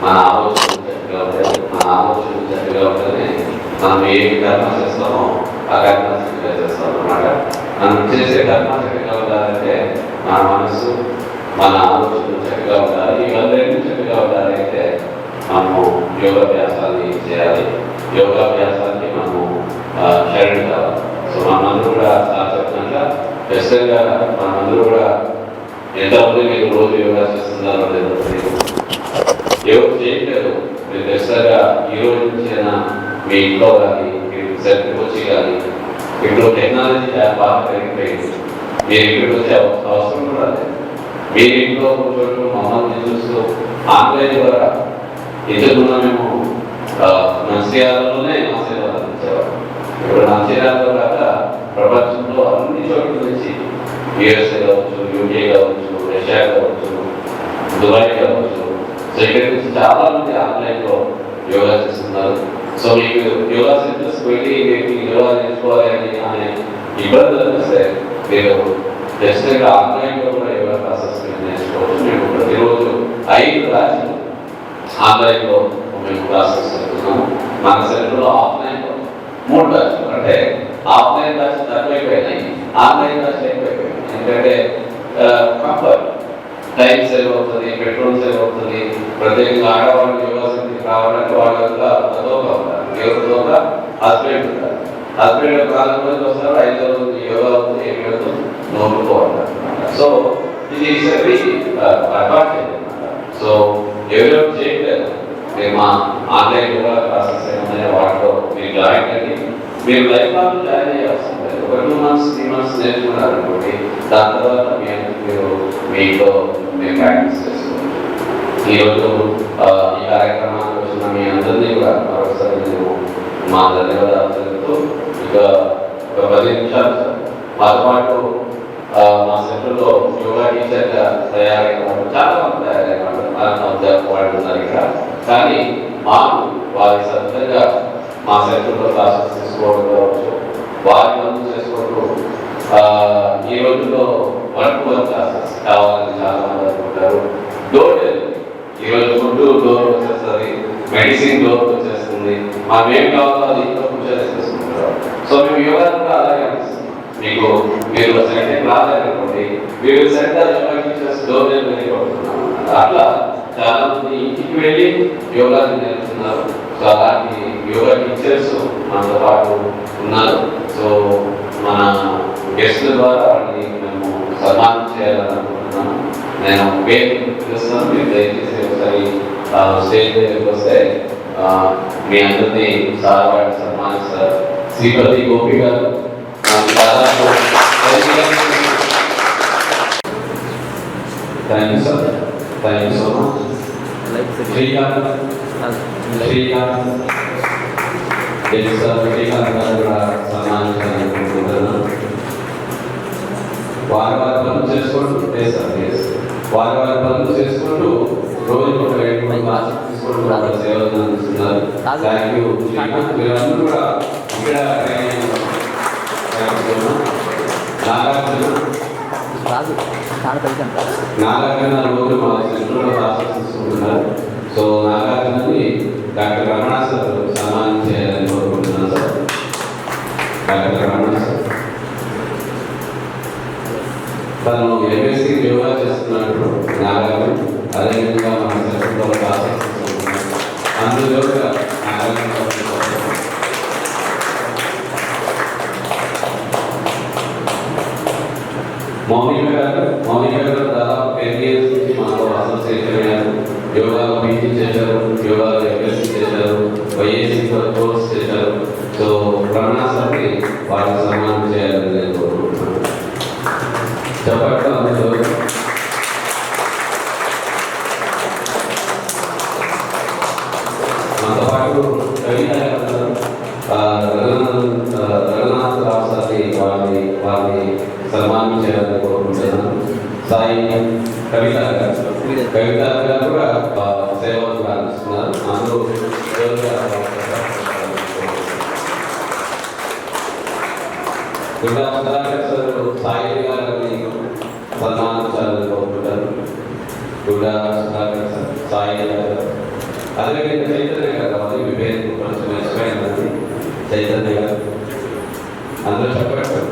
మన ఆలోచనలు చక్కగా ఉంటాయి. మన ఆలోచనలు చక్కగా ఉంటేనే మనం ఏ కర్మ చేస్తామో ఆ కర్మ చక్కగా చేస్తాం అన్నమాట. మనం చేసే కర్మ చక్కగా ఉండాలంటే మన మనసు, మన ఆలోచనలు చక్కగా ఉండాలి. ఇవన్నీ చక్కగా ఉండాలంటే మనము యోగాభ్యాసాన్ని చేయాలి. యోగాభ్యాసాన్ని మనము శరణి కావాలి. సో మనందరూ కూడా చెప్పినట్ల ఖచ్చితంగా మనందరూ కూడా ఎంతమంది మీరు రోజు యోగా చేస్తున్నారో లేదో యోగా చేయట్లేదు. మీరు ఖచ్చితంగా ఈ రోజు నుంచి అయినా మీ ఇంట్లో కానీ మీరు సెల్ఫీకి వచ్చి కానీ ఇప్పుడు టెక్నాలజీ బాగా పెరిగిపోయింది. మీరు ఇక్కడికి వచ్చే అవసరం కూడా లేదు. మీరు ఇంట్లో కూర్చోటం మమ్మల్ని చూస్తూ ఆన్లైన్ ద్వారా ఇంతకుముందు మేము మంచిర్యాలలోనే ఆశీర్వాదం ఇచ్చేవారు. ఇప్పుడు మంచిర్యాలలో కాక ప్రపంచంలో అన్ని చోట్ల నుంచి యుఎస్ఏ కావచ్చు, యూకే కావచ్చు, రష్యా కావచ్చు, దుబాయ్ కావచ్చు, సో ఇక్కడి నుంచి చాలా మంది ఆన్లైన్లో యోగా చేస్తున్నారు. సో మీకు యోగా సెంటర్స్ వెళ్ళి మీకు యోగా నేర్చుకోవాలి అనే ఇబ్బందులు వస్తే మీరు జస్ట్ ఆన్లైన్లో కూడా యోగా క్లాసెస్ మీరు నేర్చుకోవచ్చు. మేము ప్రతిరోజు 5 బ్యాచ్లు ఆన్లైన్లో మేము క్లాసెస్ చెప్తున్నాము. మన సెంటర్లో ఆఫ్లైన్లో 3 బ్యాచ్లు, అంటే ఆఫ్లైన్ బ్యాచ్ తక్కువైపోయినాయి, ఆన్లైన్ బ్యాచ్ ఎక్కువైపోయినాయి. ఎందుకంటే కంఫర్ట్, టైం సేవ్ అవుతుంది, పెట్రోల్ సేవ్ అవుతుంది. ప్రత్యేకంగా ఆడవాళ్ళు యోగా సెంటర్కి రావాలంటే వాళ్ళ యొక్క అదోగా ఉంటారు, ఎవరితో హస్బెండ్ ఉంటారు. హస్బెండ్ 4 రోజులు వస్తారు, 5వ రోజు యోగా అవుతుంది, 7 రోజులు నోడుకోవాలి. సో ఇది అడ్వాంటేజ్ అనమాట. సో ఎవరెవరు చేయట్లేదు, మేము మా ఆన్లైన్ యోగా క్లాసెస్ ఏమన్నా వాటిలో మీరు జాయిన్ అయ్యి మీరు లైఫ్ లాంగ్ జాయిన్ అయ్యే అవసరం లేదు. 1, 2 months 3 months నేర్చుకున్నారు అనుకోండి, దాని తర్వాత మీరు మీతో మేము ప్రాక్టీస్ చేసుకోవాలి. ఈరోజు ఈ కార్యక్రమానికి వచ్చిన మీ అందరినీ కూడా మరొకసారి నేను మా ధన్యవాదాలు తెలుపుతూ, ఇక ఒక 10 నిమిషాలు మాతో పాటు మా సెంటర్లో యోగా టీచర్గా తయారైన వాళ్ళు చాలా మంది తయారైన వాళ్ళు ఉన్నారు ఇక్కడ. కానీ మాకు వారి సొంతంగా మా సెంటర్లో క్లాసెస్ తీసుకోవడం కావచ్చు, వారి పనులు చేసుకుంటూ ఈ రోజుల్లో 1-to-1 క్లాసెస్ కావాలని చాలా మంది అనుకుంటారు. డోర్ డెలివరీ, ఈరోజు ఫుడ్ డోర్ వచ్చేస్తుంది, మెడిసిన్ డోర్ వచ్చేస్తుంది, మనం ఏం కావాలో అది ఇంట్లో కూర్చొని చేసుకుంటారు. సో మేము యోగా కూడా అలాగే అనిపిస్తుంది. మీకు మీరు సెంటర్కి రాలేదనుకోండి, మీరు centre yoga teachers door delivery కొడుతున్నాం. అట్లా చాలా మంది ఇంటికి వెళ్ళి యోగా నేర్చుకున్నారు. సో అలాంటి యోగా టీచర్స్ మనతో పాటు ఉన్నారు. సో మన గెస్ట్ల ద్వారా వాళ్ళని మేము సన్మానం చేయాలని అనుకుంటున్నాను. నేను పేరు చూస్తున్నాను, మీరు దయచేసి ఒకసారి స్టేజ్ దగ్గరికి వస్తే మీ అందరినీ సార్ వాడిని సన్మానిస్తారు. శ్రీపతి గోపి గారు దాదాపు thank you sir, thank you so much. Srikanth గారు కూడా సన్మానించాలనుకుంటున్నాను. వారి పనులు చేసుకుంటూ వారి పనులు చేసుకుంటూ రోజుకు 2-3 క్లాసులు తీసుకుంటూ వాళ్ళ సేవలు అందిస్తున్నారు. Thank you Srikanth. మీరందరూ కూడా ఇక్కడ నాగార్జున రోజు మా సెంటర్లో క్లాసెస్ తీసుకుంటున్నారు. సో నాగార్జునని డాక్టర్ రమణ సార్ సన్మానం చేయాలని కోరుకుంటున్నాను సార్. డాక్టర్ రమణ సార్ తను ఎంఎస్సీ యోగా చేస్తున్నప్పుడు నాగార్జున, అదేవిధంగా మన సెంటర్లో క్లాసెస్ తీసుకుంటున్నారు. అందులో నాగార్జున మౌనిక గారు దాదాపు 10 years నుంచి మాతో అసోసియేషన్ అయ్యారు. యోగాలో పీజీ చేశారు, యోగాలో ఎంఎస్సీ చేశారు, వైఎస్సీ కోర్స్ చేశారు. సో రమణ సార్ని వారికి సన్మానం చేయాలని నేను కోరుకుంటున్నాను. చెప్పట్లు అందరూ మనతో పాటు కవిత రఘునాథరావు సార్ని వారిని సన్మానం చేయాలని కోరుకుంటున్నాను. సాయి కవిత గారు కూడా సేవలు అందిస్తున్నారు. అందరూ సాయి గారిని సన్మానించాలని కోరుకుంటారు. సాయి గారు, అదేవిధంగా చైతన్య గారు కావాలి. మీ పేరు కొంచెం మర్చిపోయిందండి. చైతన్య గారు అందరూ చెప్పారు.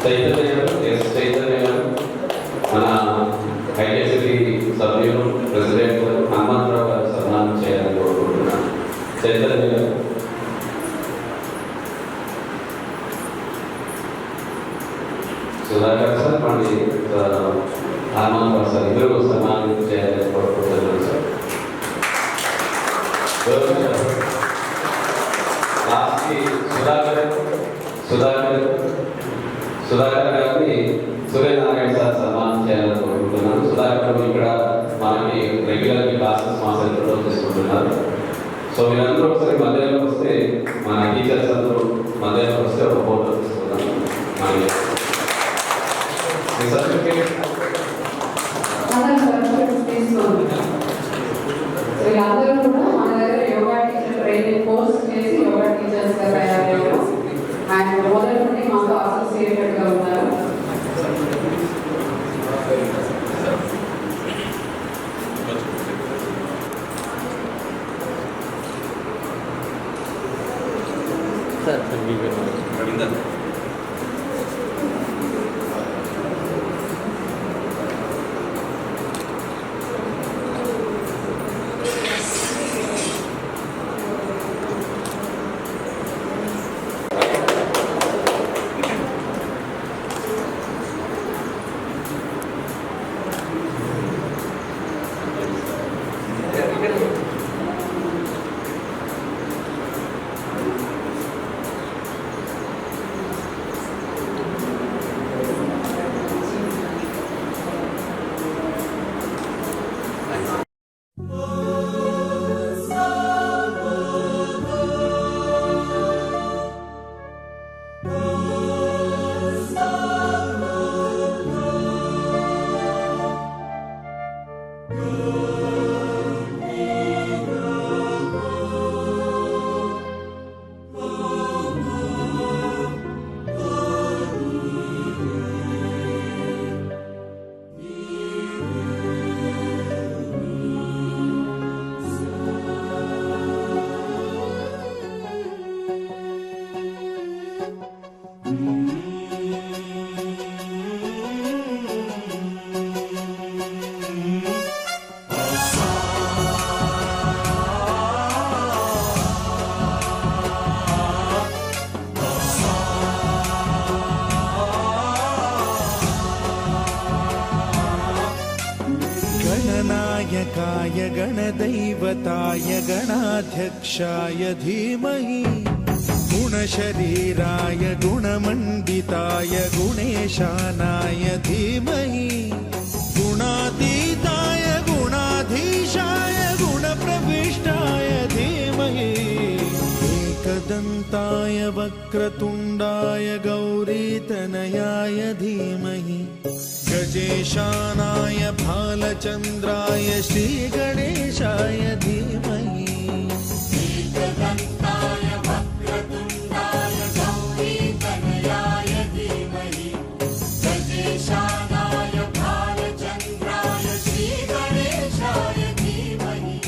చైతన్య గారు మన ఐటీసీ సభ్యులు ప్రెసిడెంట్ హనుమంతరావు గారు సన్మానం చేయాలని కోరుకుంటున్నాను. చైతన్య గారు, సుధాకర్ సార్, మళ్ళీ హనుమంతరావు సార్ ఇద్దరు సన్మానం చేయాలని కోరుకుంటున్నాను సార్. లాస్ట్కి సుధాకర్ గారిని సూర్యనారాయణ సార్ సన్మానం చేయాలని కోరుకుంటున్నాను. సుధాకర్ ఇక్కడ మనకి రెగ్యులర్గా క్లాసెస్ మా సెంటర్లో తీసుకుంటున్నారు. సో మీరందరూ ఒకసారి మధ్యలో వస్తే, మన టీచర్స్ అందరూ మధ్యలో వస్తే ఒక ఫోటో తీసుకున్నాను. మరి సర్టిఫికేట్ వీళ్ళందరూ కూడా మన దగ్గర యోగా టీచర్ ట్రైనింగ్ కోర్స్ చేసి యోగా టీచర్స్గా తయారయ్యారు. అండ్ మొదటి నుండి మాకు అసోసియేటెడ్గా ఉన్నారు. गणनायकाय गणदैवताय गणाध्यक्षाय धीमहि गुणशरीराय गुणमण्डिताय गुणेशानाय धीमहि गुणातीताय गुणाधीशाय गुणप्रविष्टाय धीमहि एकदन्ताय वक्रतुण्डाय गौरीतनयाय धीमहि गजेशानाय भालचन्द्राय श्रीगणेशाय धीमहि एकदन्ताय वक्रतुण्डाय गौरीतनयाय धीमहि गजेशानाय भालचन्द्राय श्रीगणेशाय धीमहि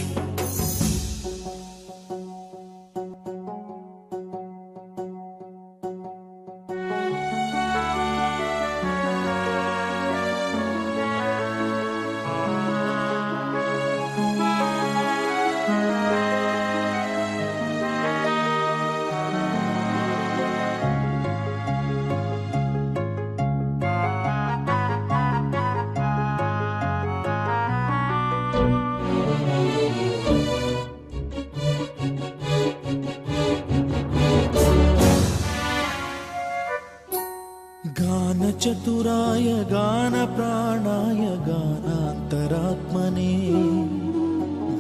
गानचतुराय गानप्राणाय गानान्तरात्मने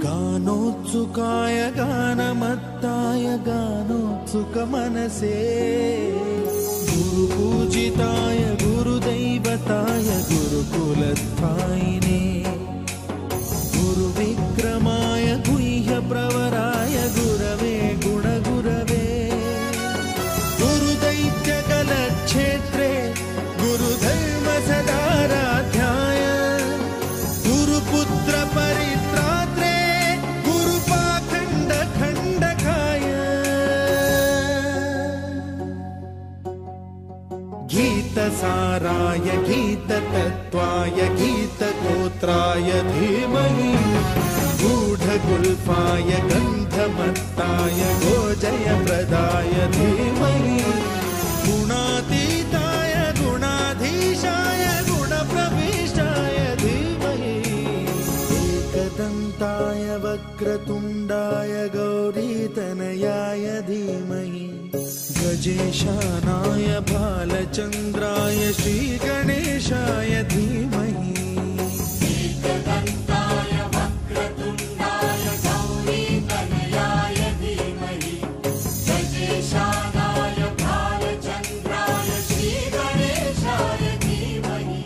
गानोत्सुकाय गानमत्ताय गानोत्सुकमनसे गुरुपूजिताय गुरुदैवताय गुरुकुलस्थायिने गुरुविक्रमाय गुह्यप्रवराय गुरवे गुणगुरवे गुरुदैत्यकलक्षेत्रे गुरुधर्म सदाराध्याय गुरुपुत्र परित्रात्रे गुरुपाखण्ड खण्डकाय गीतसाराय गीततत्त्वाय गीतगोत्राय धीमहि गूढगुल्फाय गन्धमत्ताय गोजयप्रदाय धीमहि गुणातीताय गुणाधीशाय गुणप्रविष्टाय धीमहि एकदन्ताय वक्रतुण्डाय गौरीतनयाय धीमहि गजेशानाय भालचन्द्राय श्रीगणेशाय धीमहि एकदन्ताय वक्रतुण्डाय गौरीतनयाय धीमहि गजेशानाय भालचन्द्राय श्रीगणेशाय धीमहि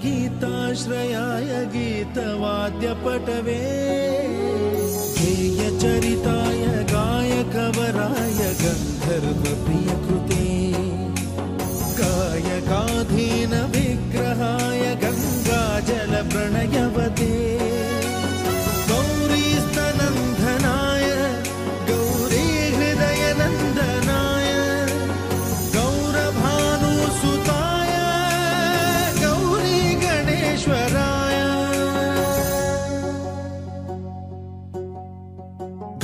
गीताश्रयाय गीतवाद्यपटवे ध्येयचरिताय गायकवराय गन्धर्वप्रियकृते गायकाधीन विग्रहाय गङ्गाजलप्रणयवते गौरीस्तनन्दनाय गौरीहृदयनन्दनाय गौरभानुसुताय गौरी गणेश्वराय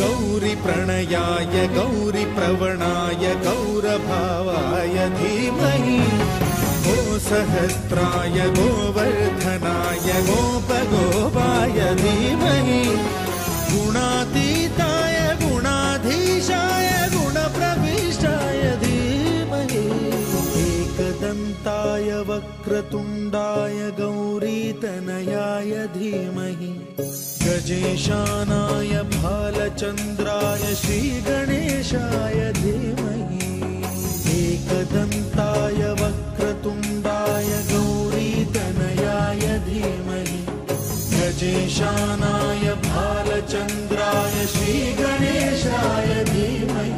गौरीप्रणयाय गौरीप्रवणाय गौरभावाय धीमहि गो सहस्राय गोवर्धनाय गोपगोपाय धीमहि गुणातीताय गुणाधीशाय गुणप्रविष्टाय धीमहि एकदन्ताय वक्रतुण्डाय गौरीतनयाय धीमहि गजेशानाय भालचन्द्राय श्रीगणेशाय धीमहि एकदन्ताय वक्रतुण्डाय गौरीतनयाय धीमहि गजेशानाय भालचन्द्राय श्रीगणेशाय धीमहि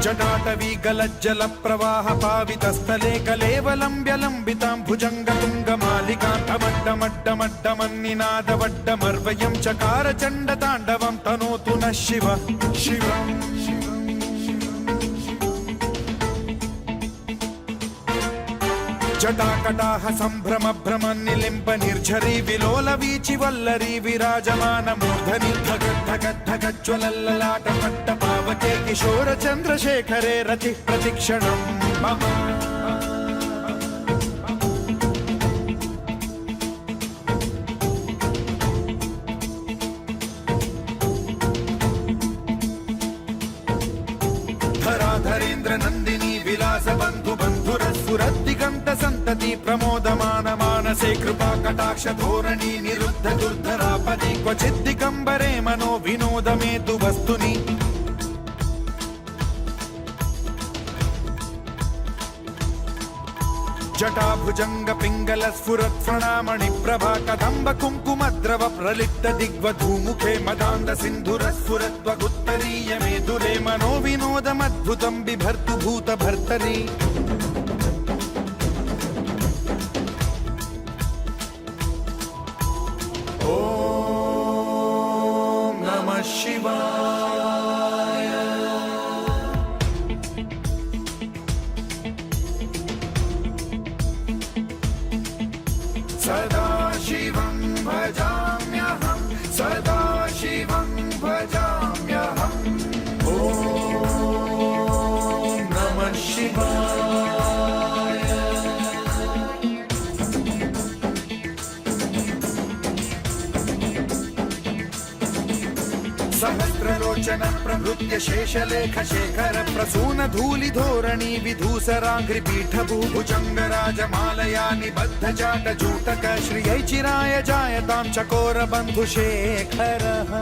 जटाटवी गलज्जल प्रवाह पावितस्थले कलेवलम्ब्य लम्बितां भुजङ्गतुङ्गमालिकां टमड्डमड्डमड्डमन्निनादवड्डमर्वयं चकार चण्डताण्डवं तनोतु नः शिव शिवम् जटाकटाह सम्भ्रम भ्रम निलिम्ब निर्झरी विलोल वीचि वल्लरी विराजमान मूर्धनि धगद्धगद्धगज्ज्वलल्ललाट पट्ट पावके किशोर चन्द्रशेखरे रतिः प्रतिक्षणम् मम धराधरेन्द्र नन्दिनी विलास बन्धु बन्धुरस्फुरद्दिगन्त सन्तति प्रमोदमान मानसे कृपा कटाक्ष धोरणी निरुद्ध दुर्धरापदि क्वचिद्दिगम्बरे मनो विनोद मे तु वस्तुनि जटाभुजंग पिंगल स्फुरत् प्रणामणि प्रभा कदम्ब कुङ्कुमद्रव प्रलिप्त दिग्वधूमुखे मदान्द सिन्धुर स्फुरद्वगुत्तरीय मेदुरे मनो विनोदमद्भुतं बिभर्तु भूत भर्तरि ॐ नमः शिवाय सदा शिवं भजाम्यहं सदा शिवं भजाम्यहम् ॐ नमः शिवाय सहस्रलोचन प्रभृत्य शेषलेख शेखर प्रसून धूलि धोरणी विधूसराङ्घ्रि पीठभूभुजङ्ग राजमालया निबद्ध जाट जूटक श्रियै चिराय जायतां चकोर बन्धुशेखरः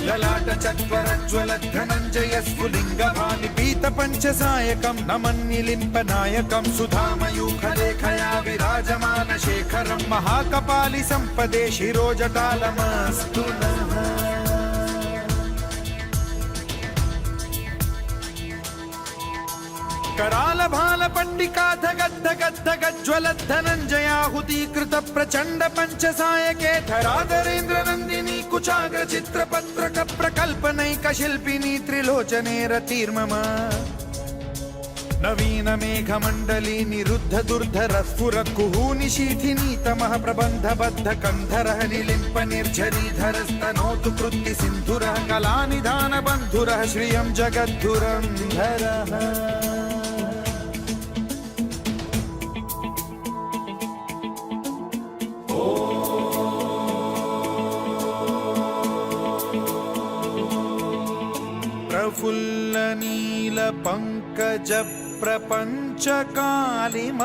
ललाट चत्वरज्ज्वल धनञ्जय स्फुलिङ्गभानि पीत पञ्चसायकं नमन्निलिम्पनायकं सुधामयूखलेखया विराजमान शेखरं महाकपालि सम्पदे शिरोजटालमस्तु नः कराल भाल पट्टिका धगद्धगद्धगज्ज्वलत् धनञ्जयाहुतीकृत प्रचण्ड पञ्चसायके धराधरेन्द्र नन्दिनी कुचाग्र चित्रपत्रक प्रकल्पनैक शिल्पिनी त्रिलोचने रतिर्मम नवीन मेघमण्डली निरुद्ध दुर्धर स्फुर कुहूनि शीथिनी तमः प्रबन्ध बद्ध कन्धरः निलिम्प निर्झरीधरस्तनोतु कृत्ति सिन्धुरः कलानिधान बन्धुरः श्रियं जगद्धुरन्धरः गज प्रपंच कालिम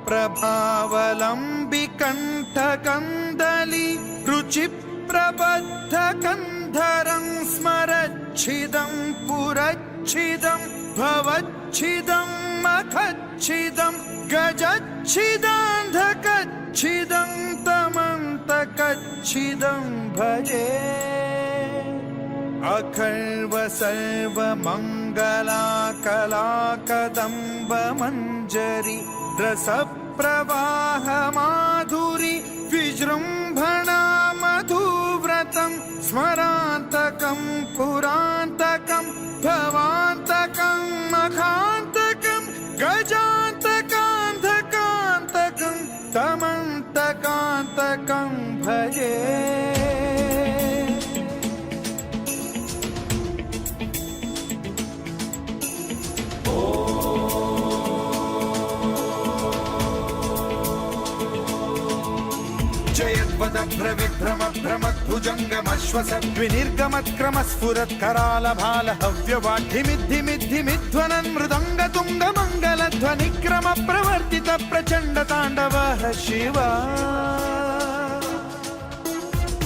प्रभावलंबि कंठ कंदली रुचि प्रबद्ध कंधरं स्मरच्छिदं पुरच्छिदं भवच्छिदं मखच्छिदं गजच्छिदान्धकच्छिदं तमन्तकच्छिदं भजे अखर्व सर्व मंगला कला कदम्ब मंजरी रस प्रवाह माधुरी विजृंभणा मधुव्रतं स्मरान्तकं पुरान्तकं भवान्तकं मखान्तकं गजान्तकान्धकान्तकं तमन्तकान्तकं भजे जयद्वदभ्रविभ्रमभ्रमद्भुजङ्गमश्वसद्विनिर्गमत्क्रमस्फुरत्कराल भालहव्यवाढ्यमिद्धिमिद्धिमिध्वनन् मृदङ्गतुङ्गमङ्गलध्वनिक्रम प्रवर्तित प्रचण्ड ताण्डवः शिवा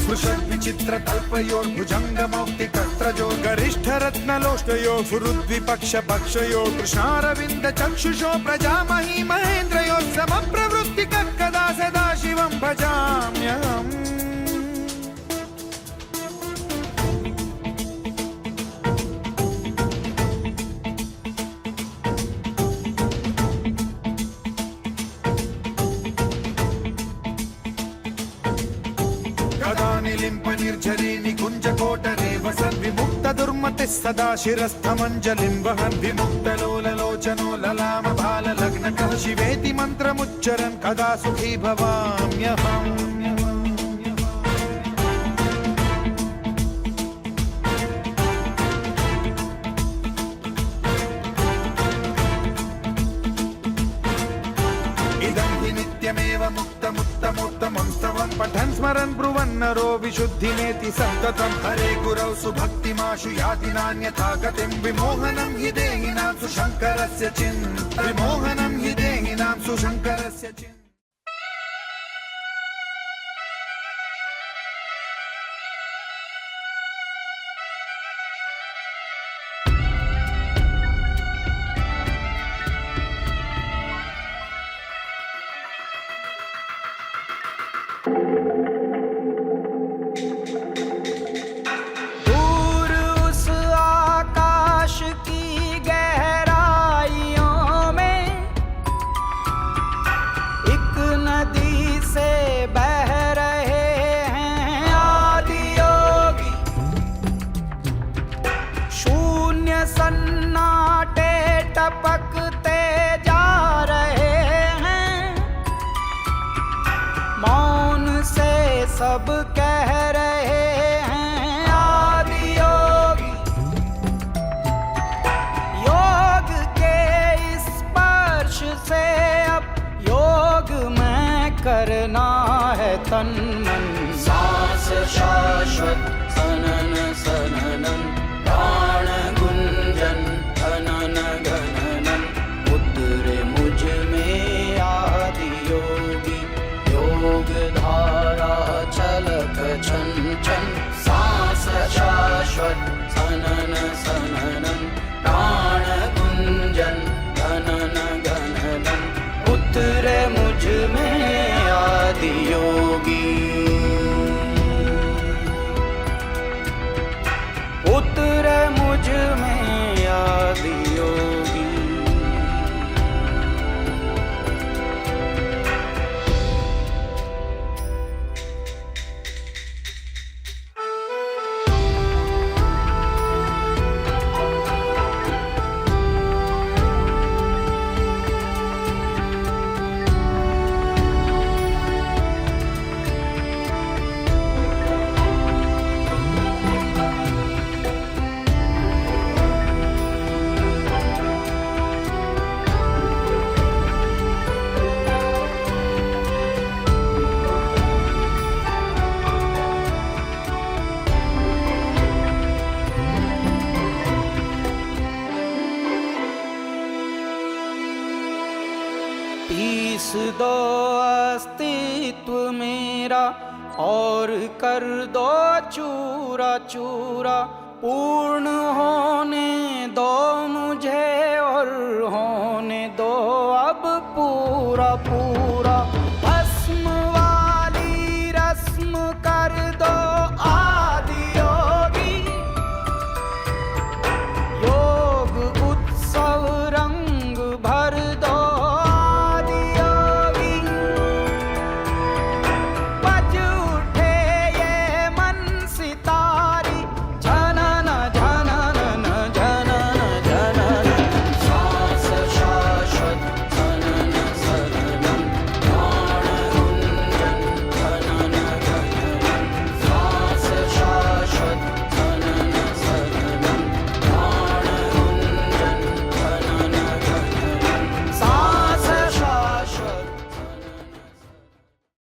स्पृशद्विचित्रतल्पयोर्भुजङ्गमौक्तिकस्त्रजो गरिष्ठरत्नलोष्टयो फुरुद्विपक्षपक्षयो कृष्णारविन्द चक्षुषो प्रजामही महेन्द्रयो समप्रवृत्तिकः कदा सदा शिवं भजाम्यहम् निलिम्प निर्झरी निकुंज कोटरे वसन् विमुक्त दुर्मतिः सदा शिरस्थमञ्जलिं वहन् विमुक्त लोललोचनो ललाम भाल लग्नकः शिवेति मन्त्रमुच्चरन् कदा सुखी भवाम्यहम् नित्यमेव मुक्तमुत्तमोत्तमं स्तवं पठन् स्मरन् ब्रुवन्नरो विशुद्धिमेति सन्ततं हरे गुरौ सुभक्तिमाशु याति नान्यथा गतिं विमोहनं हि देहिनां सुशङ्करस्य विमोहनं हि देहिनां सुशङ्करस्य सन्नाटे टपकते जा रहे हैं, मौन से सब कह रहे हैं आदि योगी। योग के स्पर्श से अब योग में करना है तन मन। सांस शाश्वत सनन सननन, प्राण गुंजन घनन घननन, उतरे मुझ में आदि योगी। योग धारा छलक छन छन, सांस शाश्वत सनन सननन, प्राण गुंजन घनन घननन, उतरे मुझ में आदि योगी। पीस दो अस्तित्व मेरा और कर दो चूरा चूरा। पूर्ण होने दो मुझे और होने दो अब पूरा पूरा।